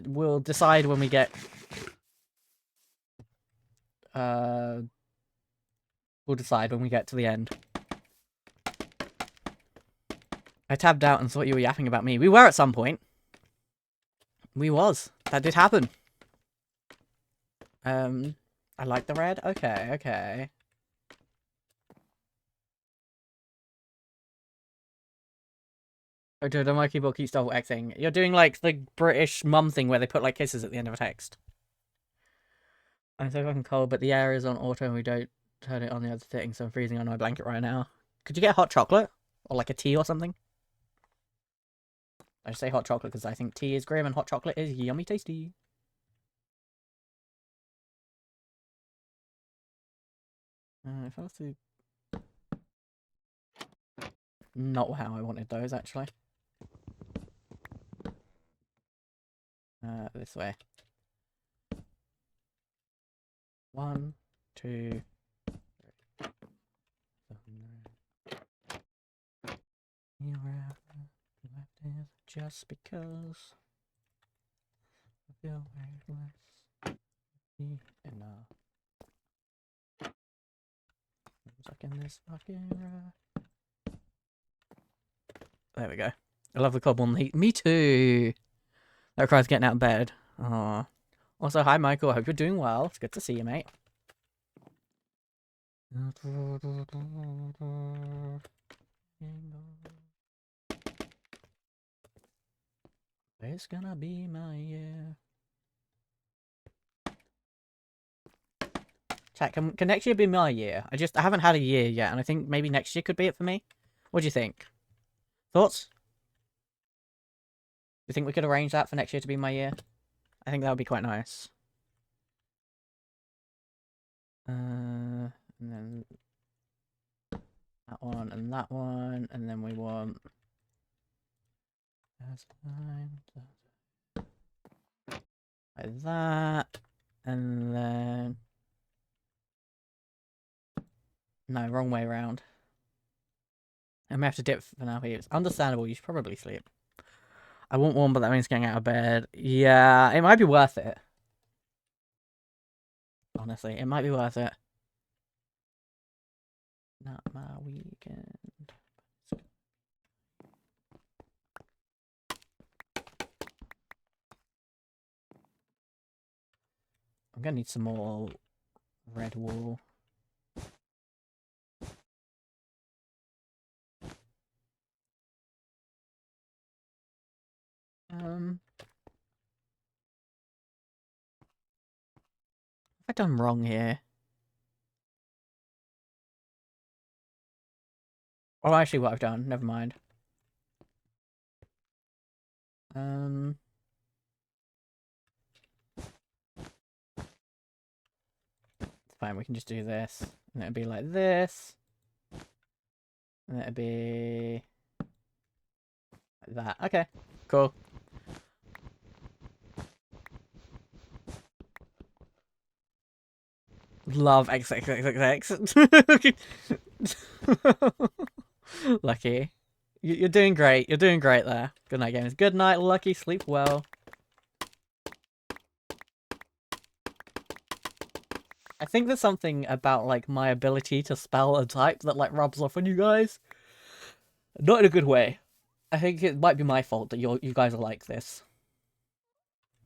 We'll decide when we get We'll decide when we get to the end. I tabbed out and thought you were yapping about me. We were at some point. We was. That did happen. I like the red? Okay, okay. Oh, dude, my keyboard keeps double Xing. You're doing like the British mum thing where they put like kisses at the end of a text. I'm so fucking cold, but the air is on auto and we don't turn it on the other setting, so I'm freezing on my blanket right now. Could you get hot chocolate? Or like a tea or something? I just say hot chocolate because I think tea is grim and hot chocolate is yummy tasty. If I was to... Not how I wanted those, actually. This way. 1, 2, 3. Just because I feel weightless enough. Stuck in this fucking There we go. I love the cobble heat. Me too. That cries getting out of bed. Aww. Also, hi Michael. I hope you're doing well. It's good to see you, mate. It's gonna be my year. Chat, can next year be my year? I haven't had a year yet, and I think maybe next year could be it for me. What do you think? Thoughts? Do you think we could arrange that for next year to be my year? I think that would be quite nice. And then that one and that one, and then we want like that, and then no, wrong way around. I may have to dip for now. It's understandable. You should probably sleep. I want one, but that means getting out of bed. Yeah, it might be worth it. Honestly, it might be worth it. Not my weekend. I'm gonna need some more red wool. What have I done wrong here? Oh, actually, what I've done. Never mind. It's fine. We can just do this, and it'd be like this, and it'd be like that. Okay, cool. Love XXXXX. Lucky. You're doing great. You're doing great there. Good night, games. Good night, Lucky. Sleep well. I think there's something about, like, my ability to spell and type that, like, rubs off on you guys. Not in a good way. I think it might be my fault that you guys are like this.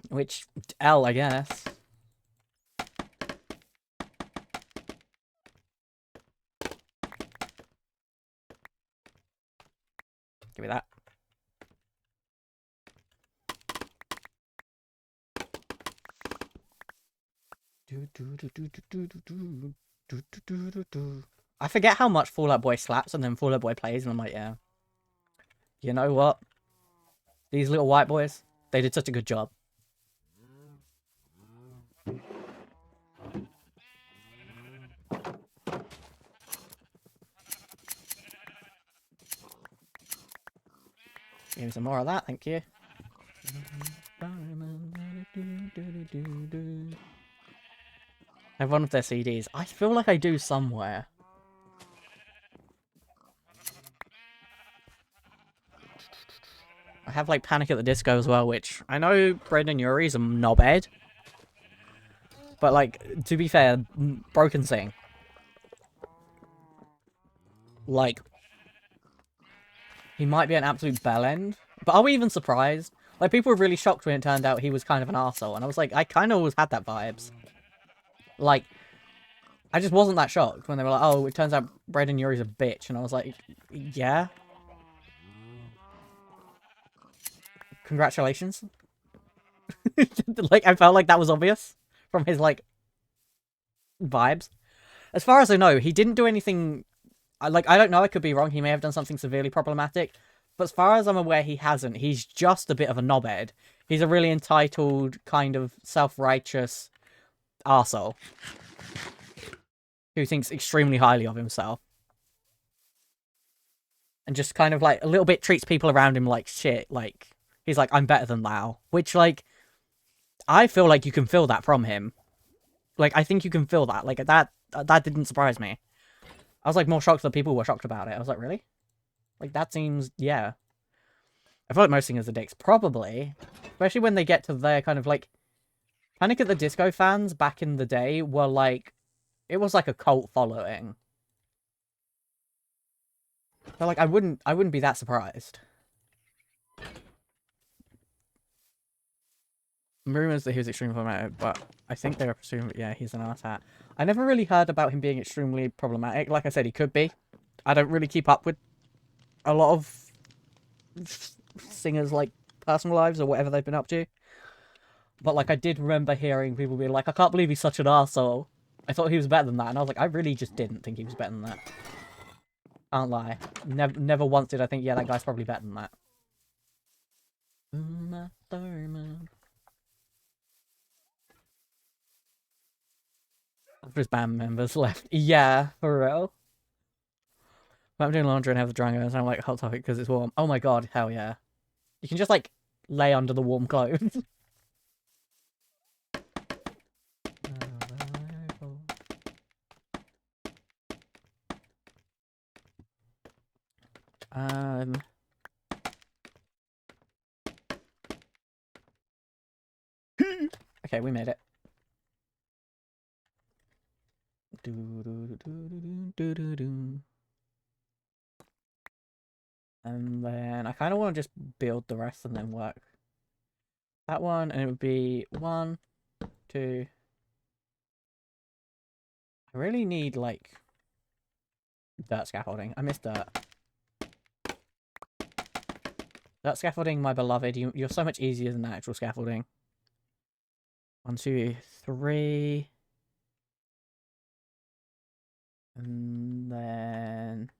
Which, L, I guess. Give me that. I forget how much Fall Out Boy slaps and then Fall Out Boy plays, and I'm like, yeah. You know what? These little white boys, they did such a good job. Give me some more of that, thank you. I have one of their CDs. I feel like I do somewhere. I have like Panic at the Disco as well, which I know Brendan Urie's a knobhead. But, like, to be fair, Broken Sing. Like, he might be an absolute bellend. But are we even surprised? Like, people were really shocked when it turned out he was kind of an arsehole. And I was like, I kind of always had that vibes. Like, I just wasn't that shocked when they were like, oh, it turns out Brayden Yuri's a bitch. And I was like, yeah. Congratulations. Like, I felt like that was obvious from his, like, vibes. As far as I know, he didn't do anything... Like, I don't know, I could be wrong. He may have done something severely problematic. But as far as I'm aware, he hasn't. He's just a bit of a knobhead. He's a really entitled, kind of self-righteous arsehole who thinks extremely highly of himself. And just kind of, like, a little bit treats people around him like shit. Like, he's like, I'm better than thou. Which, like, I feel like you can feel that from him. Like, I think you can feel that. Like, that didn't surprise me. I was, like, more shocked that people were shocked about it. I was like, really? Like, that seems... yeah. I feel like most singers are dicks. Probably. Especially when they get to their kind of, like... Panic at the Disco fans back in the day were, like... It was, like, a cult following. So, like, I wouldn't be that surprised. Rumors that he was extremely problematic, but I think they were presuming, yeah, he's an arsehat. I never really heard about him being extremely problematic. Like I said, he could be. I don't really keep up with a lot of singers' like personal lives or whatever they've been up to. But like I did remember hearing people be like, I can't believe he's such an arsehole. I thought he was better than that, and I was like, I really just didn't think he was better than that. Can't lie. Never once did I think, yeah, that guy's probably better than that. Uma Thurman. After his band members left. Yeah, for real. I'm doing laundry and have the drying and I'm like, hot topic because it's warm. Oh my god, hell yeah. You can just like lay under the warm clothes. um Okay, we made it. And then I kind of want to just build the rest and then work that one, and it would be 1, 2. I really need like dirt scaffolding. I miss dirt. Dirt scaffolding, my beloved. You're so much easier than actual scaffolding. 1, 2, 3. And then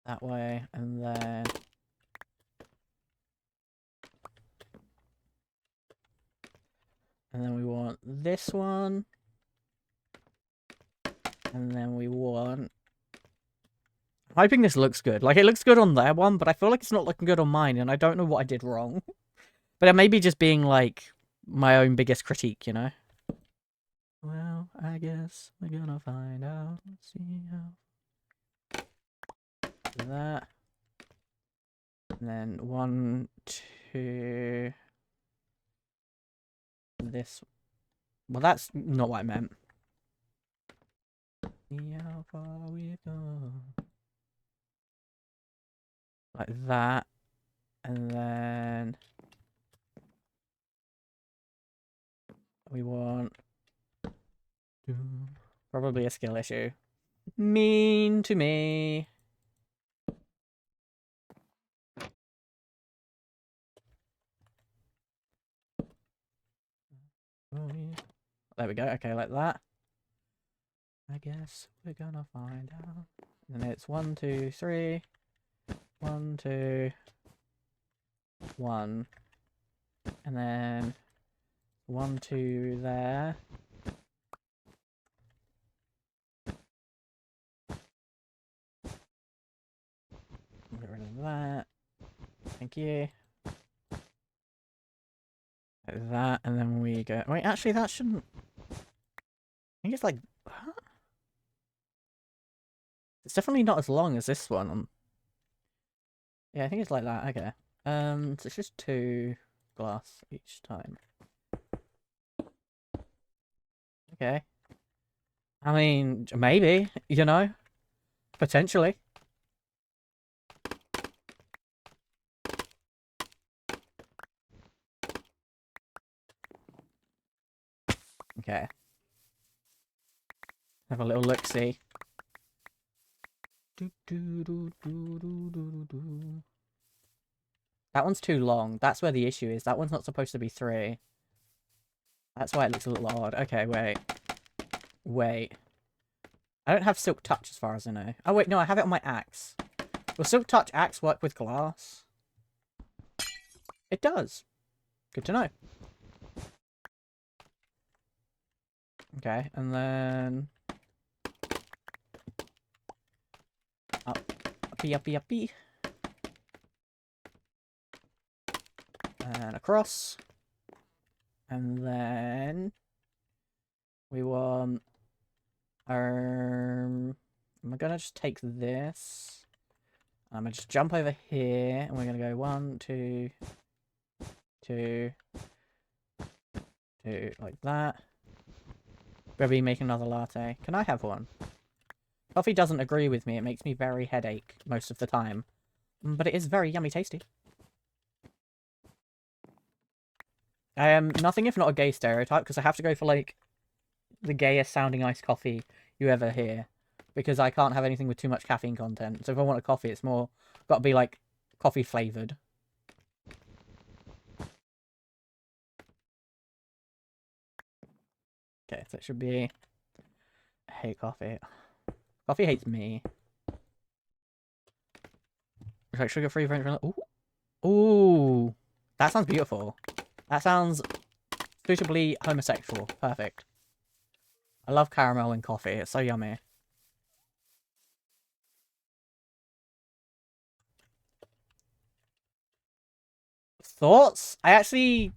that way, and then we want this one, and then we want... I'm hoping this looks good. Like, it looks good on their one, but I feel like it's not looking good on mine, and I don't know what I did wrong. But it may be just being, like, my own biggest critique, you know? Well, I guess we're gonna find out. Let's see how... that. And then 1, 2... this... Well, that's not what I meant. See how far we've gone. Like that. And then... we want... probably a skill issue. Mean to me. There we go. Okay, like that. I guess we're gonna find out. And it's 1, 2, 3. 1, 2, 1. And then 1, 2 there. Get rid of that. Thank you. Like that, and then we go... wait, actually, that shouldn't... I think it's like... huh? It's definitely not as long as this one. Yeah, I think it's like that. Okay. So it's just 2 glass each time. Okay. I mean, maybe, you know? Potentially. Okay. Have a little look-see. That one's too long. That's where the issue is. That one's not supposed to be 3. That's why it looks a little odd. Okay, wait. Wait. I don't have Silk Touch as far as I know. Oh, wait, no, I have it on my axe. Will Silk Touch axe work with glass? It does. Good to know. Okay, and then... uppy. And across. And then... we want... I'm gonna just take this. I'm gonna just jump over here, and we're gonna go 1, 2, 2, 2, like that. Maybe make another latte. Can I have one? Coffee doesn't agree with me. It makes me very headache most of the time. But it is very yummy tasty. I am nothing if not a gay stereotype, because I have to go for, like, the gayest sounding iced coffee you ever hear. Because I can't have anything with too much caffeine content. So if I want a coffee, it's more got to be, like, coffee flavoured. Okay, so it should be... I hate coffee. Coffee hates me. Like sugar-free French vanilla. Ooh. Ooh. That sounds beautiful. That sounds suitably homosexual. Perfect. I love caramel in coffee. It's so yummy. Thoughts? I actually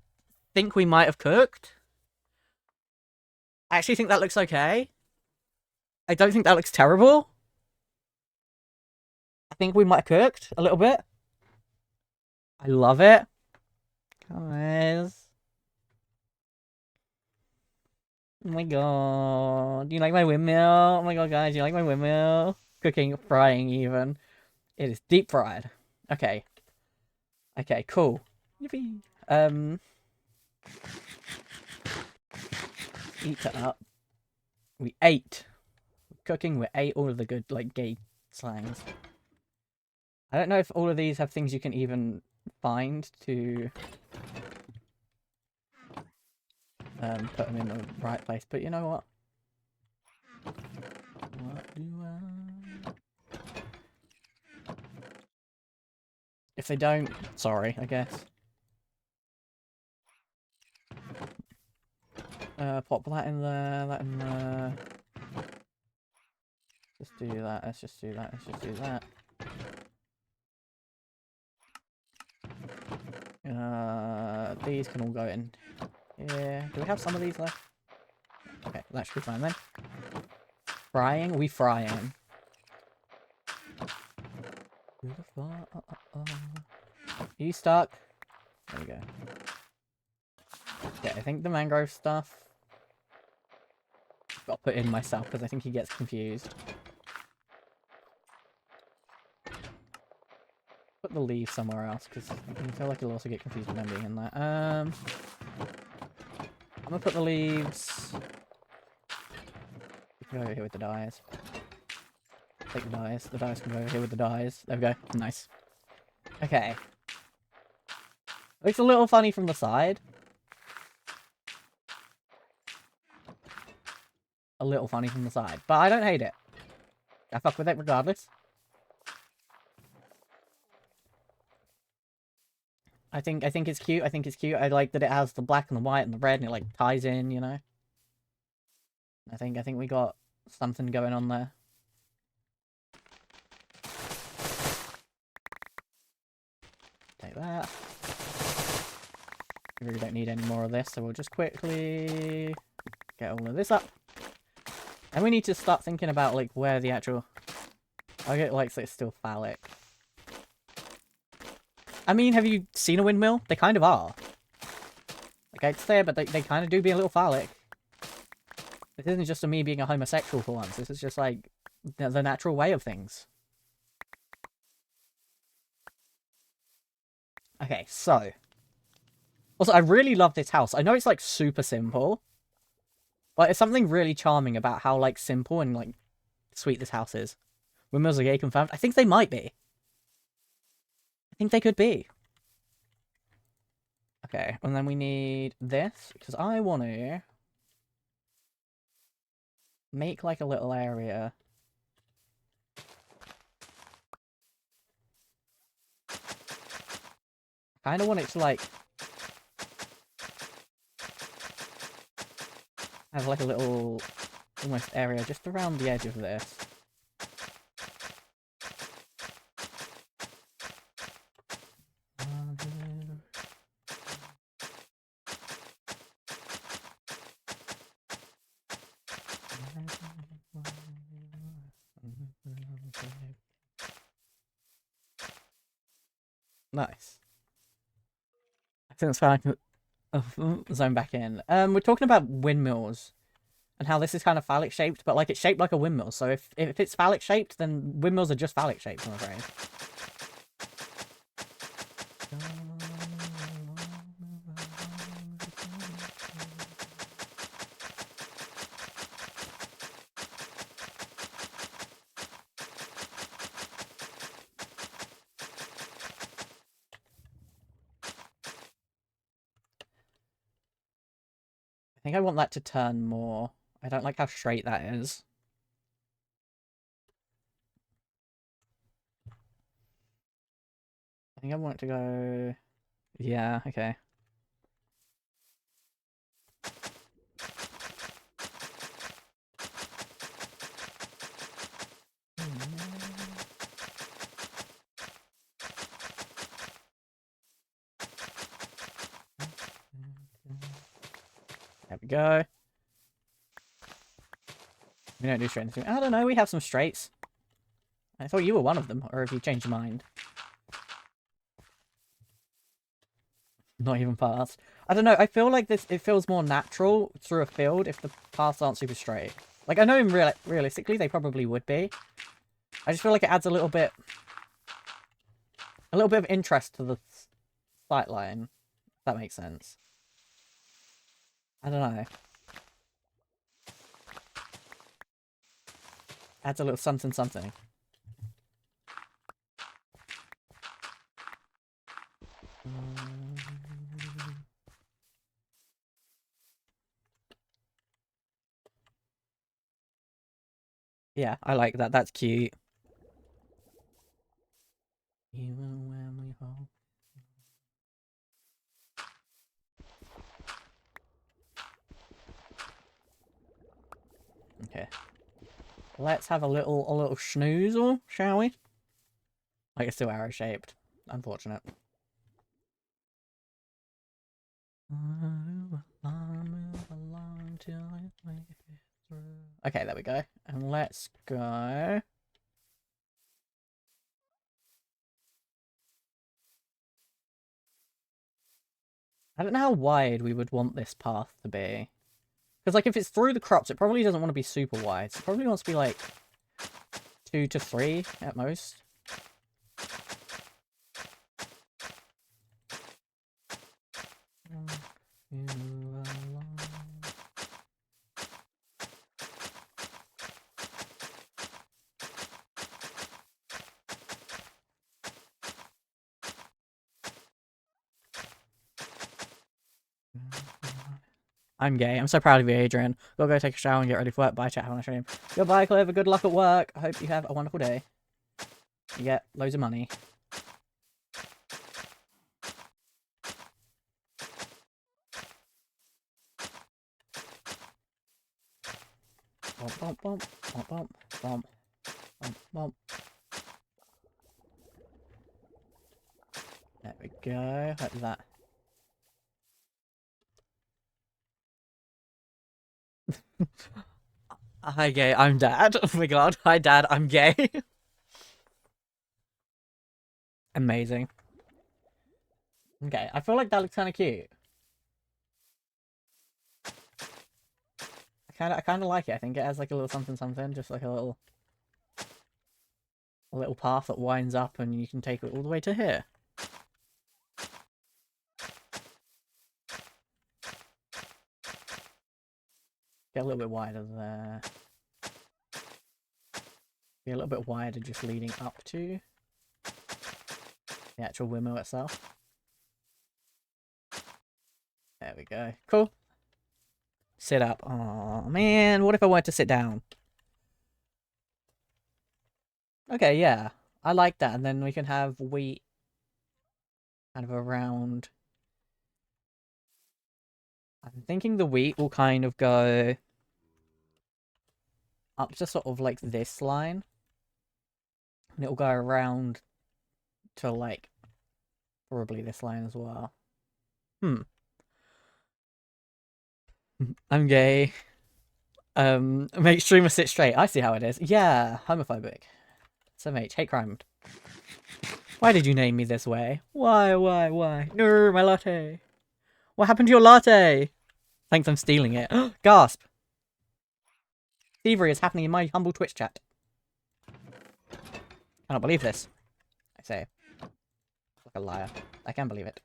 think we might have cooked. I actually think that looks okay. I don't think that looks terrible. I think we might have cooked a little bit. I love it. Guys. Oh my god. Do you like my windmill? Oh my god, guys, do you like my windmill? Cooking, frying even. It is deep fried. Okay. Okay, cool. Yippee. Eat it up. We ate. Cooking, we ate all of the good, like, gay slangs. I don't know if all of these have things you can even find to put them in the right place, but you know what? What do I... If they don't, sorry, I guess. Pop that in there, that in there. Just do that, let's just do that, let's just do that. These can all go in here. Do we have some of these left? Okay, that should be fine then. Frying? We frying. Are you stuck? There we go. Yeah, I think the mangrove stuff got put in myself because I think he gets confused. Put the leaves somewhere else because I feel like he'll also get confused with them being in there. I'm gonna put the leaves. You can go over here with the dyes. Take the dyes. The dyes can go over here with the dyes. There we go. Nice. Okay. Looks a little funny from the side. A little funny from the side, but I don't hate it. I fuck with it regardless. I think it's cute. I think it's cute. I like that it has the black and the white and the red and it like ties in, you know. I think we got something going on there. Take that. We really don't need any more of this, so we'll just quickly get all of this up. And we need to start thinking about like where the actual... I get like so it's still phallic. I mean, have you seen a windmill? They kind of are. Like, it's there, but they kind of do be a little phallic. This isn't just me being a homosexual for once. This is just, like, the natural way of things. Okay, so. Also, I really love this house. I know it's, like, super simple. But it's something really charming about how, like, simple and, like, sweet this house is. Windmills are gay confirmed? I think they might be. I think they could be. Okay, and then we need this, because I want to make, like, a little area. Kind of want it to, like, have, like, a little, almost area just around the edge of this. Nice. I think it's fine. Zone back in. We're talking about windmills and how this is kind of phallic shaped, but like it's shaped like a windmill. So if it's phallic shaped, then windmills are just phallic shaped, I'm afraid. I think I want that to turn more. I don't like how straight that is. I think I want it to go... Yeah, okay. There we go. We don't do straight. I don't know, we have some straights. I thought you were one of them, or have you changed your mind? Not even paths. I don't know, I feel like it feels more natural through a field if the paths aren't super straight. Like, I know realistically they probably would be. I just feel like it adds a little bit of interest to the sight line, if that makes sense. I don't know. Adds a little something something. Yeah, I like that. That's cute. Even when we hope. Okay. Let's have a little schnoozle, shall we? Like, it's still arrow shaped. Unfortunate. Okay, there we go. And let's go. I don't know how wide we would want this path to be. Because, like, if it's through the crops, it probably doesn't want to be super wide. So it probably wants to be, like, 2 to 3 at most. I'm gay. I'm so proud of you, Adrian. Go take a shower and get ready for work. Bye, chat. Have a nice stream. Goodbye, Clever. Good luck at work. I hope you have a wonderful day. You get loads of money. Bump, bump, bump, bump, bump, bump, bump, bump. There we go. Like that. Hi, gay. I'm Dad. Oh my god. Hi, Dad. I'm gay. Amazing. Okay, I feel like that looks kind of cute. I kind of like it. I think it has like a little something something, just like a little path that winds up, and you can take it all the way to here. Get a little bit wider there. Be a little bit wider, just leading up to the actual windmill itself. There we go. Cool. Sit up. Oh man, what if I wanted to sit down? Okay, yeah. I like that. And then we can have wheat kind of around. I'm thinking the wheat will kind of go up to sort of like this line. And it'll go around to like probably this line as well. I'm gay. Make streamer sit straight. I see how it is. Yeah, homophobic. SMH, hate crime. Why did you name me this way? Why? No, my latte. What happened to your latte? Thanks, I'm stealing it. Gasp. Thievery is happening in my humble Twitch chat. Cannot believe this. I say. Like a liar. I can't believe it.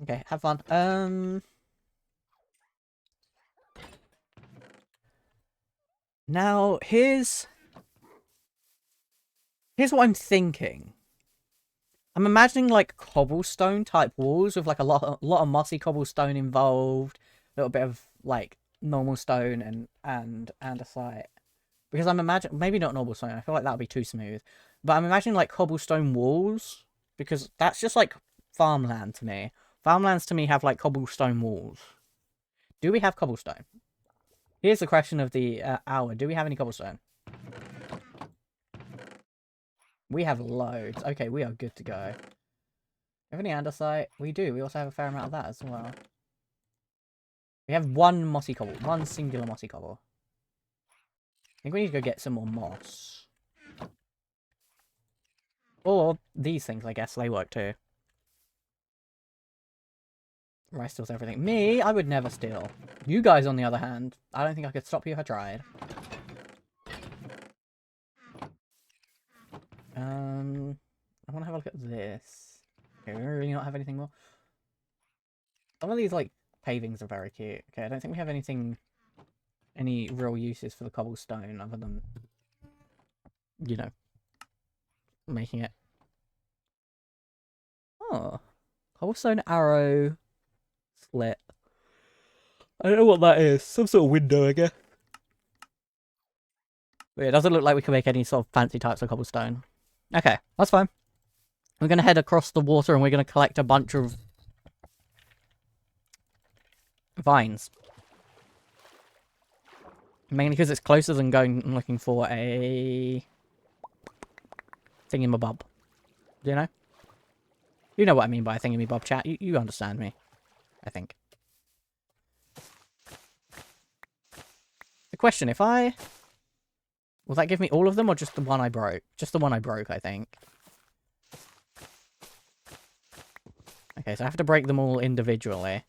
Okay, have fun. Now, here's what I'm thinking. I'm imagining like cobblestone type walls with like a lot of mossy cobblestone involved, a little bit of like normal stone and andesite. Because I'm imagining maybe not normal stone. I feel like that would be too smooth. But I'm imagining like cobblestone walls because that's just like farmland to me. Farmlands to me have like cobblestone walls. Do we have cobblestone? Here's the question of the hour. Do we have any cobblestone? We have loads. Okay, we are good to go. Have any andesite? We do. We also have a fair amount of that as well. We have one mossy cobble. One singular mossy cobble. I think we need to go get some more moss. Or these things, I guess. They work too. Rice steals everything. Me? I would never steal. You guys, on the other hand, I don't think I could stop you if I tried. I want to have a look at this. Okay, we really not have anything more. Some of these, like, pavings are very cute. Okay, I don't think we have any real uses for the cobblestone other than, you know, making it. Oh, cobblestone arrow slit. I don't know what that is. Some sort of window, I guess. But it doesn't look like we can make any sort of fancy types of cobblestone. Okay, that's fine. We're going to head across the water and we're going to collect a bunch of vines. Mainly because it's closer than going and looking for a thingamabob. Do you know? You know what I mean by a thingamabob, chat. You understand me, I think. The question, if I... Will that give me all of them or just the one I broke? Just the one I broke, I think. Okay, so I have to break them all individually.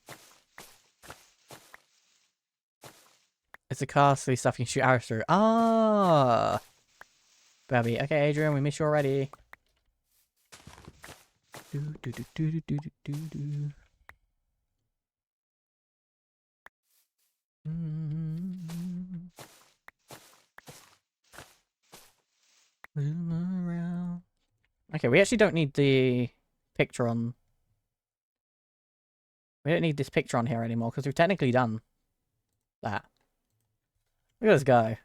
It's a costly stuff you can shoot arrows through. Ah! Babby. Okay, Adrian, we miss you already. Do, do, do, do, do, do, do, do. Okay, we actually don't need the picture on... We don't need this picture on here anymore, because we've technically done that. Look at us go.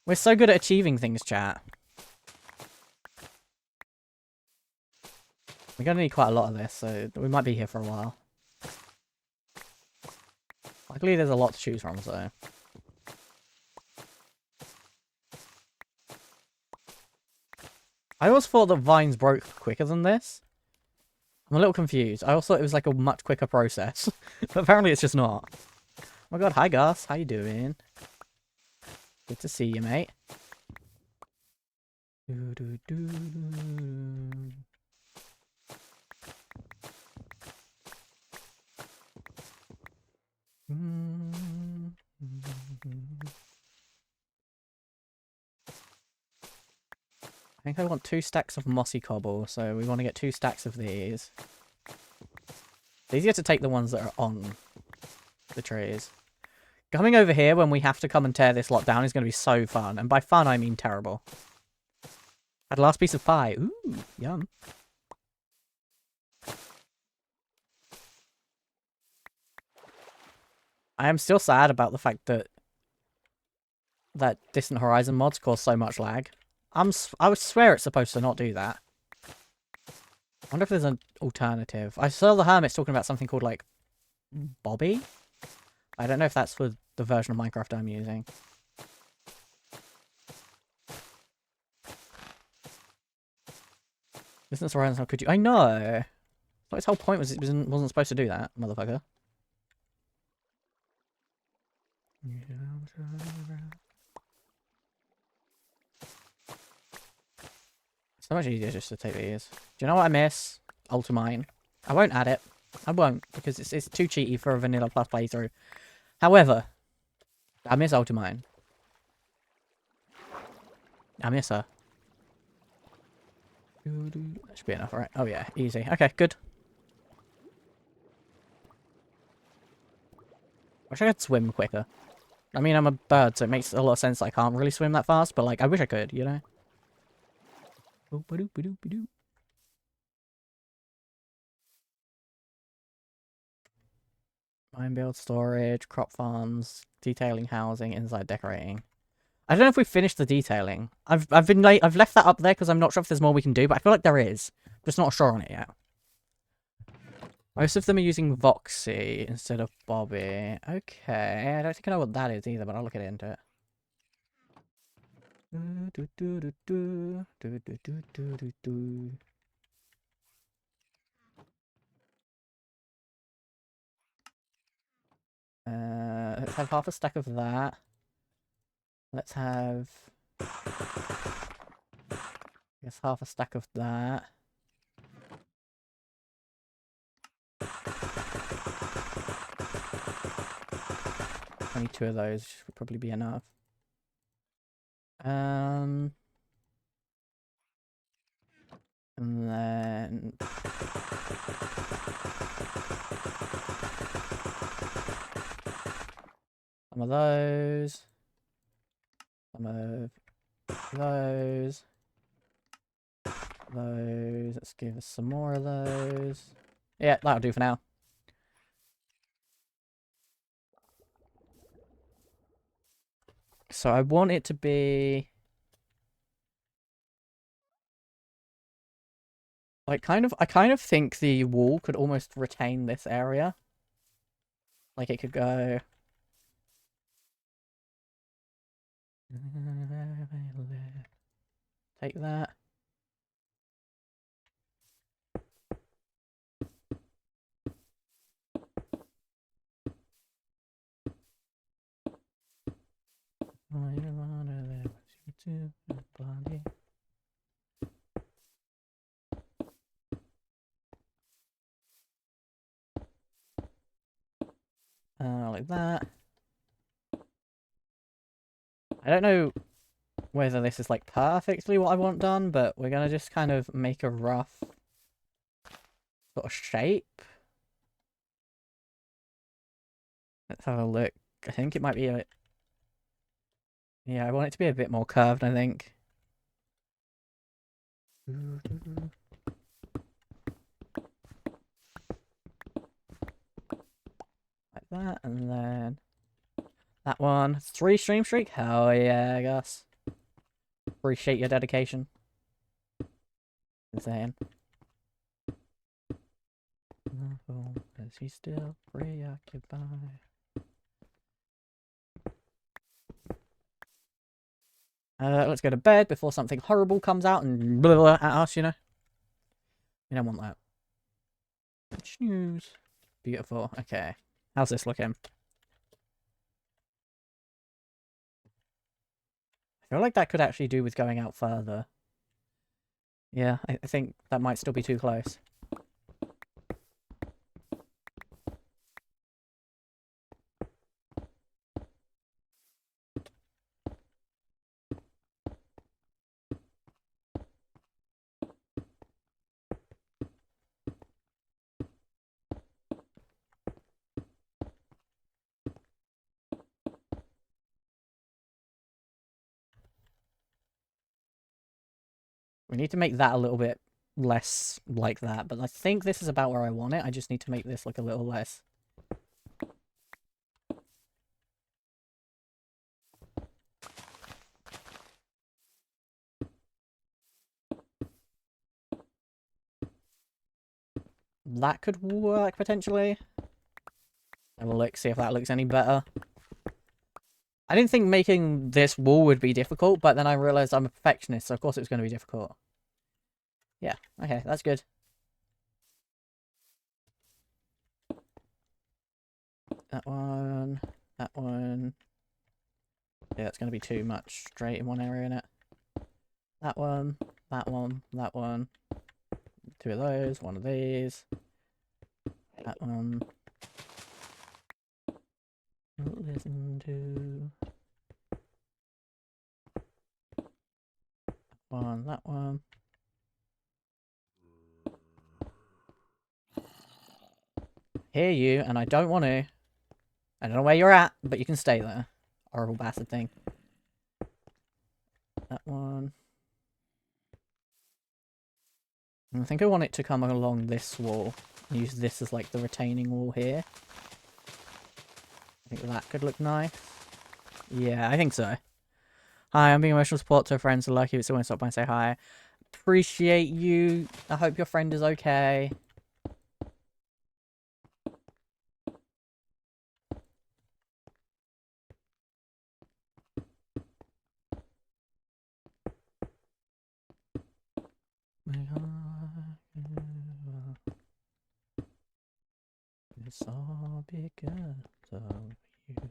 We're so good at achieving things, chat. We're going to need quite a lot of this, so we might be here for a while. Luckily, there's a lot to choose from, so... I always thought that vines broke quicker than this. I'm a little confused. I also thought it was like a much quicker process. But apparently it's just not. Oh my god, hi Gus. How you doing? Good to see you, mate. I think I want 2 stacks of mossy cobble, so we want to get 2 stacks of these. It's easier to take the ones that are on the trees. Coming over here when we have to come and tear this lot down is going to be so fun. And by fun, I mean terrible. Had last piece of pie. Ooh, yum. I am still sad about the fact that Distant Horizon mods cause so much lag. I would swear it's supposed to not do that. I wonder if there's an alternative. I saw the Hermit's talking about something called, like, Bobby? I don't know if that's for the version of Minecraft I'm using. Distance Horizon, how could you? I know! But its whole point was it wasn't supposed to do that, motherfucker. So much easier just to take these. Do you know what I miss? Ultimine. I won't add it. I won't, because it's too cheaty for a vanilla plus playthrough. However, I miss Ultimine. I miss her. That should be enough, right? Oh yeah, easy. Okay, good. Wish I could swim quicker. I mean, I'm a bird, so it makes a lot of sense that I can't really swim that fast, but, like, I wish I could, you know? Mine build, storage, crop farms, detailing, housing, inside decorating. I don't know if we've finished the detailing. I've left that up there because I'm not sure if there's more we can do, but I feel like there is. I'm just not sure on it yet. Most of them are using Voxy instead of Bobby. Okay, I don't think I know what that is either, but I'll look into it. Let's have half a stack of that. Let's have... I guess half a stack of that. Only 2 of those would probably be enough. And then... some of those. Some of those. Those. Let's give us some more of those. Yeah, that'll do for now. So I want it to be... like, I kind of think the wall could almost retain this area. Like, it could go... take that. Like that. I don't know whether this is, like, perfectly what I want done, but we're gonna just kind of make a rough sort of shape. Let's have a look. I think it might be a... yeah, I want it to be a bit more curved, I think. Like that, and then... that one. 3 stream streak? Hell yeah, I guess. Appreciate your dedication. Insane. Is he still preoccupied? Let's go to bed before something horrible comes out and blah, blah, at us, you know? We don't want that. Snooze. Beautiful. Okay. How's this looking? I feel like that could actually do with going out further. Yeah, I think that might still be too close. We need to make that a little bit less like that, but I think this is about where I want it. I just need to make this look a little less. That could work, potentially. Have a look, see if that looks any better. I didn't think making this wall would be difficult, but then I realised I'm a perfectionist, so of course it was going to be difficult. Yeah, okay, that's good. That one, that one. Yeah, it's going to be too much straight in one area, innit? That one, that one, that one. Two of those, one of these. That one. Listen to... One, that one. Hear you, and I don't want to. I don't know where you're at, but you can stay there. Horrible bastard thing. That one. And I think I want it to come along this wall. And use this as like the retaining wall here. I think that could look nice. Yeah, I think so. Hi, I'm being emotional support to a friend, so lucky, but still want to stop by and say hi. Appreciate you. I hope your friend is okay. It's all because of you.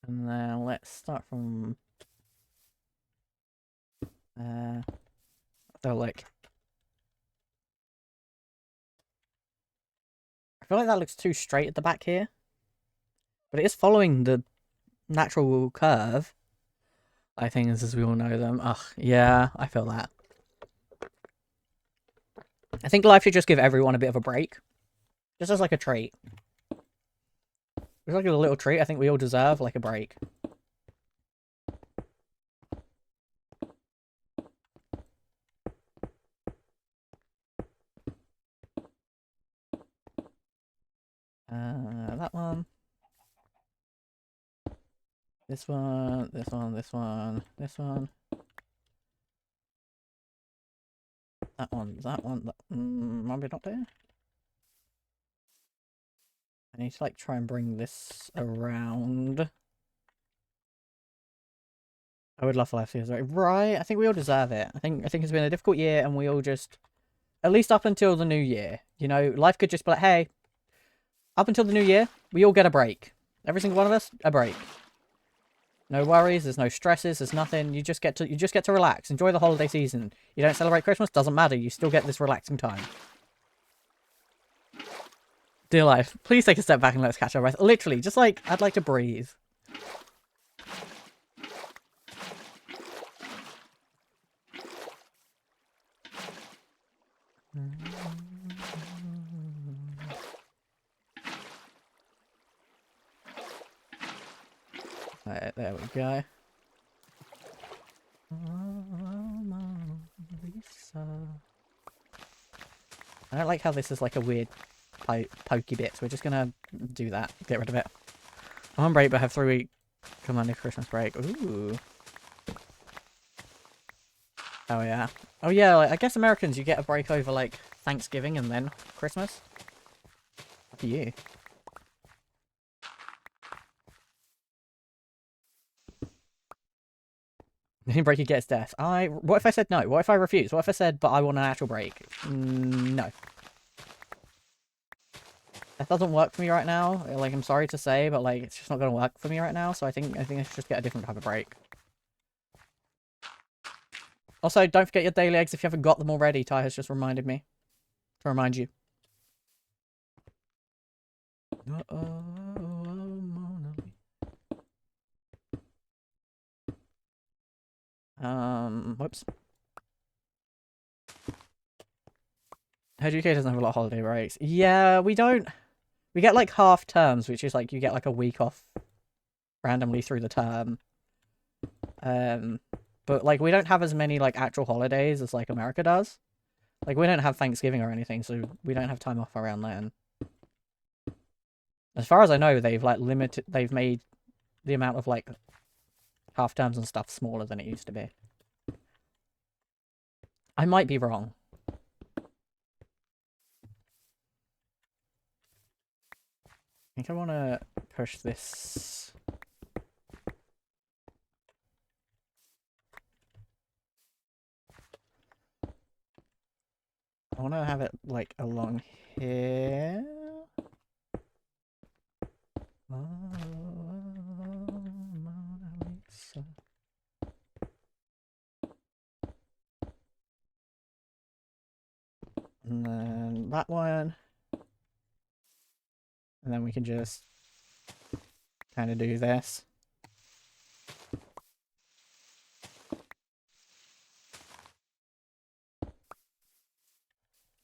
And then let's start from so like I feel like that looks too straight at the back here. But it is following the natural curve. I think as we all know them. Ugh, yeah, I feel that. I think life should just give everyone a bit of a break. Just as like a treat. It's like a little treat. I think we all deserve like a break. That one. This one, this one, this one, this one. That one, that one, that, maybe not there. I need to like try and bring this around. I would love life to be right. I think we all deserve it. I think it's been a difficult year, and we all just, at least up until the new year, you know, life could just be like, hey, up until the new year, we all get a break. Every single one of us, a break. No worries. There's no stresses. There's nothing. You just get to relax. Enjoy the holiday season. You don't celebrate Christmas, doesn't matter. You still get this relaxing time. Dear life, please take a step back and let's catch our breath. Literally, just like I'd like to breathe. Right, there we go. I don't like how this is like a weird pokey bit, so we're just gonna do that. Get rid of it. I'm on break, but I have 3-week commanded Christmas break. Ooh. Oh yeah. Oh yeah, like, I guess Americans, you get a break over like Thanksgiving and then Christmas. Lucky you. Any break, he gets death. What if I said no? What if I refuse? What if I said, but I want an actual break? No. That doesn't work for me right now. Like, I'm sorry to say, but like, it's just not gonna work for me right now. So I think I should just get a different type of break. Also, don't forget your daily eggs if you haven't got them already. Ty has just reminded me to remind you. Whoops. Her UK doesn't have a lot of holiday breaks. Yeah, we don't. We get like half terms, which is like you get like a week off randomly through the term. Um, but like we don't have as many like actual holidays as like America does. Like we don't have Thanksgiving or anything, so we don't have time off around then. As far as I know, they've like limited. They've made the amount of like half terms and stuff smaller than it used to be. I might be wrong. I think I want to push this. I want to have it like along here. Mona Lisa. And then that one. And then we can just kind of do this.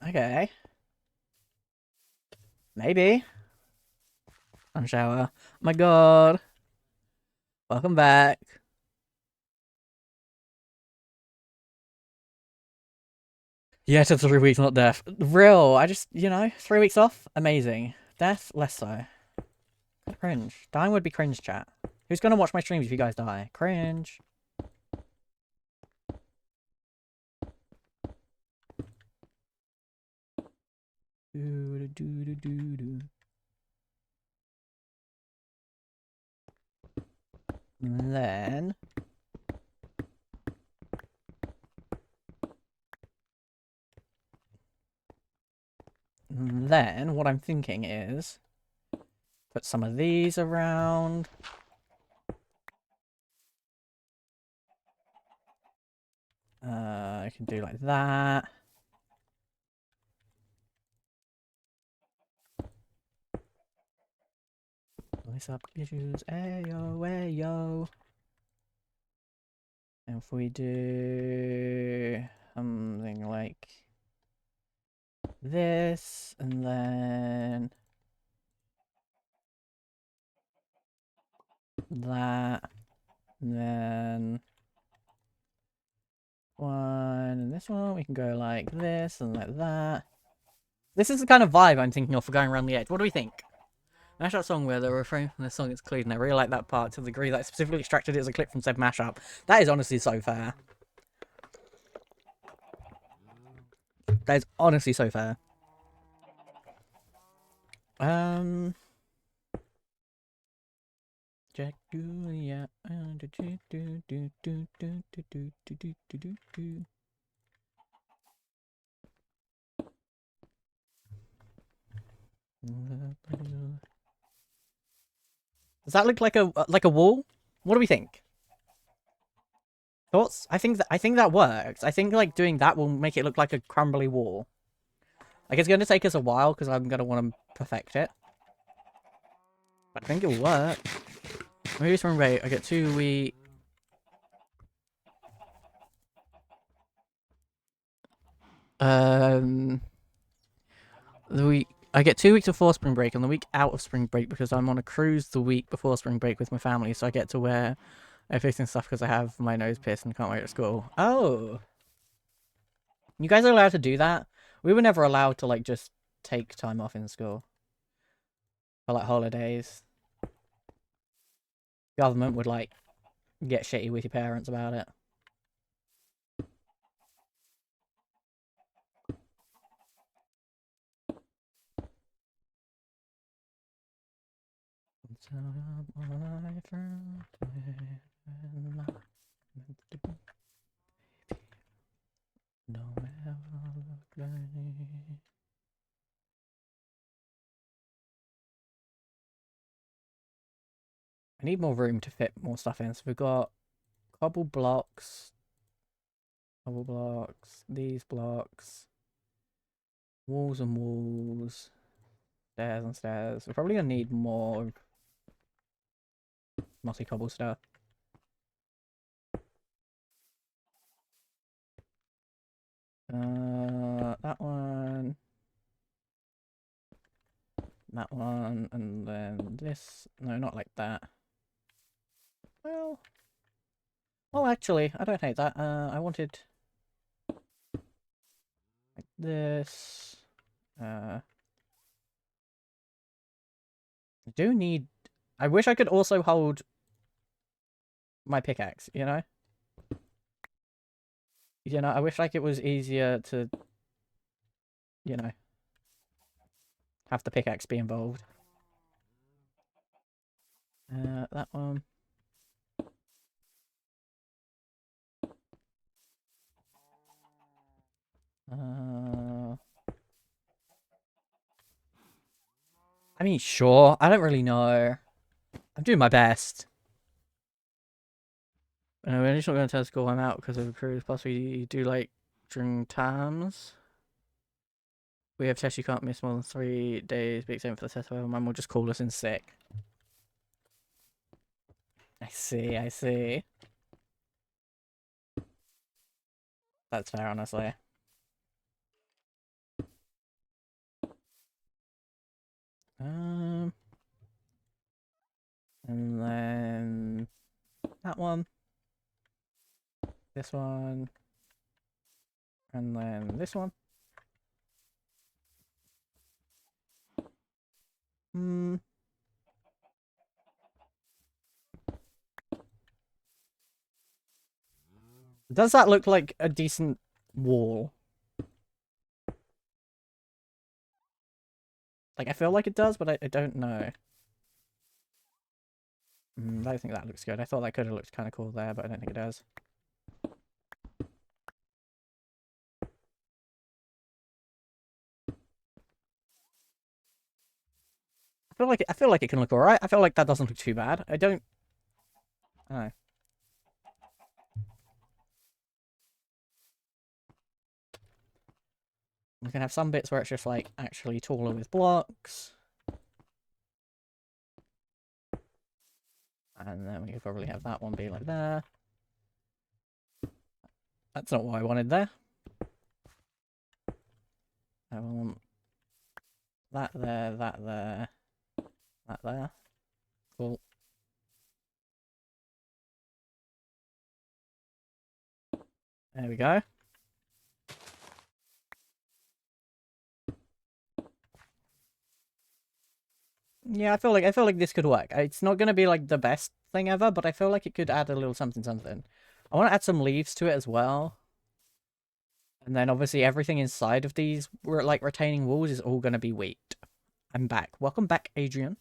Okay. Maybe. On shower. Oh my god. Welcome back. Yeah, to 3 weeks, not death. Real. I just, 3 weeks off? Amazing. Death? Less so. Cringe. Dying would be cringe, chat. Who's gonna watch my streams if you guys die? Cringe. And then... what I'm thinking is... put some of these around. I can do like that. Voice up issues, ayo, ayo. And if we do something like this, and then that, and then one, and this one, we can go like this and like that. This is the kind of vibe I'm thinking of for going around the edge. What do we think? Mashup song where the refrain from the song is clean. I really like that part to the degree that I specifically extracted it as a clip from said mashup. That is honestly so fair. That is honestly so fair. Jack Julia. Does that look like a wall? What do we think? Thoughts? I think that works. I think like doing that will make it look like a crumbly wall. Like it's gonna take us a while because I'm gonna want to perfect it. But I think it'll work. Maybe from rate. I get 2 weeks. The week I get 2 weeks before spring break and the week out of spring break because I'm on a cruise the week before spring break with my family, so I get to wear everything stuff because I have my nose pierced and can't wear it at school. Oh, you guys are allowed to do that? We were never allowed to like just take time off in school for like holidays. Government would like get shitty with your parents about it. I need more room to fit more stuff in. So we've got cobble blocks, these blocks, walls and walls, stairs and stairs. We're probably gonna need more mossy cobble stuff. That one. that one, and then this. No, not like that. Well, actually, I don't hate that. I wanted like this. I do need. I wish I could also hold my pickaxe. I wish like it was easier to, you know, have the pickaxe be involved. That one. I mean, sure. I don't really know. I'm doing my best. We're just not going to tell school I'm out because of a cruise. Plus, we do like during times. We have tests you can't miss more than 3 days. Be exempt for the test. Well, Mum will just call us in sick. I see. I see. That's fair, honestly. And then that one, this one, and then this one. Does that look like a decent wall? Like, I feel like it does, but I don't know. I don't think that looks good. I thought that could have looked kind of cool there, but I don't think it does. I feel like it can look alright. I feel like that doesn't look too bad. I don't know. We can have some bits where it's just like actually taller with blocks. And then we could probably have that one be like there. That's not what I wanted there. I want that there, that there, that there. Cool. There we go. Yeah, I feel like this could work. It's not gonna be like the best thing ever, but I feel like it could add a little something something. I want to add some leaves to it as well. And then obviously everything inside of these like retaining walls is all gonna be wheat. I'm back. Welcome back, Adrian.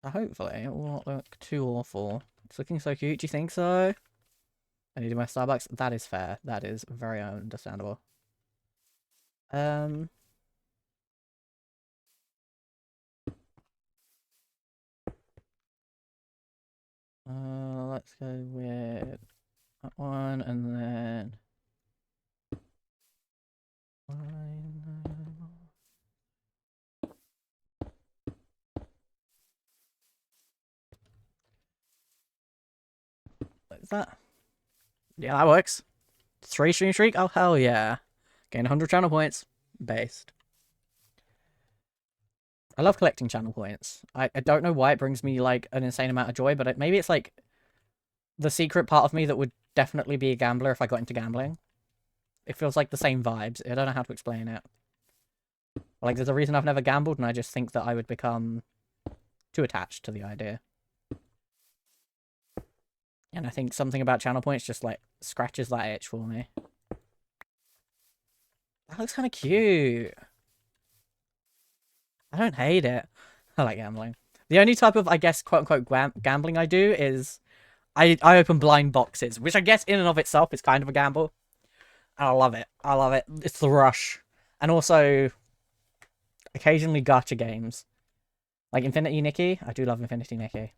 Hopefully it will not look too awful. It's looking so cute. Do you think so? I need to do my Starbucks. That is fair. That is very understandable. Let's go with that one, and then like that. Yeah, that works. 3 stream streak? Oh, hell yeah. Gain 100 channel points. Based. I love collecting channel points. I don't know why it brings me, like, an insane amount of joy, but maybe it's, like, the secret part of me that would definitely be a gambler if I got into gambling. It feels like the same vibes. I don't know how to explain it. Like, there's a reason I've never gambled, and I just think that I would become too attached to the idea. And I think something about channel points just, like, scratches that itch for me. That looks kind of cute. I don't hate it. I like gambling. The only type of, I guess, quote-unquote gambling I do is I open blind boxes, which I guess in and of itself is kind of a gamble. And I love it. I love it. It's the rush. And also, occasionally gacha games. Like Infinity Nikki. I do love Infinity Nikki.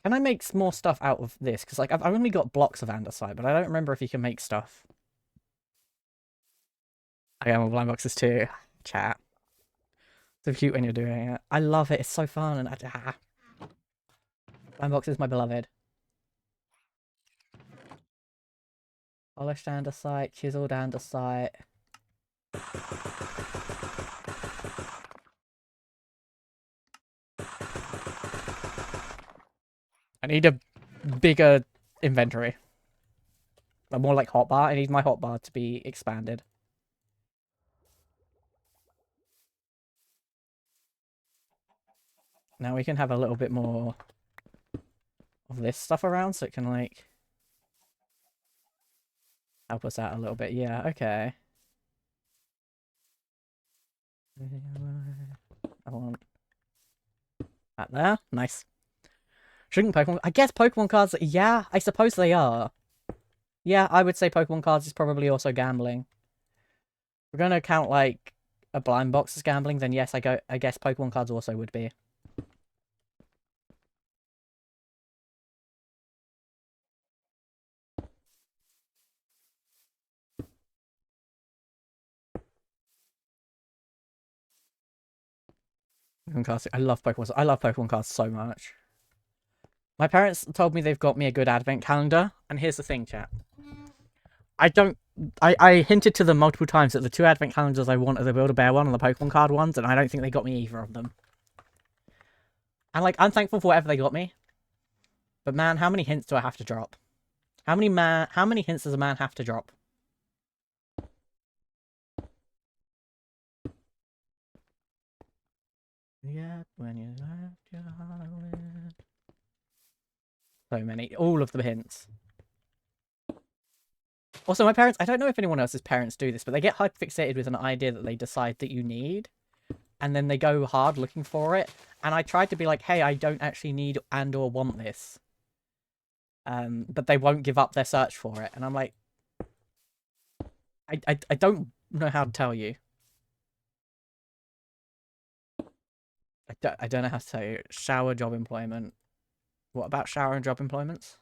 Can I make more stuff out of this? Because like I've only got blocks of andesite, but I don't remember if you can make stuff. I have blind boxes too. Chat. So cute when you're doing it. I love it. It's so fun. And blind box is my beloved. Polished andesite, chiseled andesite. I need a bigger inventory. A more like hotbar. I need my hotbar to be expanded. Now we can have a little bit more of this stuff around so it can, like, help us out a little bit. Yeah, okay. I want that there. Nice. Shouldn't Pokemon... I guess Pokemon cards... Yeah, I suppose they are. Yeah, I would say Pokemon cards is probably also gambling. If we're going to count, like, a blind box as gambling, then yes, I guess Pokemon cards also would be. Pokemon cards. I love Pokemon. I love Pokemon cards so much. My parents told me they've got me a good advent calendar, and here's the thing, chat. I hinted to them multiple times that the 2 advent calendars I want are the Build-A-Bear one and the Pokemon card ones, and I don't think they got me either of them. And, like, I'm thankful for whatever they got me. But, man, how many hints do I have to drop? How many hints does a man have to drop? Yeah, when you left your heart. So many. All of the hints. Also, my parents, I don't know if anyone else's parents do this, but they get hyper-fixated with an idea that they decide that you need, and then they go hard looking for it. And I tried to be like, hey, I don't actually need and or want this. But they won't give up their search for it. And I'm like, I don't know how to tell you. I don't know how to tell you. Shower, job employment. What about shower and job employments?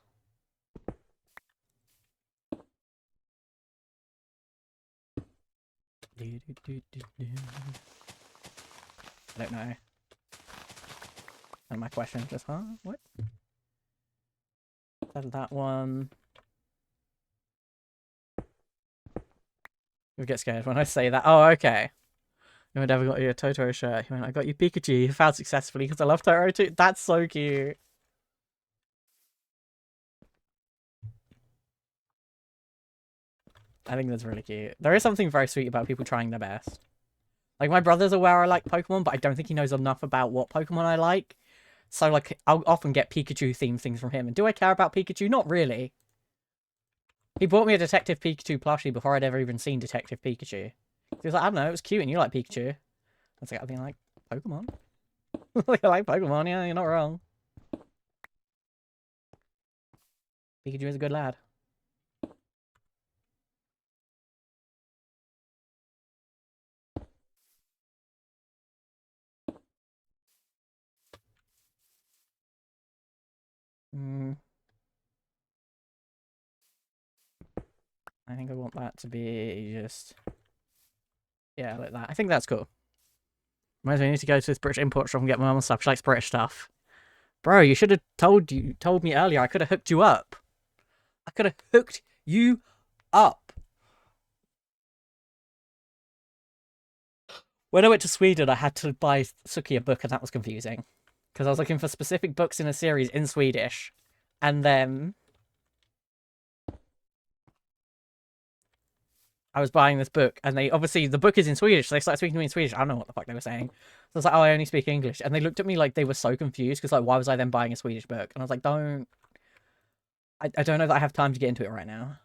I don't know. And my question just, huh? What? That one. You get scared when I say that. Oh, okay. You never got you a Totoro shirt. He went, I got you Pikachu. You found successfully because I love Totoro too. That's so cute. I think that's really cute. There is something very sweet about people trying their best. Like, my brother's aware I like Pokemon, but I don't think he knows enough about what Pokemon I like. So, like, I'll often get Pikachu-themed things from him. And do I care about Pikachu? Not really. He bought me a Detective Pikachu plushie before I'd ever even seen Detective Pikachu. He was like, I don't know, it was cute and you like Pikachu. I was like, I've been like, Pokemon? Like, I like Pokemon, yeah, you're not wrong. Pikachu is a good lad. I think I want that to be just... Yeah, like that. I think that's cool. Might as well need to go to this British import shop and get my mum stuff. She likes British stuff. Bro, you should have told me earlier. I could have hooked you up. I could have hooked you up. When I went to Sweden, I had to buy Suki a book, and that was confusing. Because I was looking for specific books in a series in Swedish. And then I was buying this book, and they obviously the book is in Swedish, so they started speaking to me in Swedish. I don't know what the fuck they were saying. So I was like, oh, I only speak English, and they looked at me like they were so confused because like, why was I then buying a Swedish book? And I was like, I don't know that I have time to get into it right now.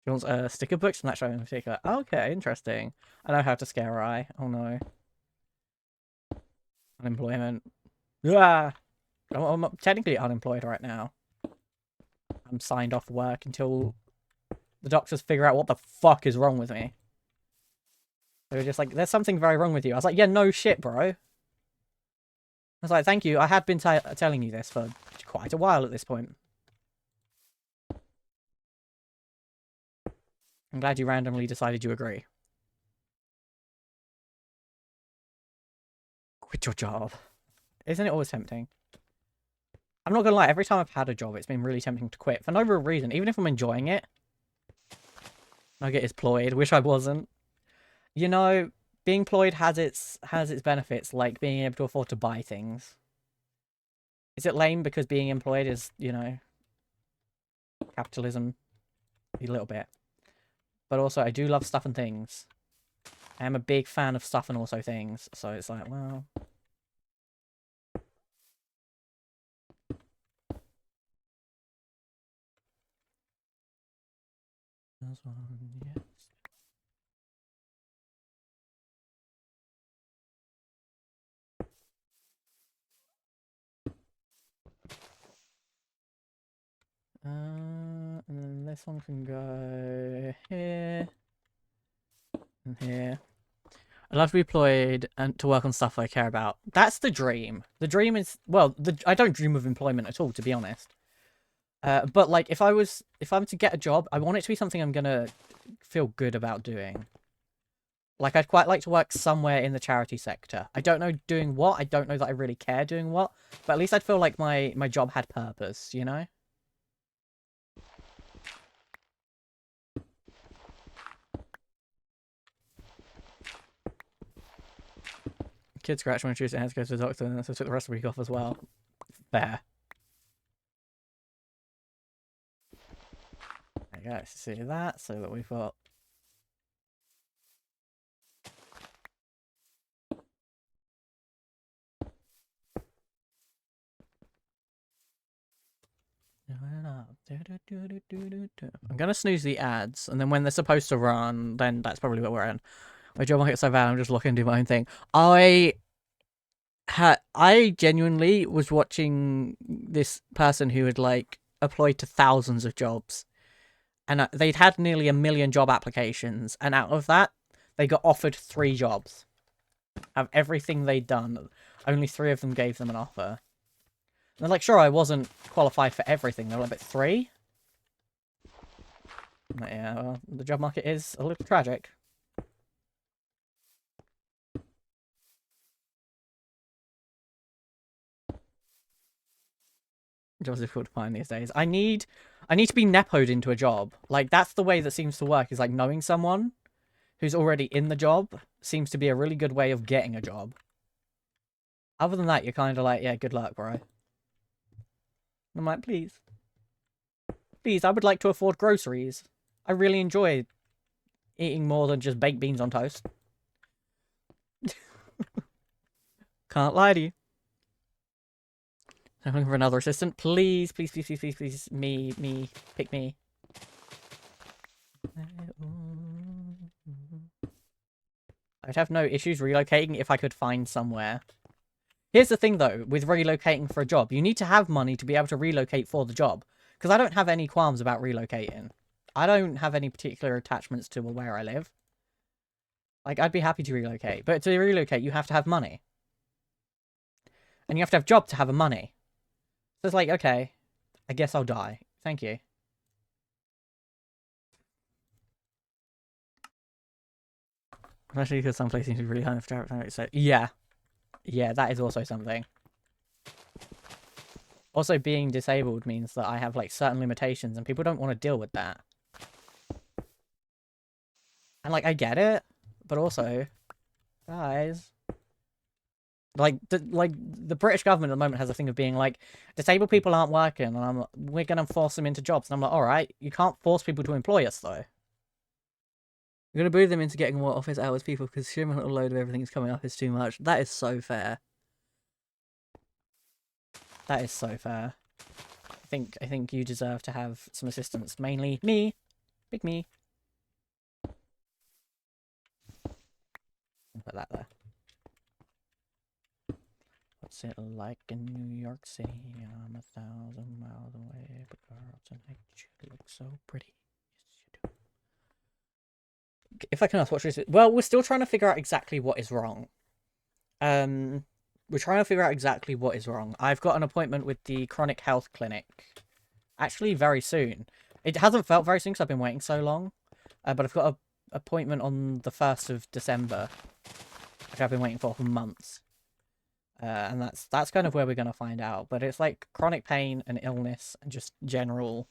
She wants sticker books from that show in particular. Okay, interesting. I know how to scare her eye. Oh no. Unemployment. Yeah. I'm technically unemployed right now. I'm signed off work until the doctors figure out what the fuck is wrong with me. They were just like, there's something very wrong with you. I was like, yeah, no shit, bro. I was like, thank you. I had been telling you this for quite a while at this point. I'm glad you randomly decided you agree. Quit your job. Isn't it always tempting? I'm not gonna lie, every time I've had a job, it's been really tempting to quit. For no real reason. Even if I'm enjoying it, I get is ployed. Wish I wasn't. You know, being ployed has its benefits, like being able to afford to buy things. Is it lame because being employed is, capitalism a little bit? But also, I do love stuff and things. I am a big fan of stuff and also things, so it's like, well... This one, yes. And then this one can go here and here. I'd love to be employed and to work on stuff I care about. That's the dream. The dream is, well, I don't dream of employment at all, to be honest. But like, if I'm to get a job, I want it to be something I'm gonna feel good about doing. Like, I'd quite like to work somewhere in the charity sector. I don't know doing what. I don't know that I really care doing what. But at least I'd feel like my job had purpose, you know? Kid scratch when Tuesday has to go to the doctor, and so I took the rest of the week off as well. Fair. There you go. See that, so that we've got... I'm gonna snooze the ads, and then when they're supposed to run, then that's probably what we're in. My job market's so bad, I'm just looking to do my own thing. I genuinely was watching this person who had like applied to thousands of jobs, and they'd had nearly 1 million job applications, and out of that, they got offered 3 jobs. Of everything they'd done, only 3 of them gave them an offer. And they're like, sure, I wasn't qualified for everything. They're like, but 3? But yeah, well, the job market is a little tragic. Jobs are difficult to find these days. I need to be nepoed into a job. Like, that's the way that seems to work, is like knowing someone who's already in the job seems to be a really good way of getting a job. Other than that, you're kind of like, yeah, good luck, bro. I'm like, please. Please, I would like to afford groceries. I really enjoy eating more than just baked beans on toast. Can't lie to you. I'm looking for another assistant. Please, please, please, please, please, please. Me. Pick me. I'd have no issues relocating if I could find somewhere. Here's the thing, though, with relocating for a job. You need to have money to be able to relocate for the job. Because I don't have any qualms about relocating. I don't have any particular attachments to where I live. Like, I'd be happy to relocate. But to relocate, you have to have money. And you have to have a job to have a money. So it's like, okay, I guess I'll die. Thank you. Especially because some places seem to be really high enough to so yeah. Yeah, that is also something. Also, being disabled means that I have, like, certain limitations, and people don't want to deal with that. And, like, I get it, but also, guys... Like the British government at the moment has a thing of being like, disabled people aren't working, and we're going to force them into jobs. And I'm like, alright, you can't force people to employ us, though. You're going to boo them into getting more office hours people, because assuming a little load of everything is coming up is too much. That is so fair. That is so fair. I think you deserve to have some assistance. Mainly me. Big me. Put that there. What's it like in New York City? I'm 1,000 miles away, but girl, tonight you look so pretty. Yes, you do. If I can ask, what is it? Well, we're still trying to figure out exactly what is wrong. We're trying to figure out exactly what is wrong. I've got an appointment with the chronic health clinic. Actually, very soon. It hasn't felt very soon because I've been waiting so long. But I've got an appointment on the 1st of December, which I've been waiting for months. And that's kind of where we're going to find out. But it's like chronic pain and illness and just general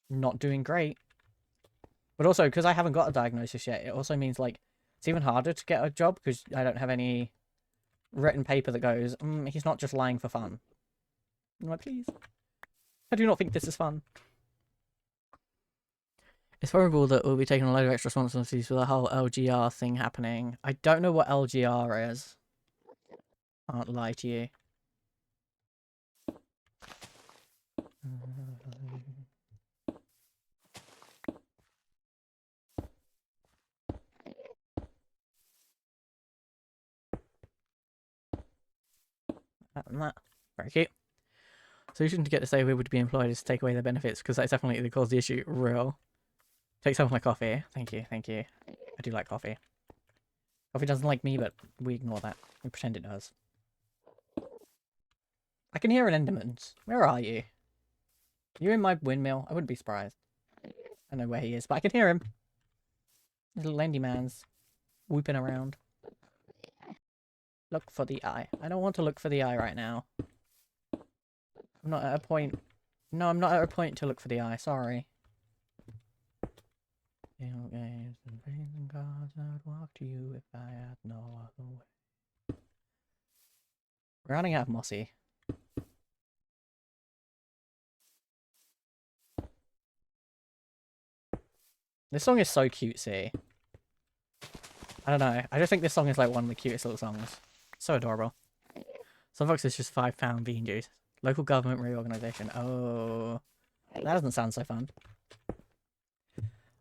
not doing great. But also, because I haven't got a diagnosis yet, it also means, like, it's even harder to get a job because I don't have any written paper that goes, he's not just lying for fun. I'm like, please. I do not think this is fun. It's horrible that we'll be taking a load of extra responsibilities for the whole LGR thing happening. I don't know what LGR is. Can't lie to you. And that. Very cute. Solution to get to say we would be employed is to take away their benefits, because that's definitely the cause of the issue. Real. Take some of my coffee. Thank you, thank you. I do like coffee. Coffee doesn't like me, but we ignore that. We pretend it does. I can hear an Enderman. Where are you? You're in my windmill. I wouldn't be surprised. I don't know where he is, but I can hear him. Little Enderman's whooping around. Look for the eye. I don't want to look for the eye right now. I'm not at a point... No, I'm not at a point to look for the eye. Sorry. Games and praise and gods, I'd walk to you if I had no other way. We're running out of Mossy. This song is so cutesy. I don't know. I just think this song is like one of the cutest little songs. So adorable. Sunfox is just £5 bean juice. Local government reorganisation. Oh. That doesn't sound so fun.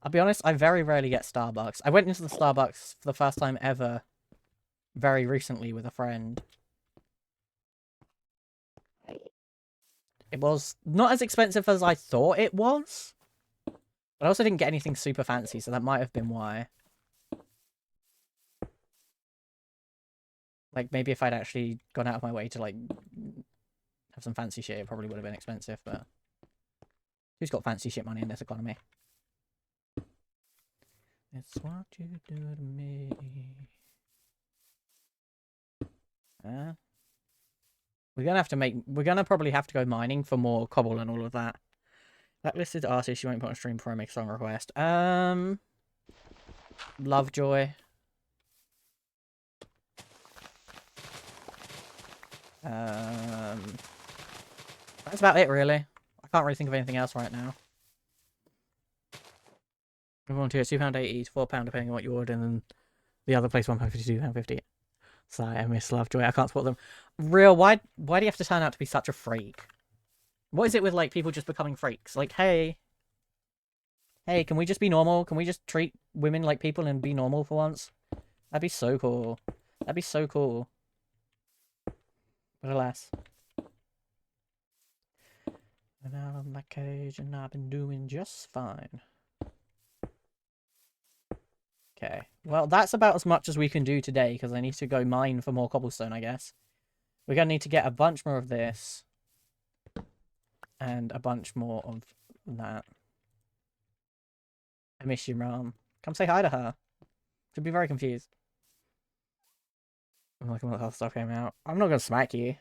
I'll be honest, I very rarely get Starbucks. I went into the Starbucks for the first time ever very recently with a friend. It was not as expensive as I thought it was. But I also didn't get anything super fancy, so that might have been why. Like, maybe if I'd actually gone out of my way to, like, have some fancy shit, it probably would have been expensive, but... Who's got fancy shit money in this economy? It's what you do to me. We're gonna probably have to go mining for more cobble and all of that. Blacklisted artist you won't put on stream before I make a song request. Lovejoy. That's about it, really. I can't really think of anything else right now. Volunteers £2.80 to £4 depending on what you order, and then the other place £1.50 £2.50. Sorry, I miss Lovejoy. I can't support them. Real, why do you have to turn out to be such a freak? What is it with, like, people just becoming freaks? Like, hey, can we just be normal? Can we just treat women like people and be normal for once? That'd be so cool. That'd be so cool. But alas. I'm out of my cage and I've been doing just fine. Okay. Well, that's about as much as we can do today, because I need to go mine for more cobblestone, I guess. We're going to need to get a bunch more of this. And a bunch more of that. I miss you, Mom. Come say hi to her. She'll be very confused. I'm looking what other stuff came out. I'm not going to smack you.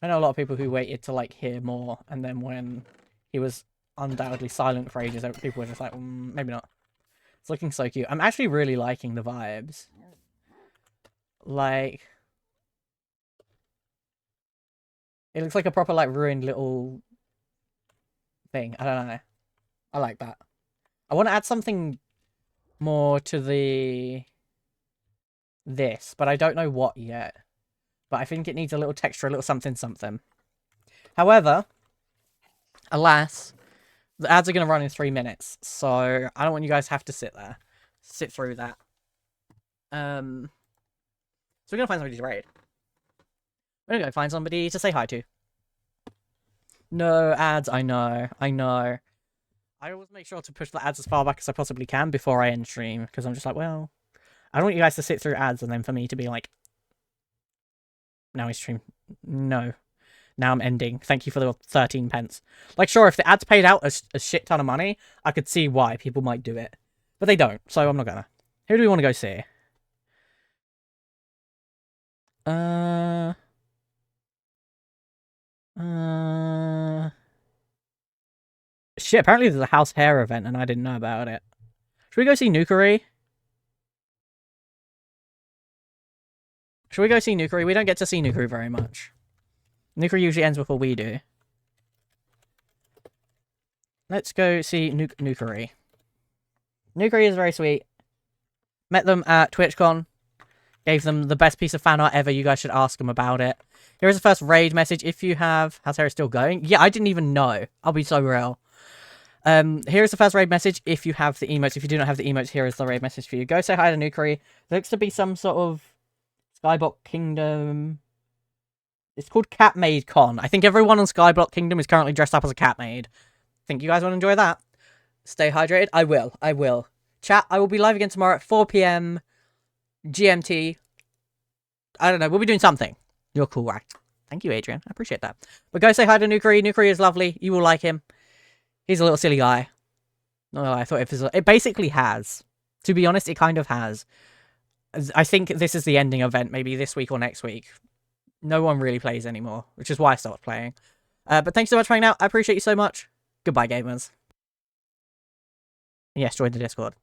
I know a lot of people who waited to, like, hear more, and then when he was undoubtedly silent for ages, people were just like, maybe not. It's looking so cute. I'm actually really liking the vibes. Like... It looks like a proper, like, ruined little thing. I don't know. I like that. I want to add something more to this, but I don't know what yet. But I think it needs a little texture, a little something something. However, alas, the ads are going to run in 3 minutes, so I don't want you guys to have to sit through that. So we're going to find somebody to raid. We're going to go find somebody to say hi to. No ads, I know. I always make sure to push the ads as far back as I possibly can before I end stream, because I'm just like, well, I don't want you guys to sit through ads and then for me to be like, now I stream. No. Now I'm ending. Thank you for the 13 pence. Like, sure, if the ads paid out a shit ton of money, I could see why people might do it. But they don't, so I'm not gonna. Who do we want to go see? shit, apparently there's a House Hair event and I didn't know about it. Should we go see Nukari? Should we go see Nukari? We don't get to see Nukari very much. Nukari usually ends before we do. Let's go see Nukari. Nukari is very sweet. Met them at TwitchCon. Gave them the best piece of fan art ever. You guys should ask them about it. Here is the first raid message. If you have... How's Harry still going? Yeah, I didn't even know. I'll be so real. Here is the first raid message. If you have the emotes. If you do not have the emotes, here is the raid message for you. Go say hi to Nukari. There looks to be some sort of Skyblock Kingdom... It's called Catmaid Con. I think everyone on Skyblock Kingdom is currently dressed up as a catmaid. Think you guys want to enjoy that? Stay hydrated? I will. I will. Chat, I will be live again tomorrow at 4 PM GMT. I don't know. We'll be doing something. You're cool, right? Thank you, Adrian. I appreciate that. But go say hi to Nukari. Nukari is lovely. You will like him. He's a little silly guy. No, I thought it basically has. To be honest, it kind of has. I think this is the ending event, maybe this week or next week. No one really plays anymore, which is why I stopped playing. But thanks so much for hanging out. I appreciate you so much. Goodbye, gamers. Yes, join the Discord.